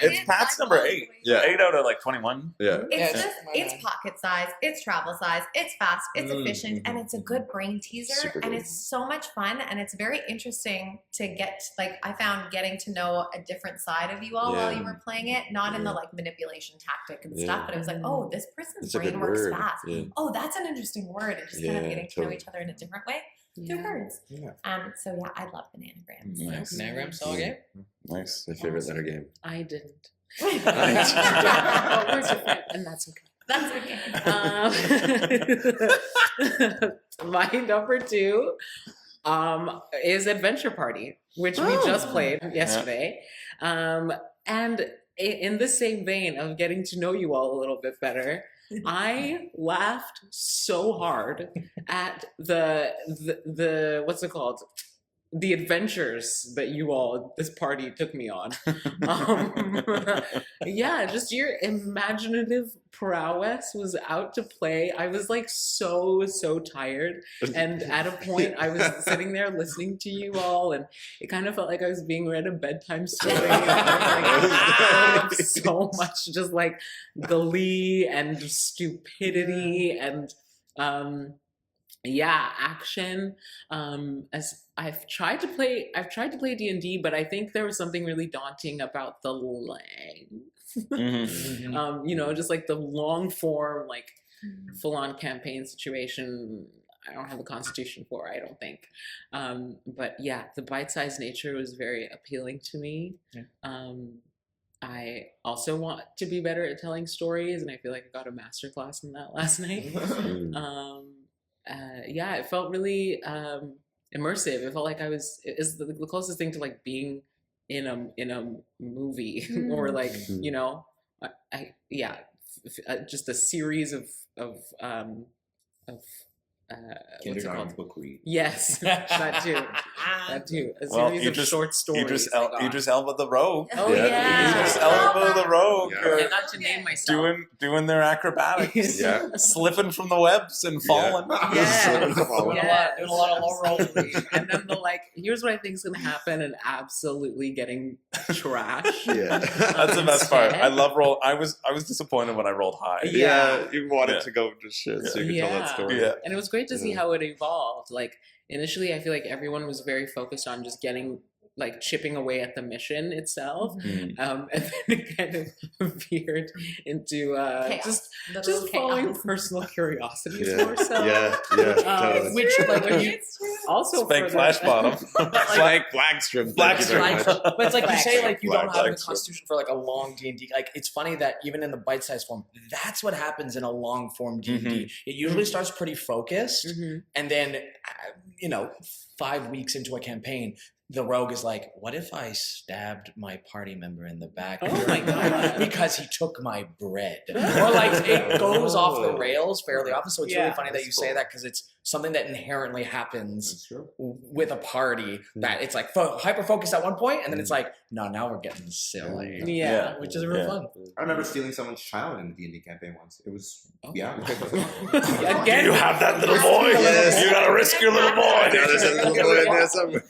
It's Pat's number 8. 8 out of 21. Yeah. It's pocket size, it's travel size, it's fast, it's efficient, and it's a good brain teaser, and it's so much fun, and it's very interesting to get, I found getting to know a different side of you all while you were playing it, not in the manipulation tactic and stuff, but it was like, oh, this person's brain works fast. Oh, that's an interesting word, and just kind of getting to know each other in a different way through words. So yeah, I love Bananagrams. Nice. Bananagrams all game. Nice. My favorite letter game. I didn't. Where's your friend? And that's okay. That's okay. My number 2 is Adventure Party, which we just played yesterday. And in the same vein of getting to know you all a little bit better, I laughed so hard at the what's it called? the adventures that this party took me on. Yeah, just your imaginative prowess was out to play. I was like so tired, and at a point I was sitting there listening to you all, and it kind of felt like I was being read a bedtime story. And I was like, so much just like glee and stupidity and action. As I've tried to play D&D, but I think there was something really daunting about the length. Just like the long form, like full on campaign situation. I don't have the constitution for, I don't think. But yeah, the bite-sized nature was very appealing to me. Yeah. I also want to be better at telling stories, and I feel like I got a masterclass in that last night. It felt really immersive. It felt like it's the closest thing to like being in a movie or like just a series of what's it called? Book read. Yes, that too. That too. A series of short stories. You just Elba the Rogue. Oh yeah. You just Elba the Rogue. And not to name myself. Doing their acrobatics. Yeah. Slipping from the webs and falling. Yes. Doing a lot of low rolls. And then here's what I think is gonna happen, and absolutely getting trash. Yeah. That's the best part. I love roll. I was disappointed when I rolled high. Yeah. You wanted to go to shit so you could tell that story. Yeah. And it was great to see how it evolved. Like initially I feel like everyone was very focused on just chipping away at the mission itself. And then it kind of veered into just following personal curiosities more so. Yeah, totally. Which also Spank Flash Bottom. Flag Flagstrom. But it's like you say, like you don't have the Flagstrom. constitution for like a long D&D. Like it's funny that even in the bite-sized form, that's what happens in a long form D&D. It usually starts pretty focused, and then 5 weeks into a campaign, the rogue is like, what if I stabbed my party member in the back? Oh my God. Because he took my bread. Or like it goes off the rails fairly often. So it's really funny that you say that, because it's something that inherently happens with a party, that it's like hyper focused at one point, and then it's like, no, now we're getting silly. Yeah. Which is real fun. I remember stealing someone's child in the D&D campaign once. It was Again, You have that little boy. Yes. You gotta risk your little boy. Now there's a little boy in there somewhere.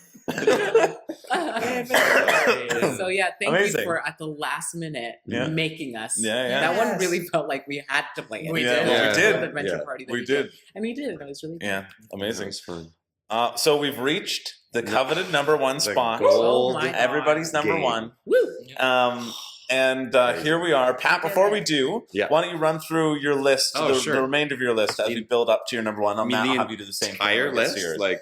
So yeah, thank Amazing. you for at the last minute making us. Yeah. That one really felt like we had to play it. We did. The We did. Adventure party that We did. and we did. It was really fun. Yeah, amazing. It was fun. So we've reached the coveted number one spot. gold Oh my God. Everybody's number game. one. Woo! And here we are. Pat, before we do, Yeah. why don't you run through your list, Oh, sure. the remainder of your list as we build up to your number one. You mean Matt, the I'll have you do the same entire thing. Let's list? hear it. Like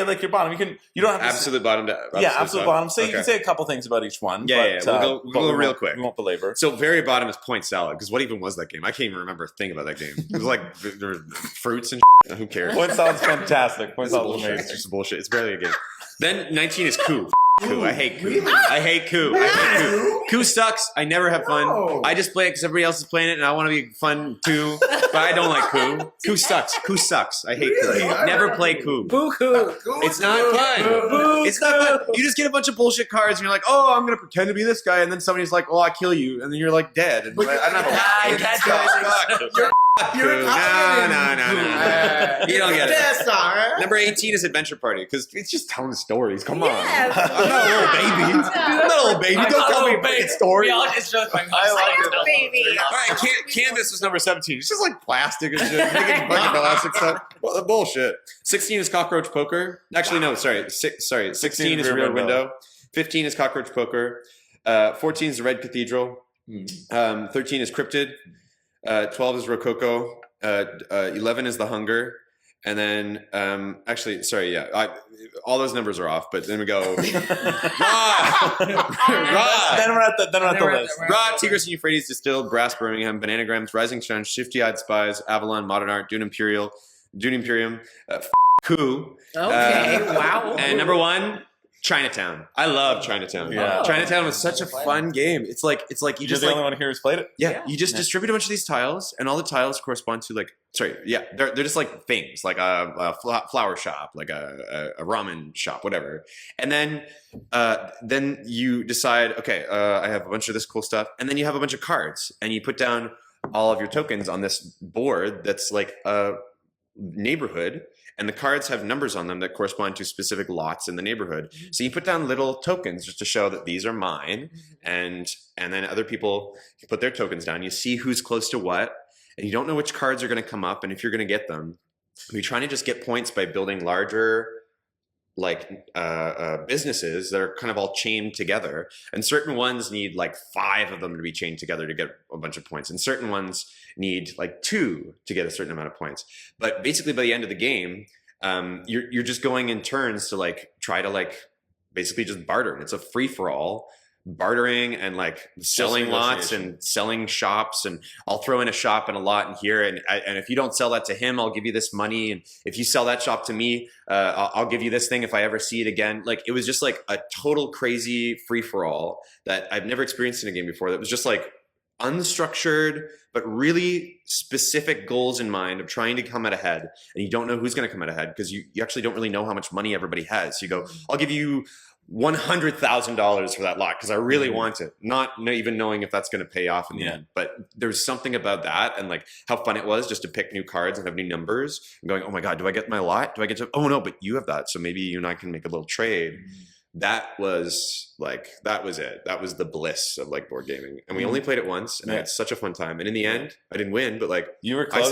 like your bottom. You don't have to absolute bottom to absolute bottom. Say you Okay. can say a couple things about each one. Yeah, but, yeah. We'll go we real won't- quick. We won't belabor. So very bottom is point salad, because what even was that game? I can't even remember a thing about that game. It was like there were fruits and shit. Who cares? Point sounds fantastic. Point It's sounds bullshit. It's amazing. just bullshit. It's barely a game. Then 19 is coup. Coup. I hate coup. I hate coup. I hate coup. Coup sucks. I never have fun. No. I just play it because everybody else is playing it, and I want to be fun too. But I don't like coup. Coup sucks. Coup sucks. I hate Really? coup. Never play coup. Boo-hoo! It's not fun. It's not fun. You just get a bunch of bullshit cards, and you're like, "Oh, I'm gonna pretend to be this guy," and then somebody's like, "Oh, I'll kill you," and then you're like dead. And I don't know. That's good. You're No. You don't get it. Yes, sir. Number 18 is Adventure Party, because it's just telling stories. Come on. Yes. I'm not a little baby. I'm not a little baby. Don't tell me a fucking story. We all just joke like, I like it. Baby. All right, Canvas was number 17. It's just like plastic and shit. Making fucking elastic stuff. Well, the bullshit. 16 is Cockroach Poker. Actually, no, sorry. 16 is Rear Window. 15 is Cockroach Poker. 14 is the Red Cathedral. 13 is Cryptid. 12 is Rococo. 11 is The Hunger. And then, all those numbers are off, but then we go, Ra! Then we're at the list. Ra, Tigris and Euphrates Distilled, Brass Birmingham, Bananagrams, Rising Sun, Shifty Eyed Spies, Avalon, Modern Art, Dune Imperium, Coup. Okay, wow. And number one, Chinatown. I love Chinatown. Yeah. Chinatown was such a Never played fun game. It's like you You're just the like only one here who's played it. yeah, you just distribute a bunch of these tiles, and all the tiles correspond to they're just like things, like a flower shop, like a ramen shop, whatever. And then you decide, okay, I have a bunch of this cool stuff, and then you have a bunch of cards, and you put down all of your tokens on this board that's like a neighborhood, and the cards have numbers on them that correspond to specific lots in the neighborhood. So you put down little tokens just to show that these are mine, and then other people put their tokens down. You see who's close to what, and you don't know which cards are going to come up and if you're going to get them. You're trying to just get points by building larger businesses that are kind of all chained together, and certain ones need like 5 of them to be chained together to get a bunch of points, and certain ones need like 2 to get a certain amount of points. But basically by the end of the game, you're just going in turns to like try to like basically just barter, and it's a free-for-all bartering and like selling lots and selling shops, and I'll throw in a shop and a lot in here, and if you don't sell that to him, I'll give you this money, and if you sell that shop to me, I'll give you this thing if I ever see it again. Like it was just like a total crazy free-for-all that I've never experienced in a game before. That was just like unstructured but really specific goals in mind of trying to come out ahead, and you don't know who's going to come out ahead because you actually don't really know how much money everybody has. So you go, I'll give you $100,000 for that lot because I really want it, not even knowing if that's going to pay off in the end. But there's something about that, and like how fun it was just to pick new cards and have new numbers and going, oh my god, do I get my lot? Do I get to, oh no, but you have that, so maybe you and I can make a little trade. That was it. That was the bliss of like board gaming, and we only played it once, and I had such a fun time. And in the end, I didn't win, but like You were close.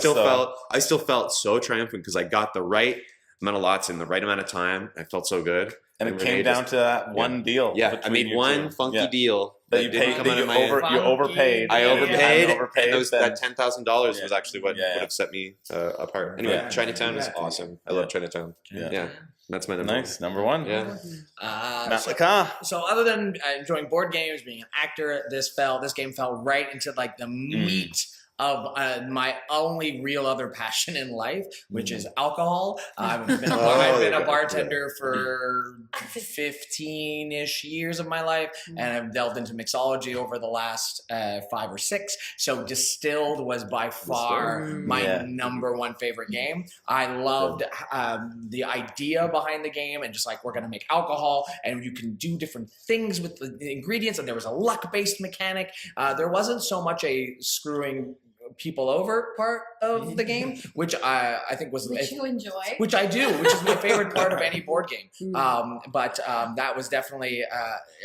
I still felt so triumphant because I got the right amount of lots in the right amount of time. I felt so good. And it came down to that one deal. Yeah, I between made you one two. funky deal that you didn't paid. come That out you, of my you overpaid. I overpaid, overpaid. and then- that $10,000 was actually what would have set me apart. Anyway, Yeah. Chinatown is awesome. I love Chinatown. Yeah. Yeah, that's my number Nice. Number one. Yeah. Matt So, Lacan. so other than enjoying board games, being an actor, this game fell right into like the meat of my only real other passion in life, which is alcohol. I've been a bartender for 15-ish years of my life, and I've delved into mixology over the last 5 or 6. So distilled was by far my number one favorite game. I loved the idea behind the game, and just like, we're gonna make alcohol and you can do different things with the ingredients, and there was a luck-based mechanic. There wasn't so much a screwing people over part of the game, which I think was Which you enjoy. which I do, which is my favorite part of any board game. But that was definitely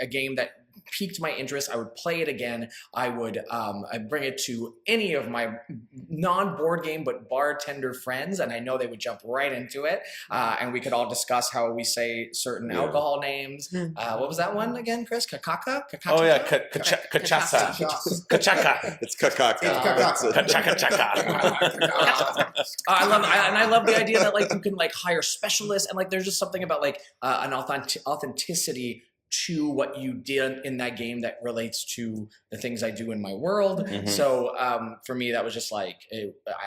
a game that piqued my interest. I would play it again. I would I'd bring it to any of my non-board game but bartender friends, and I know they would jump right into it. And we could all discuss how we say certain alcohol names. What was that one again, Chris? Kakaka? Oh yeah, Kachasa. Kachaka. It's kakaka. Kachaka. I love the idea that like you can like hire specialists, and like there's just something about like an authenticity to what you did in that game that relates to the things I do in my world. So for me, that was just like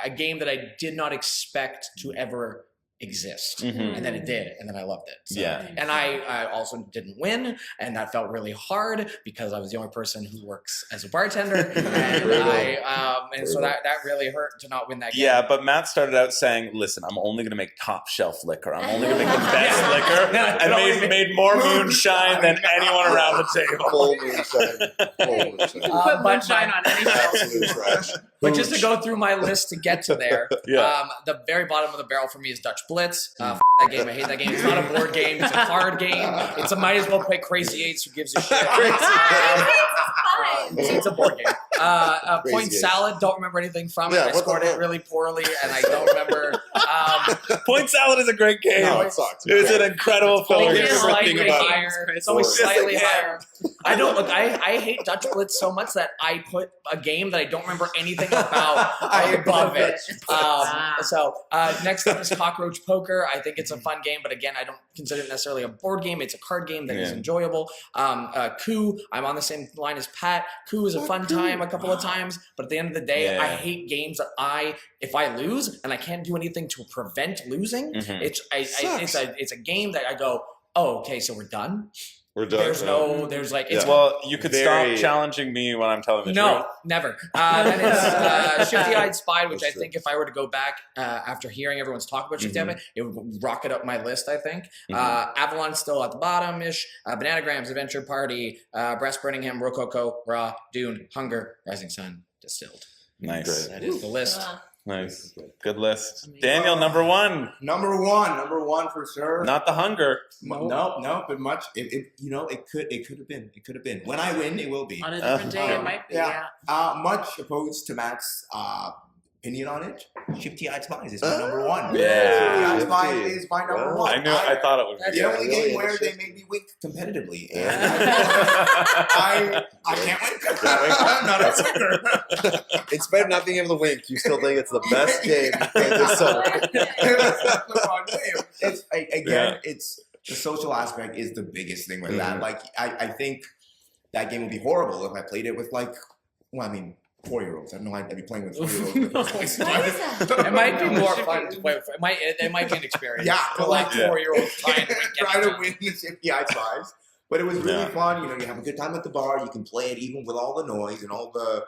a game that I did not expect to ever exist, and then it did, and then I loved it. So, and I also didn't win, and that felt really hard because I was the only person who works as a bartender, and so that really hurt to not win that game. Yeah, but Matt started out saying, "Listen, I'm only going to make top shelf liquor. I'm only going to make the best liquor," and made more moonshine than anyone around the table. Full moonshine. Full moonshine. Put moonshine on anything. Absolute trash. But just to go through my list to get to there, the very bottom of the barrel for me is Dutch Blitz. That game, I hate that game. It's not a board game, it's a card game. It's a might as well play Crazy Eights, who gives a shit. It's a board game. Point Salad, don't remember anything from it. I scored it really poorly, and I don't remember. Point Salad is a great game. No, it sucks. It was an incredible filler. It's Everything slightly about it. higher. It's always slightly higher. I don't look. I hate Dutch Blitz so much that I put a game that I don't remember anything about above it. So next up is Cockroach Poker. I think it's a fun game, but again, I don't consider it necessarily a board game. It's a card game that is enjoyable. Coup. I'm on the same line as Pat. Coup is a fun time a couple of times, but at the end of the day, I hate games that if I lose and I can't do anything to prevent losing, it's a game that I go, oh, okay, so we're done. We're done. There's like, it's Well, you could Very- stop challenging me when I'm telling the no, truth. never. That is Shifty-Eyed Spy, which That's I think if I were to go back after hearing everyone's talk about Shifty-Eyed, it would rocket up my list, I think. Avalon's still at the bottom-ish. Bananagrams, Adventure Party, Breast Birmingham, Rococo, Raw, Dune, Hunger, Rising Sun, Distilled. Nice. That is the list. Nice. Good list. Daniel, number one. Number one for sure. Not the hunger. No, but much. It could have been. It could have been. When I win, it will be. On a different day, it might be. yeah. Yeah. Much opposed to Matt's opinion on it. Shifty-Eyed Spies is my number one. Yeah. Shifty-Eyed Spies is my number one. I thought it would be. The only really game where interesting. they made me wink competitively. And I can't wink. I'm not a winker. In spite of not being able to wink, you still think it's the best game you played this summer. It's again, it's the social aspect is the biggest thing with that. Like I think that game would be horrible if I played it with 4-year-olds. I don't know I'd be playing with 4-year-olds. What is that? It might be more fun to play with. It might be an experience. Yeah, for like 4-year-olds trying to win. Try to win the Shifty-Eyed Spies. But it was really fun. You have a good time at the bar. You can play it even with all the noise and all the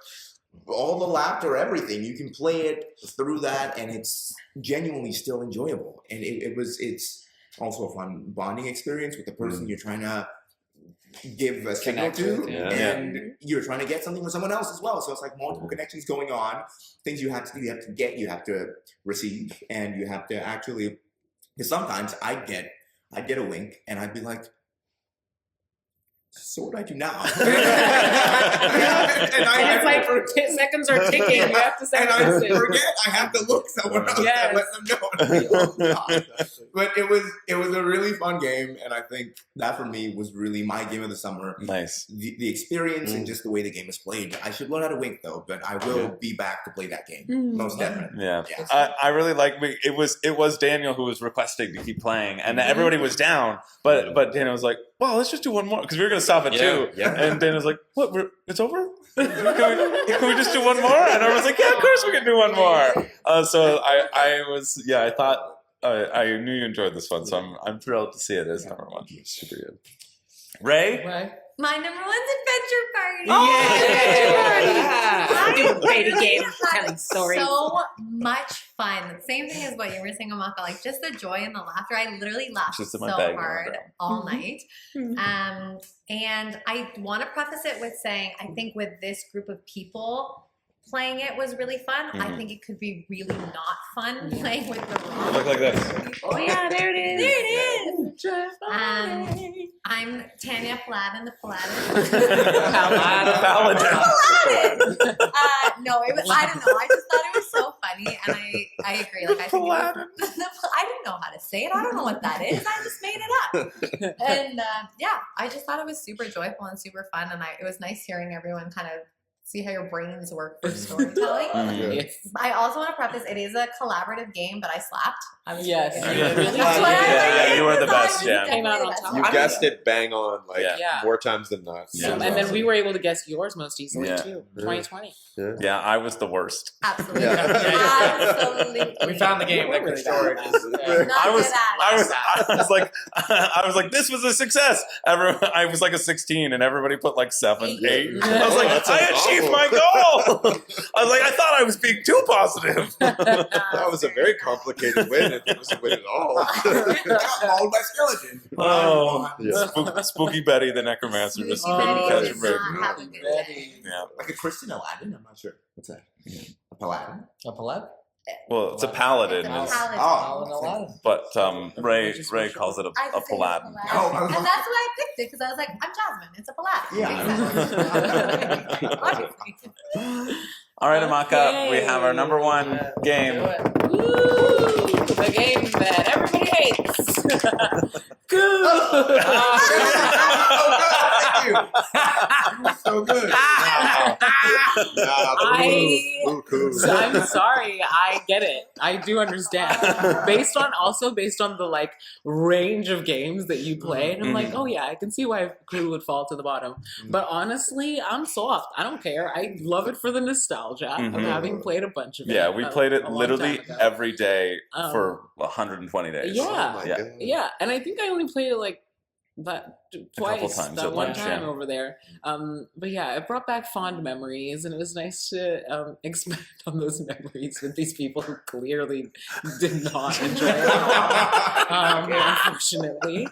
laughter, everything. You can play it through that, and it's genuinely still enjoyable. And it's also a fun bonding experience with the person you're trying to give a signal to, and you're trying to get something from someone else as well. So it's like multiple connections going on, things you have to do, you have to get, you have to receive, and you have to actually. Because sometimes I'd get a wink, and I'd be like, so what do I do now? And it's like seconds are ticking. You have to send and a I message. forget I have to look somewhere else Yes. and let them know. But it was a really fun game, and I think that for me was really my game of the summer. Nice. The experience and just the way the game is played. I should learn how to wink though, but I will be back to play that game most definitely. Yeah. I really like it was Daniel who was requesting to keep playing, and everybody was down, but Daniel was like, well, let's just do one more because we were gonna stop at 2. Yeah. And Daniel was like, what? It's over? Can we just do one more? And I was like, yeah, of course we can do one more. So I thought I knew you enjoyed this one, so I'm thrilled to see it as number one. Super good. Ray? My number one's Adventure Party. Oh, baby game, had telling stories. So much fun. Same thing as what you were saying, Amaka. Like just the joy and the laughter. I literally laughed Just so in my bag, hard all night. And I want to preface it with saying, I think with this group of people, playing it was really fun. I think it could be really not fun playing with the wrong Look like this. Oh yeah, there it is. There it is. I'm Tanya Paladin, the Paladin. Paladin. No, it was. I don't know. I just thought it was so funny, and I agree. Like I think Paladin. I didn't know how to say it. I don't know what that is. I just made it up. And I just thought it was super joyful and super fun, and it was nice hearing everyone kind of see how your brains work for storytelling. I also want to preface, it is a collaborative game, but I slapped. I was Yes. really Yeah. good. Really That's good. what I Yeah, like. you were the Because I best, was yeah. Came out on definitely the top. best. You I'm- guessed it bang on, like Yeah. more times than not. Yeah. And then we were able to guess yours most easily Yeah. too. 2020. Yeah, I was the worst. Absolutely. Yeah. Absolutely. We found the game. Like, We're the really story. bad at that. Not I was good at it. I was like, this was a success. I was like a 16, and everybody put like 7, 8. I was like, That's I achieved awful. my goal. I was like, I thought I was being too positive. That was a very complicated win. If it was a win at all. Mauled by skeleton. Oh, Yeah. Spooky Betty the Necromancer just Spooky couldn't Betty catch a did break. not have a good day. Yeah. Like a Christian Aladdin? I'm not sure. What's that? A Paladin? A Paladin? Well, it's a paladin, It's a is- paladin. Aladdin. but Ray calls it I a just think paladin. it's Oh, Paladin. And that's why I picked it, because I was like, I'm Jasmine. It's a Paladin. Yeah. All right, Amaka, we have our number one game. Woo! The game that everybody hates. Good. Thank you. So good. I'm sorry. I get it. I do understand. Based on the like range of games that you play, and I'm like, oh yeah, I can see why Clue would fall to the bottom. But honestly, I'm soft. I don't care. I love it for the nostalgia of having played a bunch of it. Yeah, we played it a long literally time ago. every day for 120 days. Yeah. Oh my Yeah. God. Yeah, and I think I only played it like twice, times that at one lunch, time yeah. over there. But yeah, it brought back fond memories, and it was nice to expand on those memories with these people who clearly did not enjoy it at all, unfortunately.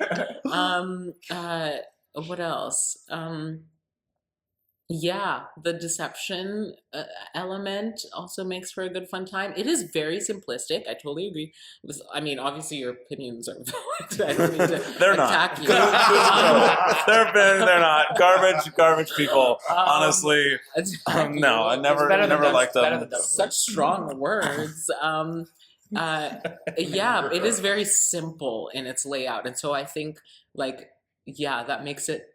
What else? Yeah, the deception element also makes for a good fun time. It is very simplistic. I totally agree. I mean, obviously your opinions are valid. I don't mean to They're attack not. you. They're not. Garbage people. Honestly, no, I never liked them. Such strong words. Yeah, it is very simple in its layout, and so I think that makes it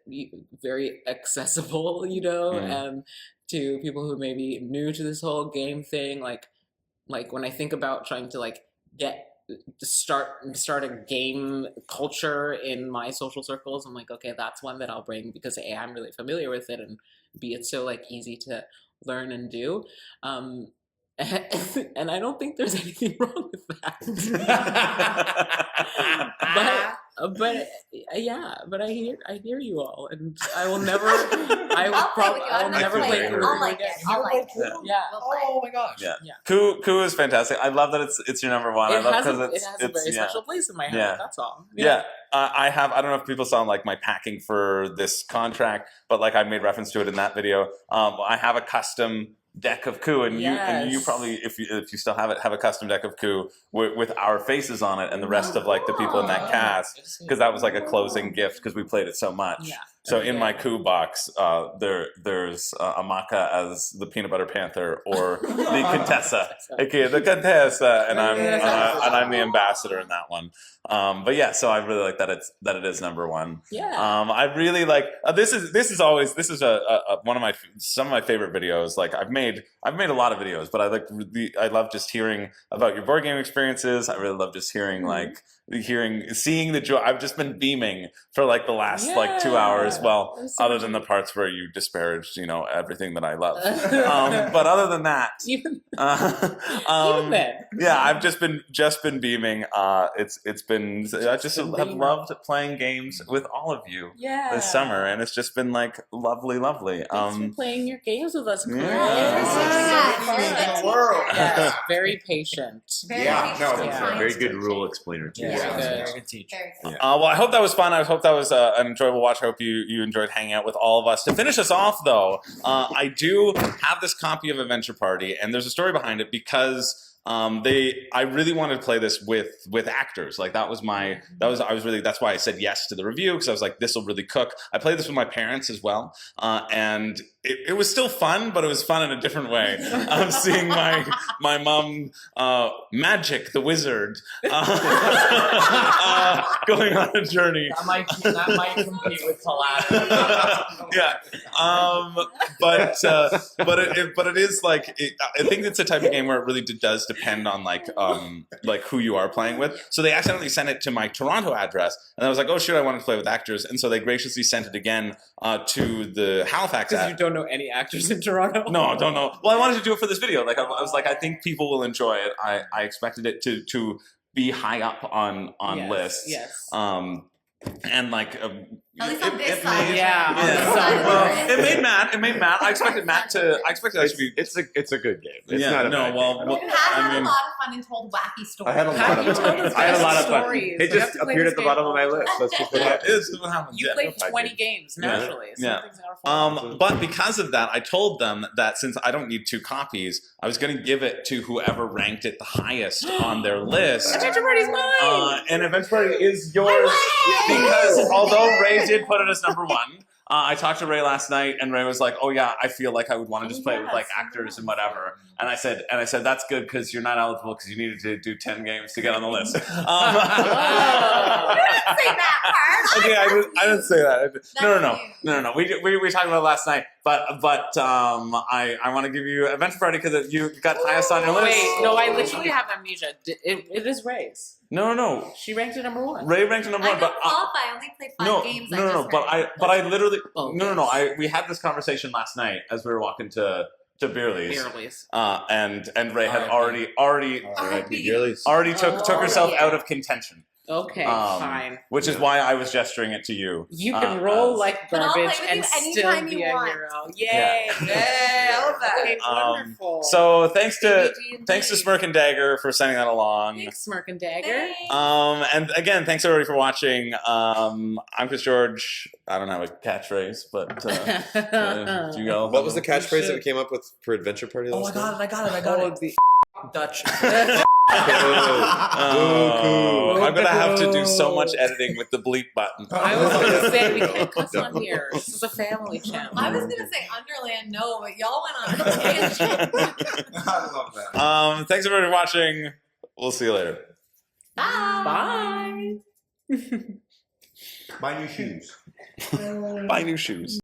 very accessible, and to people who may be new to this whole game thing. Like when I think about trying to start a game culture in my social circles, I'm like, okay, that's one that I'll bring because A, I'm really familiar with it, and B, it's so easy to learn and do. And I don't think there's anything wrong with that. But I hear you all, and I will never. I'll never play Coup I'll like again. it. I'll like it. Yeah. Oh my gosh. Yeah. Coup is fantastic. I love that it's your number one. I love because it has a very special place in my heart. Yeah. That's all. Yeah. I don't know if people saw my packing for this contract, but I made reference to it in that video. I have a custom deck of Coup, and you probably, if you still have it, have a custom deck of Coup with our faces on it and the rest of the people in that cast, because that was a closing gift because we played it so much. Yeah. So in my Coup box, there's Amaka as the Peanut Butter Panther or the Contessa, aka the Contessa, and I'm the ambassador in that one. But yeah, so I really like that it is number one. Yeah. I really like this is one of some of my favorite videos. I've made a lot of videos, but I love just hearing about your board game experiences. I really love just hearing seeing the joy. I've just been beaming for the last 2 hours. Well, other than the parts where you disparaged, everything that I love. But other than that, Even then, yeah, I've just been beaming. It's been I just have loved playing games with all of you this summer, and it's just been lovely. Thanks for playing your games with us, Chris. Yeah. Very patient. Very good rule explainer too. Very good teacher. Well, I hope that was fun. I hope that was an enjoyable watch. I hope you enjoyed hanging out with all of us. To finish us off, though, I do have this copy of Adventure Party, and there's a story behind it because I really wanted to play this with actors. That's why I said yes to the review, because I was like, this will really cook. I played this with my parents as well, and it was still fun, but it was fun in a different way. Seeing my mom, Magic the Wizard, going on a journey. That might compete with Paladin. Yeah, but it is I think it's a type of game where it really does depend on who you are playing with. So they accidentally sent it to my Toronto address, and I was like, oh shoot, I wanted to play with actors, and so they graciously sent it again to the Halifax. Because you don't know any actors in Toronto. No, I don't know. Well, I wanted to do it for this video. I was like, I think people will enjoy it. I expected it to be high up on lists. Yes. And At least on this side. Well, it made Matt. I expected Matt to actually be. It's a good game. It's Yeah, not a no, bad well, game. well, You had I mean, a lot of fun and told wacky stories. I had a lot of fun. I had a lot of fun. It just appeared at the bottom of my list. That's just what happened. It's what happens. You Yeah. played 20 games naturally. Yeah. Some things are fun. But because of that, I told them that since I don't need 2 copies, I was going to give it to whoever ranked it the highest on their list. Adventure Party's mine! And Adventure Party is yours because although Ray did put it as number 1, I talked to Ray last night, and Ray was like, "Oh yeah, I feel like I would want to just play it with actors and whatever." And I said, "That's good because you're not eligible because you needed to do 10 games to get on the list." You didn't say that part. Okay, I didn't say that. No. We talked about it last night, but I want to give you Adventure Party because you got highest on your list. Wait, no, I literally have amnesia. It is Ray's. No. She ranked it number 1. Ray ranked it number I 1, don't but qualify. I only played 5 games. No. But I literally Oh, we had this conversation last night as we were walking to Beerley's. And Ray had already took herself out of contention. Okay, Um, fine. Which is why I was gesturing it to you. You can roll like But I'll play garbage with and you still anytime be you a want. hero. Yay! Yay, I love that. Okay, wonderful. So thanks to D&D. Smirk and Dagger for sending that along. Thanks, Smirk and Dagger. And again, thanks everybody for watching. I'm Chris George. I don't have a catchphrase, but do you go? What was the catchphrase that we came up with for Adventure Party Oh, last I night? got it. Oh, the Dutch. I'm gonna have to do so much editing with the bleep button. I was going to say we can't cuss on here. This is a family channel. I was gonna say Underland, no, but y'all went on a tangent. I love that. Thanks everybody for watching. We'll see you later. Bye. Bye. Buy new shoes. Buy new shoes.